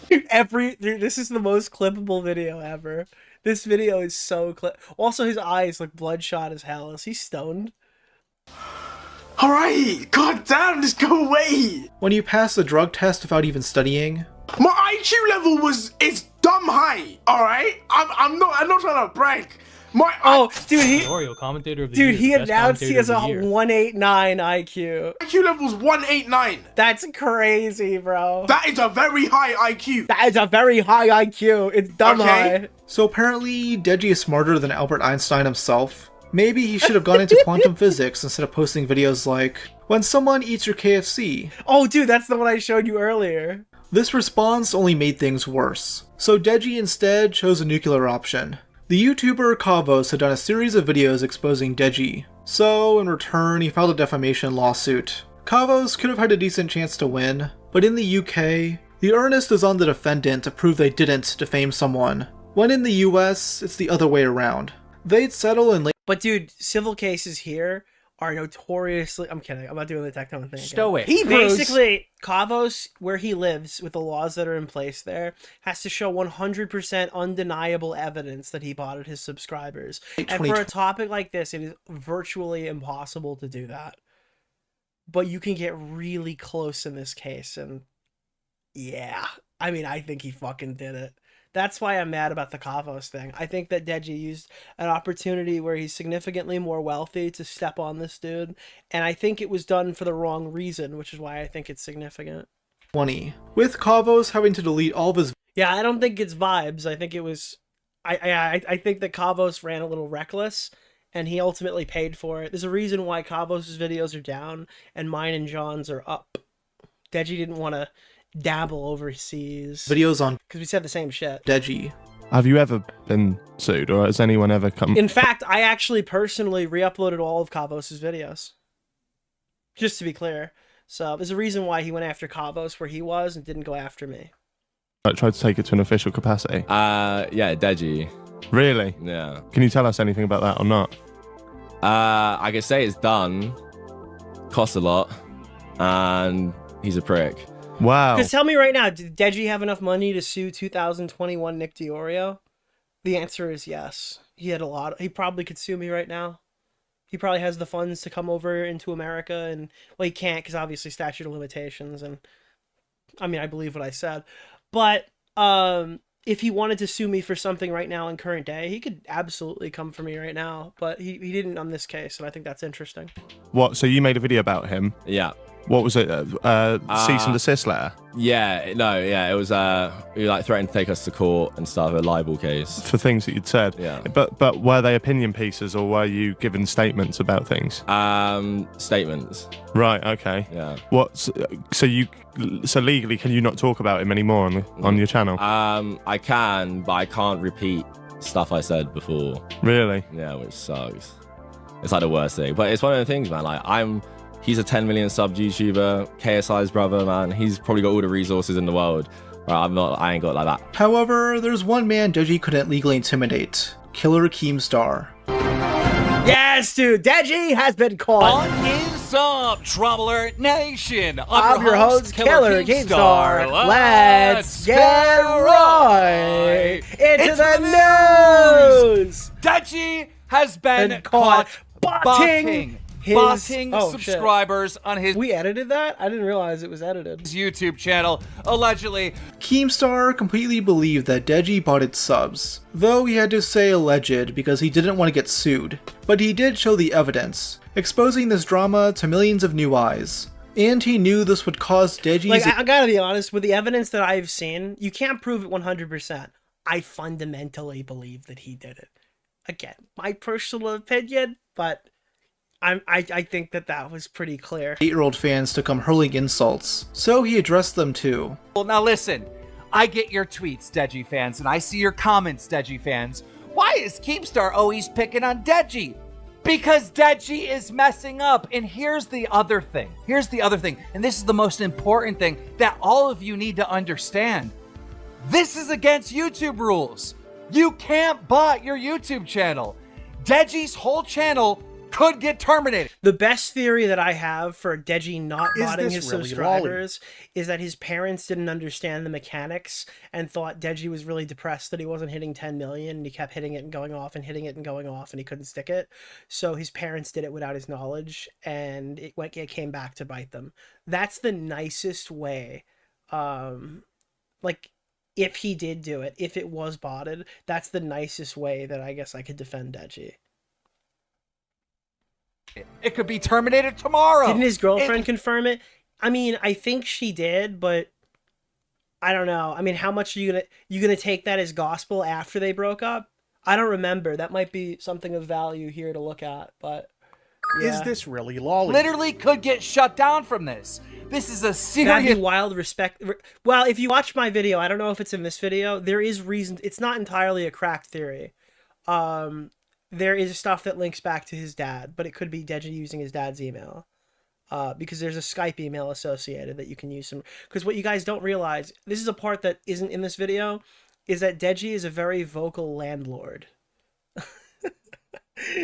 Speaker 2: Dude, this is the most clippable video ever. This video is so clip. Also, his eyes look bloodshot as hell. Is he stoned?
Speaker 1: Alright, god damn, just go away.
Speaker 6: When you pass the drug test without even studying.
Speaker 1: My IQ level is dumb high. Alright? I'm not trying to brag.
Speaker 2: Dude,
Speaker 12: DeOrio, commentator of the year,
Speaker 2: he announced he has a 189 IQ.
Speaker 1: IQ level's 189.
Speaker 2: That's crazy, bro.
Speaker 1: That is a very high IQ.
Speaker 2: That is a very high IQ. It's dumb high.
Speaker 6: So apparently, Deji is smarter than Albert Einstein himself. Maybe he should have gone into quantum physics instead of posting videos like, when someone eats your KFC.
Speaker 2: Oh, dude, that's the one I showed you earlier.
Speaker 6: This response only made things worse. So Deji instead chose a nuclear option. The YouTuber Kavos had done a series of videos exposing Deji, so in return he filed a defamation lawsuit. Kavos could have had a decent chance to win, but in the UK, the onus is on the defendant to prove they didn't defame someone, when in the US, it's the other way around. They'd settle in
Speaker 2: But dude, civil cases here are notoriously... I'm kidding, I'm not doing the Tectone thing.
Speaker 17: Stoic.
Speaker 2: Basically, Kavos, where he lives, with the laws that are in place there, has to show 100% undeniable evidence that he botted his subscribers. And for a topic like this, it is virtually impossible to do that. But you can get really close in this case, and yeah. I mean, I think he fucking did it. That's why I'm mad about the Kavos thing. I think that Deji used an opportunity where he's significantly more wealthy to step on this dude, and I think it was done for the wrong reason, which is why I think it's significant.
Speaker 6: 20. With Kavos having to delete all of his...
Speaker 2: Yeah, I don't think it's vibes. I think it was... I think that Kavos ran a little reckless, and he ultimately paid for it. There's a reason why Kavos' videos are down, and mine and John's are up. Deji didn't want to dabble overseas
Speaker 6: videos on
Speaker 2: because we said the same shit.
Speaker 6: Deji,
Speaker 19: have you ever been sued, or has anyone ever come?
Speaker 2: In fact, I actually personally re-uploaded all of Kavos' videos, just to be clear. So there's a reason why he went after Kavos where he was and didn't go after me.
Speaker 19: I tried to take it to an official capacity.
Speaker 24: Yeah, Deji.
Speaker 19: Really?
Speaker 24: Yeah.
Speaker 19: Can you tell us anything about that or not?
Speaker 24: I can say it's done. Costs a lot, and He's a prick.
Speaker 19: Wow.
Speaker 2: Because tell me right now, did Deji have enough money to sue 2021 Nick DeOrio? The answer is yes. He had a lot. He probably could sue me right now. He probably has the funds to come over into America, and well, he can't because obviously statute of limitations. And I mean, I believe what I said, but if he wanted to sue me for something right now in current day, he could absolutely come for me right now. But he didn't on this case, and I think that's interesting.
Speaker 19: What? So you made a video about him?
Speaker 24: Yeah.
Speaker 19: What was it? Cease and desist letter?
Speaker 24: Yeah, it was he like threatened to take us to court and start a libel case
Speaker 19: for things that you'd said.
Speaker 24: Yeah.
Speaker 19: But were they opinion pieces or were you given statements about things?
Speaker 24: Statements.
Speaker 19: Right. Okay.
Speaker 24: Yeah.
Speaker 19: So legally, can you not talk about him anymore on your channel?
Speaker 24: I can, but I can't repeat stuff I said before.
Speaker 19: Really?
Speaker 24: Yeah, which sucks. It's like the worst thing. But it's one of the things, man. Like he's a 10 million sub YouTuber, KSI's brother, man. He's probably got all the resources in the world. Right, I ain't got like that.
Speaker 6: However, there's one man Deji couldn't legally intimidate. Killer Keemstar.
Speaker 2: Yes, dude! Deji has been caught!
Speaker 8: What's up, Trouble Alert Nation?
Speaker 2: I'm your host, Killer Keemstar. Let's get right into the news!
Speaker 8: Deji has been caught botting subscribers on his...
Speaker 2: We edited that? I didn't realize it was edited.
Speaker 8: YouTube channel, allegedly.
Speaker 6: Keemstar completely believed that Deji botted subs, though he had to say alleged because he didn't want to get sued. But he did show the evidence, exposing this drama to millions of new eyes. And he knew this would cause Deji's...
Speaker 2: Like, I gotta be honest, with the evidence that I've seen, you can't prove it 100%. I fundamentally believe that he did it. Again, my personal opinion, but... I think that was pretty clear.
Speaker 6: 8-year-old fans to come hurling insults, so he addressed them too.
Speaker 8: Well, now listen, I get your tweets, Deji fans, and I see your comments, Deji fans. Why is Keemstar always picking on Deji? Because Deji is messing up. And here's the other thing. And this is the most important thing that all of you need to understand. This is against YouTube rules. You can't bot your YouTube channel. Deji's whole channel could get terminated.
Speaker 2: The best theory that I have for Deji not botting his subscribers is that his parents didn't understand the mechanics and thought Deji was really depressed that he wasn't hitting 10 million and he kept hitting it and going off and hitting it and going off and he couldn't stick it. So his parents did it without his knowledge and it came back to bite them. That's the nicest way. Like if he did do it, if it was botted, that's the nicest way that I guess I could defend Deji.
Speaker 8: It could be terminated tomorrow.
Speaker 2: Didn't his girlfriend confirm it? I mean, I think she did, but I don't know. I mean, how much are you gonna take that as gospel after they broke up? I don't remember. That might be something of value here to look at, but yeah.
Speaker 16: Is this really lolly?
Speaker 8: Literally could get shut down from this. This is a serious...
Speaker 2: That'd be wild respect. Well, if you watch my video, I don't know if it's in this video, there is reason. It's not entirely a cracked theory. There is stuff that links back to his dad, but it could be Deji using his dad's email. Because there's a Skype email associated that you can use. Because what you guys don't realize, this is a part that isn't in this video, is that Deji is a very vocal landlord.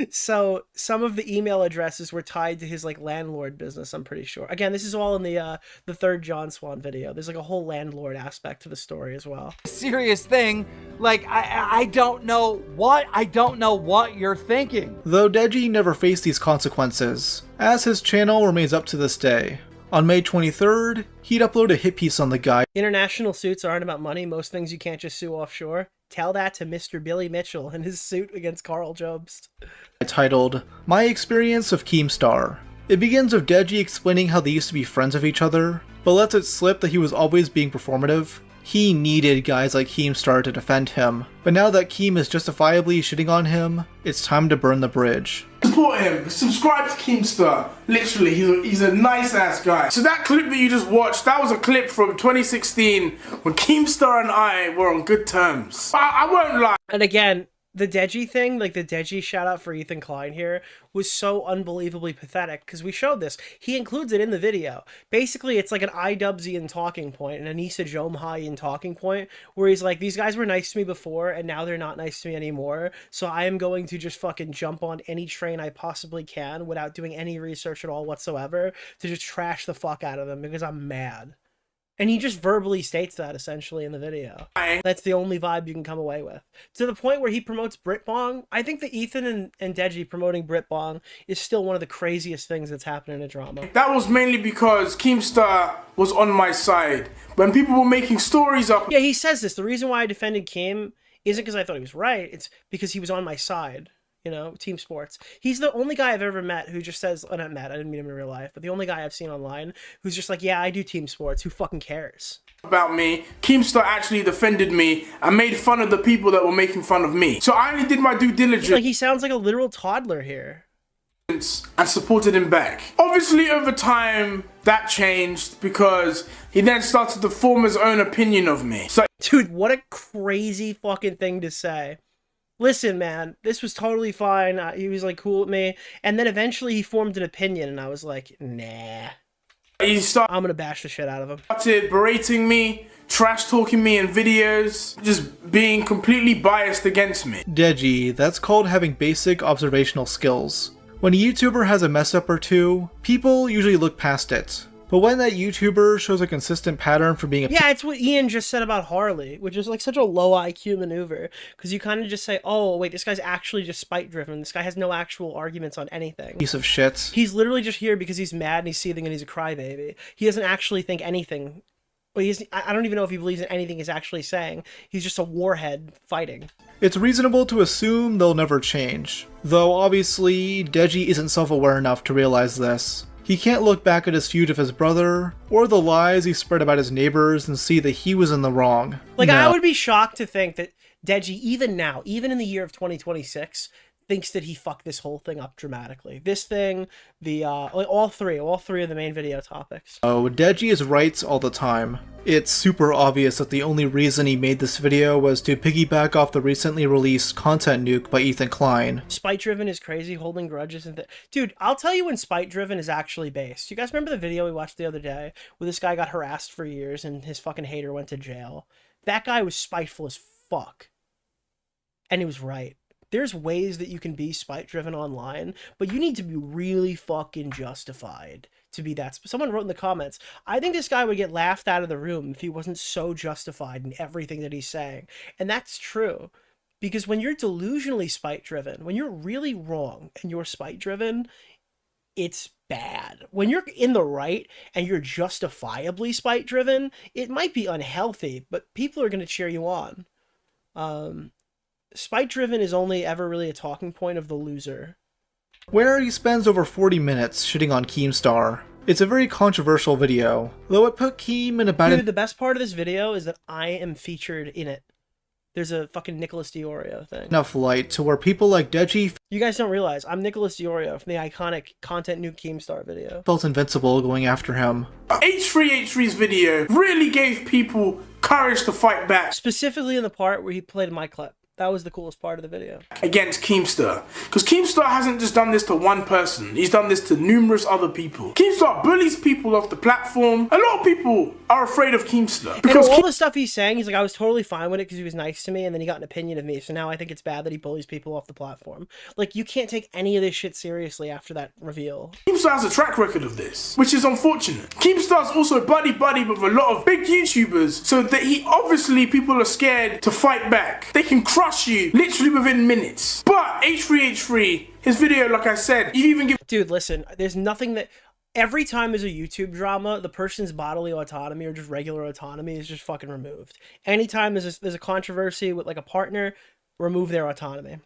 Speaker 2: So some of the email addresses were tied to his like landlord business, I'm pretty sure. Again, this is all in the third John Swan video. There's like a whole landlord aspect to the story as well.
Speaker 8: Serious thing. Like I don't know what you're thinking.
Speaker 6: Though Deji never faced these consequences, as his channel remains up to this day. On May 23rd, he'd upload a hit piece on the guy.
Speaker 2: International suits aren't about money. Most things you can't just sue offshore. Tell that to Mr. Billy Mitchell and his suit against Carl Jobst.
Speaker 6: Titled, My Experience of Keemstar. It begins with Deji explaining how they used to be friends of each other, but lets it slip that he was always being performative. He needed guys like Keemstar to defend him, but now that Keem is justifiably shitting on him, it's time to burn the bridge.
Speaker 1: Support him, subscribe to Keemstar. Literally, he's a nice ass guy. So that clip that you just watched, that was a clip from 2016 when Keemstar and I were on good terms. I won't lie.
Speaker 2: And again, the Deji thing, like the Deji shout out for Ethan Klein here, was so unbelievably pathetic because we showed this. He includes it in the video. Basically, it's like an iDubbbsian talking point, an Anissa Jomhaian talking point, where he's like, these guys were nice to me before, and now they're not nice to me anymore, so I am going to just fucking jump on any train I possibly can without doing any research at all whatsoever to just trash the fuck out of them because I'm mad. And he just verbally states that, essentially, in the video. That's the only vibe you can come away with. To the point where he promotes Brit Bong. I think that Ethan and Deji promoting Brit Bong is still one of the craziest things that's happened in a drama.
Speaker 1: That was mainly because Keemstar was on my side. When people were making stories up...
Speaker 2: Yeah, he says this. The reason why I defended Keem isn't because I thought he was right. It's because he was on my side. You know, team sports. He's the only guy I've ever met who just says, oh, not met, I didn't meet him in real life, but the only guy I've seen online who's just like, yeah, I do team sports. Who fucking cares?
Speaker 1: About me, Keemstar actually defended me and made fun of the people that were making fun of me. So I only did my due diligence.
Speaker 2: Like, he sounds like a literal toddler here.
Speaker 1: And supported him back. Obviously, over time, that changed because he then started to form his own opinion of me. So,
Speaker 2: dude, what a crazy fucking thing to say. Listen, man, this was totally fine. He was like cool with me. And then eventually he formed an opinion and I was like, nah. I'm gonna bash the shit out of him.
Speaker 1: Started berating me, trash talking me in videos, just being completely biased against me.
Speaker 6: Deji, that's called having basic observational skills. When a YouTuber has a mess up or two, people usually look past it. But when that YouTuber shows a consistent pattern for being a...
Speaker 2: Yeah, it's what Ian just said about Harley, which is like such a low IQ maneuver. Because you kind of just say, oh, wait, this guy's actually just spite-driven. This guy has no actual arguments on anything.
Speaker 6: Piece of shit.
Speaker 2: He's literally just here because he's mad and he's seething and he's a crybaby. He doesn't actually think anything. Well, I don't even know if he believes in anything he's actually saying. He's just a warhead fighting.
Speaker 6: It's reasonable to assume they'll never change. Though, obviously, Deji isn't self-aware enough to realize this. He can't look back at his feud with his brother, or the lies he spread about his neighbors and see that he was in the wrong.
Speaker 2: Like, no. I would be shocked to think that Deji, even now, even in the year of 2026, thinks that he fucked this whole thing up dramatically. This thing, all three of the main video topics.
Speaker 6: Oh, Deji is right all the time. It's super obvious that the only reason he made this video was to piggyback off the recently released Content Nuke by Ethan Klein.
Speaker 2: Spite-driven is crazy, holding grudges and dude, I'll tell you when spite-driven is actually based. You guys remember the video we watched the other day where this guy got harassed for years and his fucking hater went to jail? That guy was spiteful as fuck. And he was right. There's ways that you can be spite-driven online, but you need to be really fucking justified to be that. Someone wrote in the comments, I think this guy would get laughed out of the room if he wasn't so justified in everything that he's saying. And that's true. Because when you're delusionally spite-driven, when you're really wrong and you're spite-driven, it's bad. When you're in the right and you're justifiably spite-driven, it might be unhealthy, but people are going to cheer you on. Spite-driven is only ever really a talking point of the loser.
Speaker 6: Where he spends over 40 minutes shitting on Keemstar. It's a very controversial video, though it put Keem in a bad...
Speaker 2: Dude, the best part of this video is that I am featured in it. There's a fucking Nicholas DeOrio thing.
Speaker 6: Enough light to where people like Deji...
Speaker 2: You guys don't realize, I'm Nicholas DeOrio from the iconic Content Nuke Keemstar video.
Speaker 6: Felt invincible going after him.
Speaker 1: H3H3's video really gave people courage to fight back.
Speaker 2: Specifically in the part where he played my clip. That was the coolest part of the video.
Speaker 1: Against Keemstar. Because Keemstar hasn't just done this to one person. He's done this to numerous other people. Keemstar bullies people off the platform. A lot of people are afraid of Keemstar.
Speaker 2: Because all the stuff he's saying, he's like, I was totally fine with it because he was nice to me, and then he got an opinion of me, so now I think it's bad that he bullies people off the platform. Like, you can't take any of this shit seriously after that reveal.
Speaker 1: Keemstar has a track record of this, which is unfortunate. Keemstar's also buddy-buddy with a lot of big YouTubers, so that obviously people are scared to fight back. They can crush you literally within minutes. But H3H3, his video, like I said, you even give...
Speaker 2: Dude, listen, there's nothing that... Every time there's a YouTube drama, the person's bodily autonomy or just regular autonomy is just fucking removed. Anytime there's a controversy with like a partner, remove their autonomy.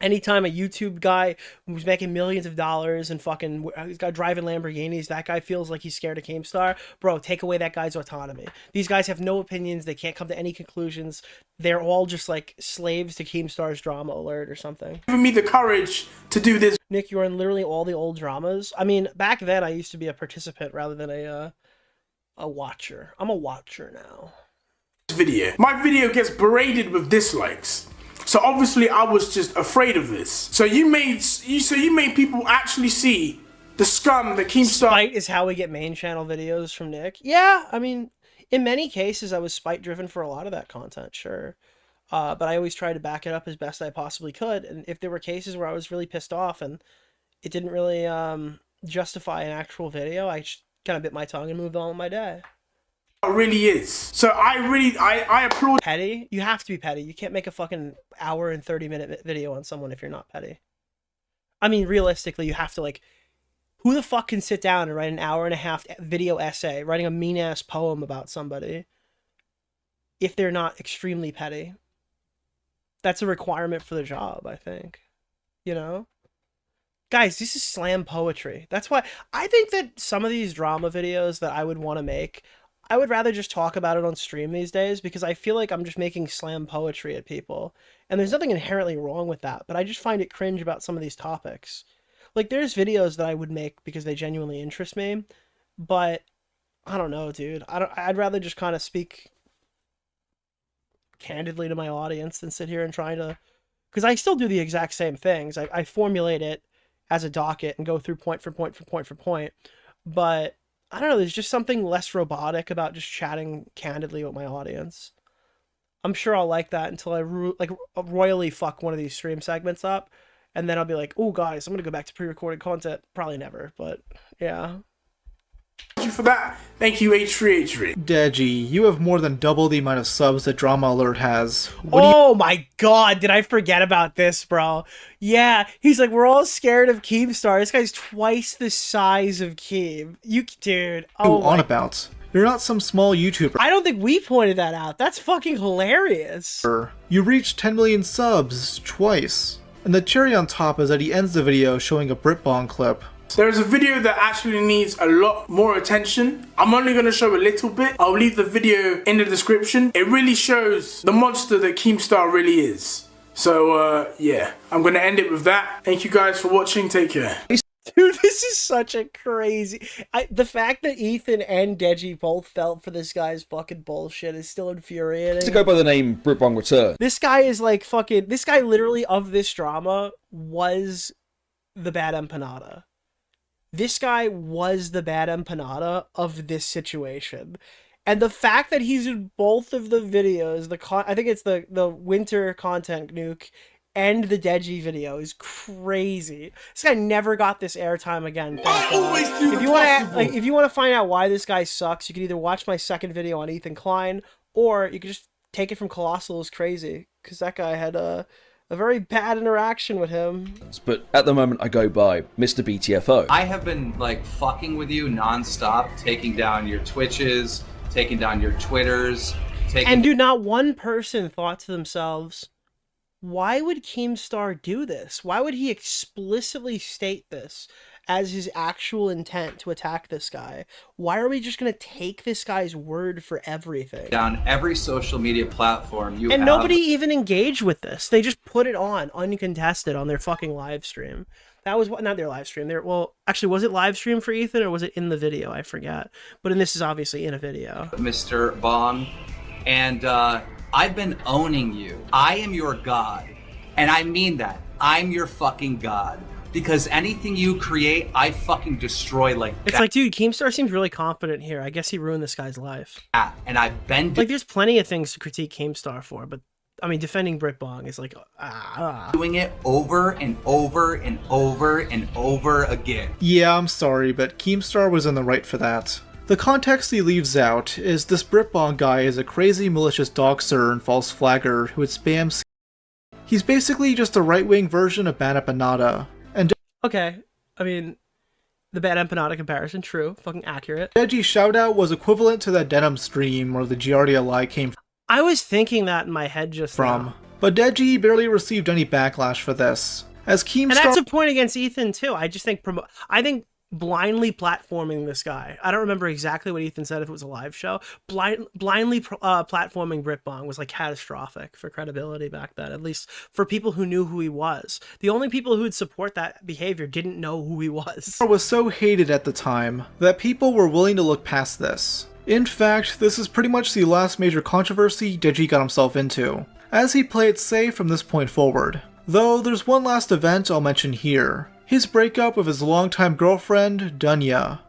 Speaker 2: Anytime a YouTube guy who's making millions of dollars and fucking he's got driving Lamborghinis, that guy feels like he's scared of Keemstar, bro, take away that guy's autonomy. These guys have no opinions. They can't come to any conclusions. They're all just like slaves to Keemstar's drama alert or something.
Speaker 1: Giving me the courage to do this.
Speaker 2: Nick, you're in literally all the old dramas. I mean, back then I used to be a participant rather than a watcher. I'm a watcher now.
Speaker 1: Video. My video gets berated with dislikes. So obviously I was just afraid of this. So you made people actually see the scum that Keemstar.
Speaker 2: Spite is how we get main channel videos from Nick. Yeah, I mean, in many cases I was spite driven for a lot of that content, sure. But I always tried to back it up as best I possibly could. And if there were cases where I was really pissed off and it didn't really justify an actual video, I just kind of bit my tongue and moved on with my day.
Speaker 1: It really is. So I applaud.
Speaker 2: Petty? You have to be petty. You can't make a fucking hour and 30-minute video on someone if you're not petty. I mean, realistically, you have to, like, who the fuck can sit down and write an hour and a half video essay, writing a mean-ass poem about somebody, if they're not extremely petty? That's a requirement for the job, I think. You know? Guys, this is slam poetry. That's why I think that some of these drama videos that I would want to make, I would rather just talk about it on stream these days, because I feel like I'm just making slam poetry at people. And there's nothing inherently wrong with that, but I just find it cringe about some of these topics. Like, there's videos that I would make because they genuinely interest me, but I don't know, dude. I'd rather just kind of speak candidly to my audience than sit here and try to, because I still do the exact same things. I formulate it as a docket and go through point for point for point for point, but I don't know, there's just something less robotic about just chatting candidly with my audience. I'm sure I'll like that until I royally fuck one of these stream segments up, and then I'll be like, oh guys, I'm gonna go back to pre-recorded content. Probably never, but yeah.
Speaker 1: Thank you for that. Thank you, H3H3.
Speaker 6: Deji, you have more than double the amount of subs that Drama Alert has.
Speaker 2: Oh my god, did I forget about this, bro? Yeah, he's like, we're all scared of Keemstar. This guy's twice the size of Keem. Dude. Oh,
Speaker 6: on about. You're not some small YouTuber.
Speaker 2: I don't think we pointed that out. That's fucking hilarious.
Speaker 6: You reached 10 million subs twice. And the cherry on top is that he ends the video showing a Brit Bong clip.
Speaker 1: There's a video that actually needs a lot more attention. I'm only going to show a little bit. I'll leave the video in the description. It really shows the monster that Keemstar really is. So, yeah, I'm going to end it with that. Thank you guys for watching. Take care.
Speaker 2: Dude, this is such a crazy... the fact that Ethan and Deji both felt for this guy's fucking bullshit is still infuriating.
Speaker 13: To go by the name Brit Bong Return.
Speaker 2: This guy is like fucking... This guy literally of this drama was the bad empanada. This guy was the bad empanada of this situation. And the fact that he's in both of the videos, I think it's the winter content nuke and the Deji video, is crazy. This guy never got this airtime again. If you want to find out why this guy sucks, you can either watch my second video on Ethan Klein, or you can just take it from Colossal is Crazy, because that guy had a very bad interaction with him.
Speaker 13: But at the moment I go by Mr. BTFO.
Speaker 14: I have been like fucking with you non-stop, taking down your Twitches, taking down your Twitters,
Speaker 2: And dude, not one person thought to themselves, why would Keemstar do this? Why would he explicitly state this as his actual intent to attack this guy? Why are we just going to take this guy's word for everything?
Speaker 14: Down every social media platform
Speaker 2: and nobody even engaged with this. They just put it on uncontested on their fucking live stream. That was not their live stream. Well, actually, was it live stream for Ethan or was it in the video? I forget. But this is obviously in a video.
Speaker 14: Mr. Bong, and I've been owning you. I am your god. And I mean that. I'm your fucking god. Because anything you create, I fucking destroy like that.
Speaker 2: It's like, dude, Keemstar seems really confident here. I guess he ruined this guy's life.
Speaker 14: And I've been...
Speaker 2: Like, there's plenty of things to critique Keemstar for, but, I mean, defending Brit Bong is like...
Speaker 14: Doing it over and over and over and over again.
Speaker 6: Yeah, I'm sorry, but Keemstar was in the right for that. The context he leaves out is this Brit Bong guy is a crazy malicious doxer and false flagger who would spam... He's basically just a right-wing version of Bad Empanada. And
Speaker 2: okay, I mean, the Bad Empanada comparison, true, fucking accurate.
Speaker 6: Deji's shoutout was equivalent to that Denim stream where the Giardia lie came from.
Speaker 2: I was thinking that in my head just now.
Speaker 6: But Deji barely received any backlash for this. As Keemstar...
Speaker 2: And that's a point against Ethan, too. I just think... I think blindly platforming this guy. I don't remember exactly what Ethan said if it was a live show. Blindly platforming Brit Bong was like catastrophic for credibility back then, at least for people who knew who he was. The only people who would support that behavior didn't know who he was.
Speaker 6: Was so hated at the time that people were willing to look past this. In fact, this is pretty much the last major controversy Deji got himself into. as he played it safe from this point forward. Though there's one last event I'll mention here. His breakup with his longtime girlfriend, Dounja.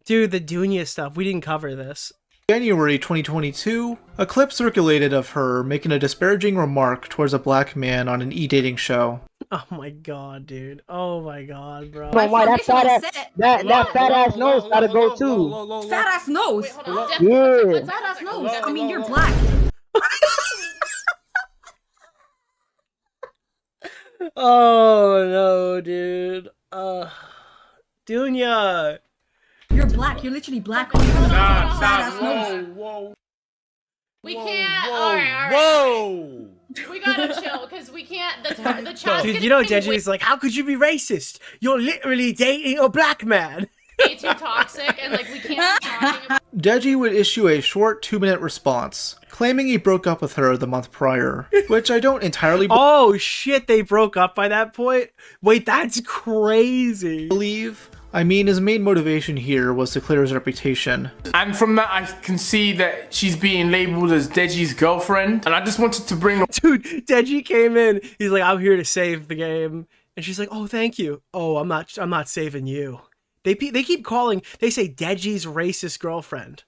Speaker 2: Dude, the Dounja stuff, we didn't cover this.
Speaker 6: January 2022, a clip circulated of her making a disparaging remark towards a black man on an e-dating show.
Speaker 2: Oh my god, dude. Oh my god, bro.
Speaker 9: But why that fat ass nose gotta go too.
Speaker 26: Fat ass nose.
Speaker 9: Yeah.
Speaker 26: Fat ass nose. I mean, you're black.
Speaker 2: Oh no, dude. Dounja.
Speaker 26: You're black. You're literally black. Fat ass nose.
Speaker 2: Whoa.
Speaker 11: We can't. All right.
Speaker 2: Whoa.
Speaker 11: We gotta chill because we can't. The chat's
Speaker 2: Dude,
Speaker 11: gonna
Speaker 2: you know,
Speaker 11: think
Speaker 2: Deji is like, how could you be racist? You're literally dating a black man.
Speaker 11: way too toxic, and like we can't be talking about.
Speaker 6: Deji would issue a short 2-minute response, claiming he broke up with her the month prior, which I don't entirely
Speaker 2: Oh shit, they broke up by that point? Wait, that's crazy.
Speaker 6: believe. I mean, his main motivation here was to clear his reputation.
Speaker 1: And from that, I can see that she's being labeled as Deji's girlfriend. And I just wanted to bring...
Speaker 2: Dude, Deji came in. He's like, I'm here to save the game. And she's like, oh, thank you. Oh, I'm not saving you. They keep calling... They say Deji's racist girlfriend.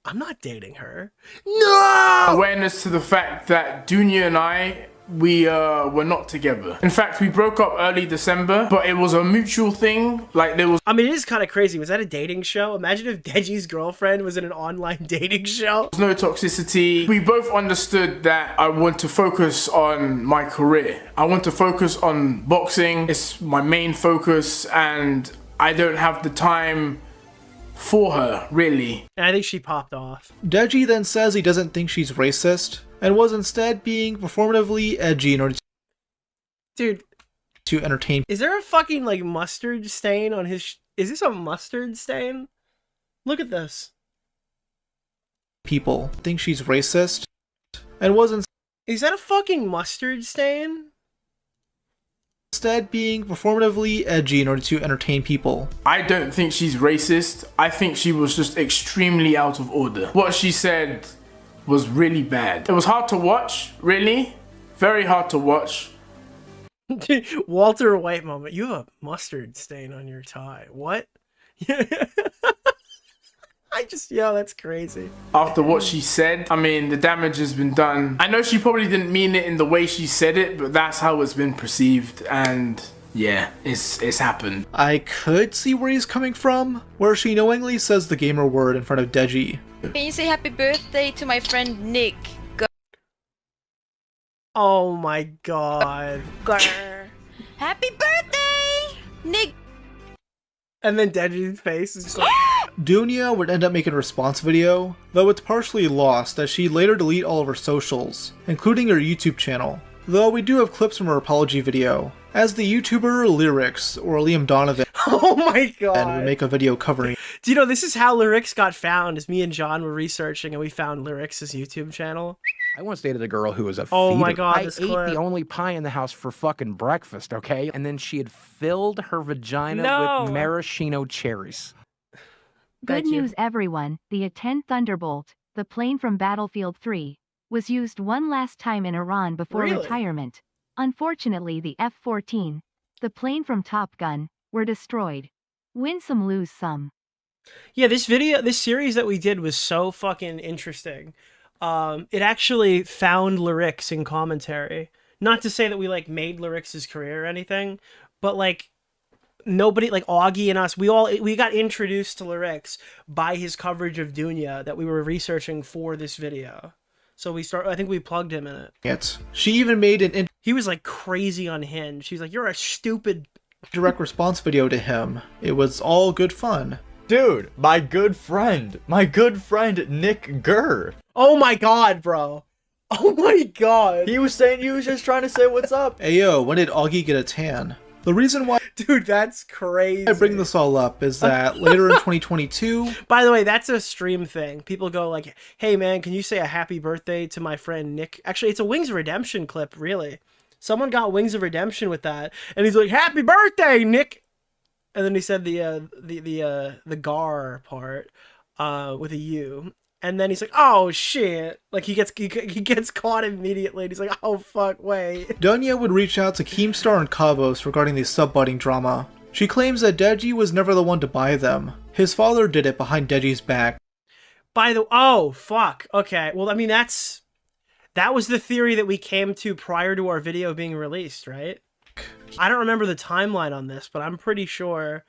Speaker 2: I'm not dating her. No!
Speaker 1: Awareness to the fact that Dounja and I... we were not together. In fact, we broke up early December, but it was a mutual thing. Like there was...
Speaker 2: I mean, it is kind of crazy. Was that a dating show? Imagine if Deji's girlfriend was in an online dating show.
Speaker 1: There was no toxicity. We both understood that I want to focus on my career. I want to focus on boxing. It's my main focus, and I don't have the time for her, really.
Speaker 2: And I think she popped off.
Speaker 6: Deji then says he doesn't think she's racist, and was instead being performatively edgy in order to entertain.
Speaker 2: Is there a fucking like mustard stain on his... Is this a mustard stain? Look at this.
Speaker 6: People think she's racist, and was
Speaker 2: Is that a fucking mustard stain?
Speaker 6: Instead being performatively edgy in order to entertain people.
Speaker 1: I don't think she's racist. I think she was just extremely out of order. What she said was really bad. It was hard to watch, really. Very hard to watch.
Speaker 2: Walter White moment. You have a mustard stain on your tie. What? Yo, that's crazy.
Speaker 1: After what she said, I mean, the damage has been done. I know she probably didn't mean it in the way she said it, but that's how it's been perceived, and yeah, it's happened.
Speaker 6: I could see where he's coming from, where she knowingly says the gamer word in front of Deji.
Speaker 15: Can you say happy birthday to my friend Nick?
Speaker 2: Oh my god.
Speaker 15: Happy birthday, Nick!
Speaker 2: And then Deji's face is just like...
Speaker 6: Dounja would end up making a response video, though it's partially lost as she later delete all of her socials, including her YouTube channel. Though we do have clips from her apology video, as the YouTuber Lyrics, or Liam Donovan,
Speaker 2: oh my god,
Speaker 6: would make a video covering.
Speaker 2: Do you know, this is how Lyrics got found, as me and John were researching and we found Lyrics' YouTube channel.
Speaker 20: I once dated a girl who was a
Speaker 2: Oh
Speaker 20: feeder.
Speaker 2: my god,
Speaker 20: I
Speaker 2: this
Speaker 20: ate
Speaker 2: clip.
Speaker 20: the only pie in the house for fucking breakfast, okay? And then she had filled her vagina
Speaker 2: No.
Speaker 20: with maraschino cherries.
Speaker 21: Good news, everyone. The A-10 Thunderbolt, the plane from Battlefield 3, was used one last time in Iran before
Speaker 2: Really?
Speaker 21: retirement. Unfortunately, the F-14, the plane from Top Gun, were destroyed. Win some, lose some.
Speaker 2: Yeah, this series that we did was so fucking interesting. It actually found Lyrics in commentary. Not to say that we like made Lyrics' career or anything, but like nobody, like Augie and us, we got introduced to Lyrics by his coverage of Dounja that we were researching for this video. So I think we plugged him in it.
Speaker 6: She even made an
Speaker 2: He was like crazy on Hinge. She's like, you're a stupid...
Speaker 6: direct response video to him. It was all good fun.
Speaker 23: Dude, my good friend Nick Gurr.
Speaker 2: Oh my god, bro. Oh my god.
Speaker 23: He was saying you was just trying to say what's up.
Speaker 6: Ayo, when did Augie get a tan? The reason why
Speaker 2: Dude, that's crazy.
Speaker 6: I bring this all up is that later in 2022...
Speaker 2: By the way, that's a stream thing. People go like, hey man, can you say a happy birthday to my friend Nick? Actually, it's a Wings of Redemption clip, really. Someone got Wings of Redemption with that, and he's like, happy birthday, Nick! And then he said the gar part with a U. And then he's like, oh shit. Like he gets caught immediately. And he's like, oh fuck, wait.
Speaker 6: Dounja would reach out to Keemstar and Kavos regarding the subbotting drama. She claims that Deji was never the one to buy them. His father did it behind Deji's back.
Speaker 2: Oh fuck. Okay. Well, I mean, that was the theory that we came to prior to our video being released, right? I don't remember the timeline on this, but I'm pretty sure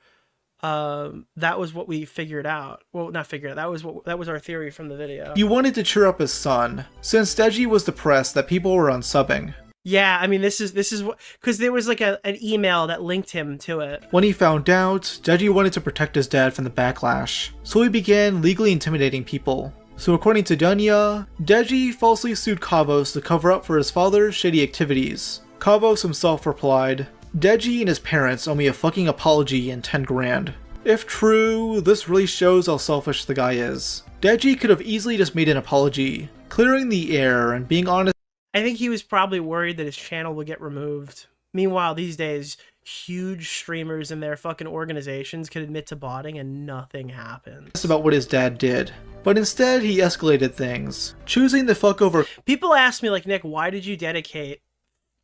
Speaker 2: that was what we figured out. Well, not figured out. That was our theory from the video.
Speaker 6: He wanted to cheer up his son, since Deji was depressed that people were unsubbing.
Speaker 2: Yeah, I mean, this is what, because there was like an email that linked him to it.
Speaker 6: When he found out, Deji wanted to protect his dad from the backlash, so he began legally intimidating people. So according to Dounja, Deji falsely sued Kavos to cover up for his father's shady activities. Kavos himself replied, Deji and his parents owe me a fucking apology and 10 grand. If true, this really shows how selfish the guy is. Deji could have easily just made an apology, clearing the air and being honest.
Speaker 2: I think he was probably worried that his channel would get removed. Meanwhile, these days, huge streamers and their fucking organizations could admit to botting and nothing happens.
Speaker 6: About what his dad did. But instead, he escalated things, choosing to fuck over.
Speaker 2: People ask me, like, Nick, why did you dedicate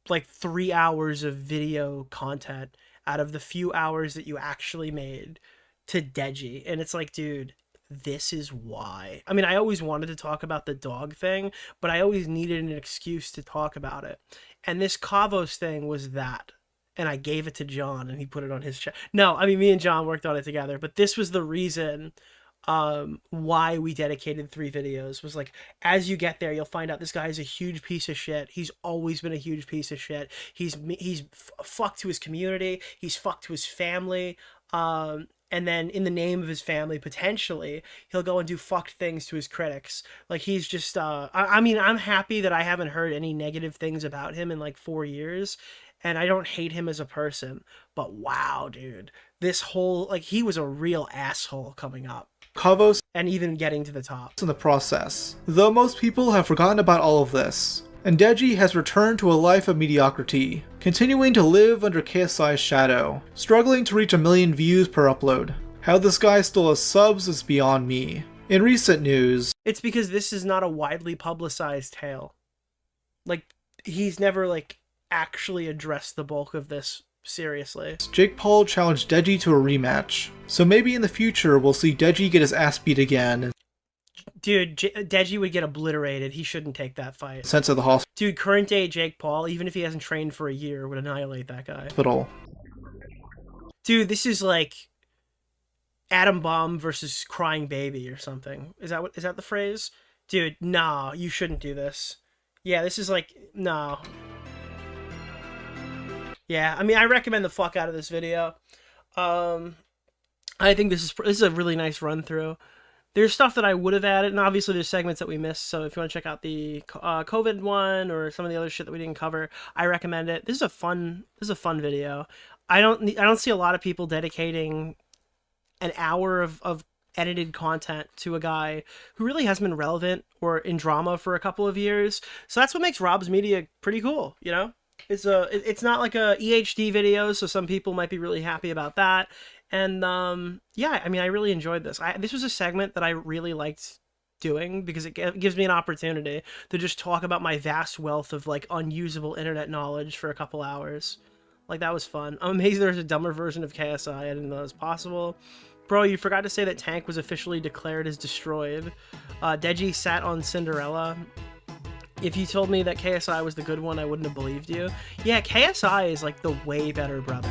Speaker 2: like 3 hours of video content out of the few hours that you actually made to Deji? And it's like, dude, this is why. I mean, I always wanted to talk about the dog thing, but I always needed an excuse to talk about it. And this Kavos thing was that. And I gave it to John and he put it on his channel. No, I mean, me and John worked on it together, but this was the reason why we dedicated 3 videos. Was like, as you get there, you'll find out this guy is a huge piece of shit. He's always been a huge piece of shit. He's fucked to his community. He's fucked to his family. And then in the name of his family, potentially, he'll go and do fucked things to his critics. Like, he's just, I mean, I'm happy that I haven't heard any negative things about him in like 4 years. And I don't hate him as a person. But wow, dude. This whole, like, he was a real asshole coming up.
Speaker 6: Kavos.
Speaker 2: And even getting to the top.
Speaker 6: In the process. Though most people have forgotten about all of this. And Deji has returned to a life of mediocrity, continuing to live under KSI's shadow, struggling to reach 1 million views per upload. How this guy still has subs is beyond me. In recent news,
Speaker 2: it's because this is not a widely publicized tale. Like, he's never, like, actually addressed the bulk of this seriously.
Speaker 6: Jake Paul challenged Deji to a rematch, so maybe in the future we'll see Deji get his ass beat again.
Speaker 2: Dude, Deji would get obliterated. He shouldn't take that fight.
Speaker 6: Sent to the hospital.
Speaker 2: Dude, current day Jake Paul, even if he hasn't trained for a year, would annihilate that guy. Dude, this is like Atom Bomb versus Crying Baby or something. Is that the phrase? Dude, nah, you shouldn't do this. Yeah, this is like, no. Yeah, I mean, I recommend the fuck out of this video. I think this is a really nice run through. There's stuff that I would have added, and obviously there's segments that we missed, so if you want to check out the COVID one or some of the other shit that we didn't cover, I recommend it. This is a fun video. I don't see a lot of people dedicating an hour of edited content to a guy who really hasn't been relevant or in drama for a couple of years. So that's what makes Rob's Media pretty cool, you know? It's not like a EHD video, so some people might be really happy about that. And yeah, I mean, I really enjoyed this. This was a segment that I really liked doing because it gives me an opportunity to just talk about my vast wealth of like unusable internet knowledge for a couple hours. Like, that was fun. I'm amazed there's a dumber version of KSI. I didn't know it was possible. Bro, you forgot to say that Tank was officially declared as destroyed. Deji sat on Cinderella. If you told me that KSI was the good one, I wouldn't have believed you. Yeah, KSI is like the way better brother.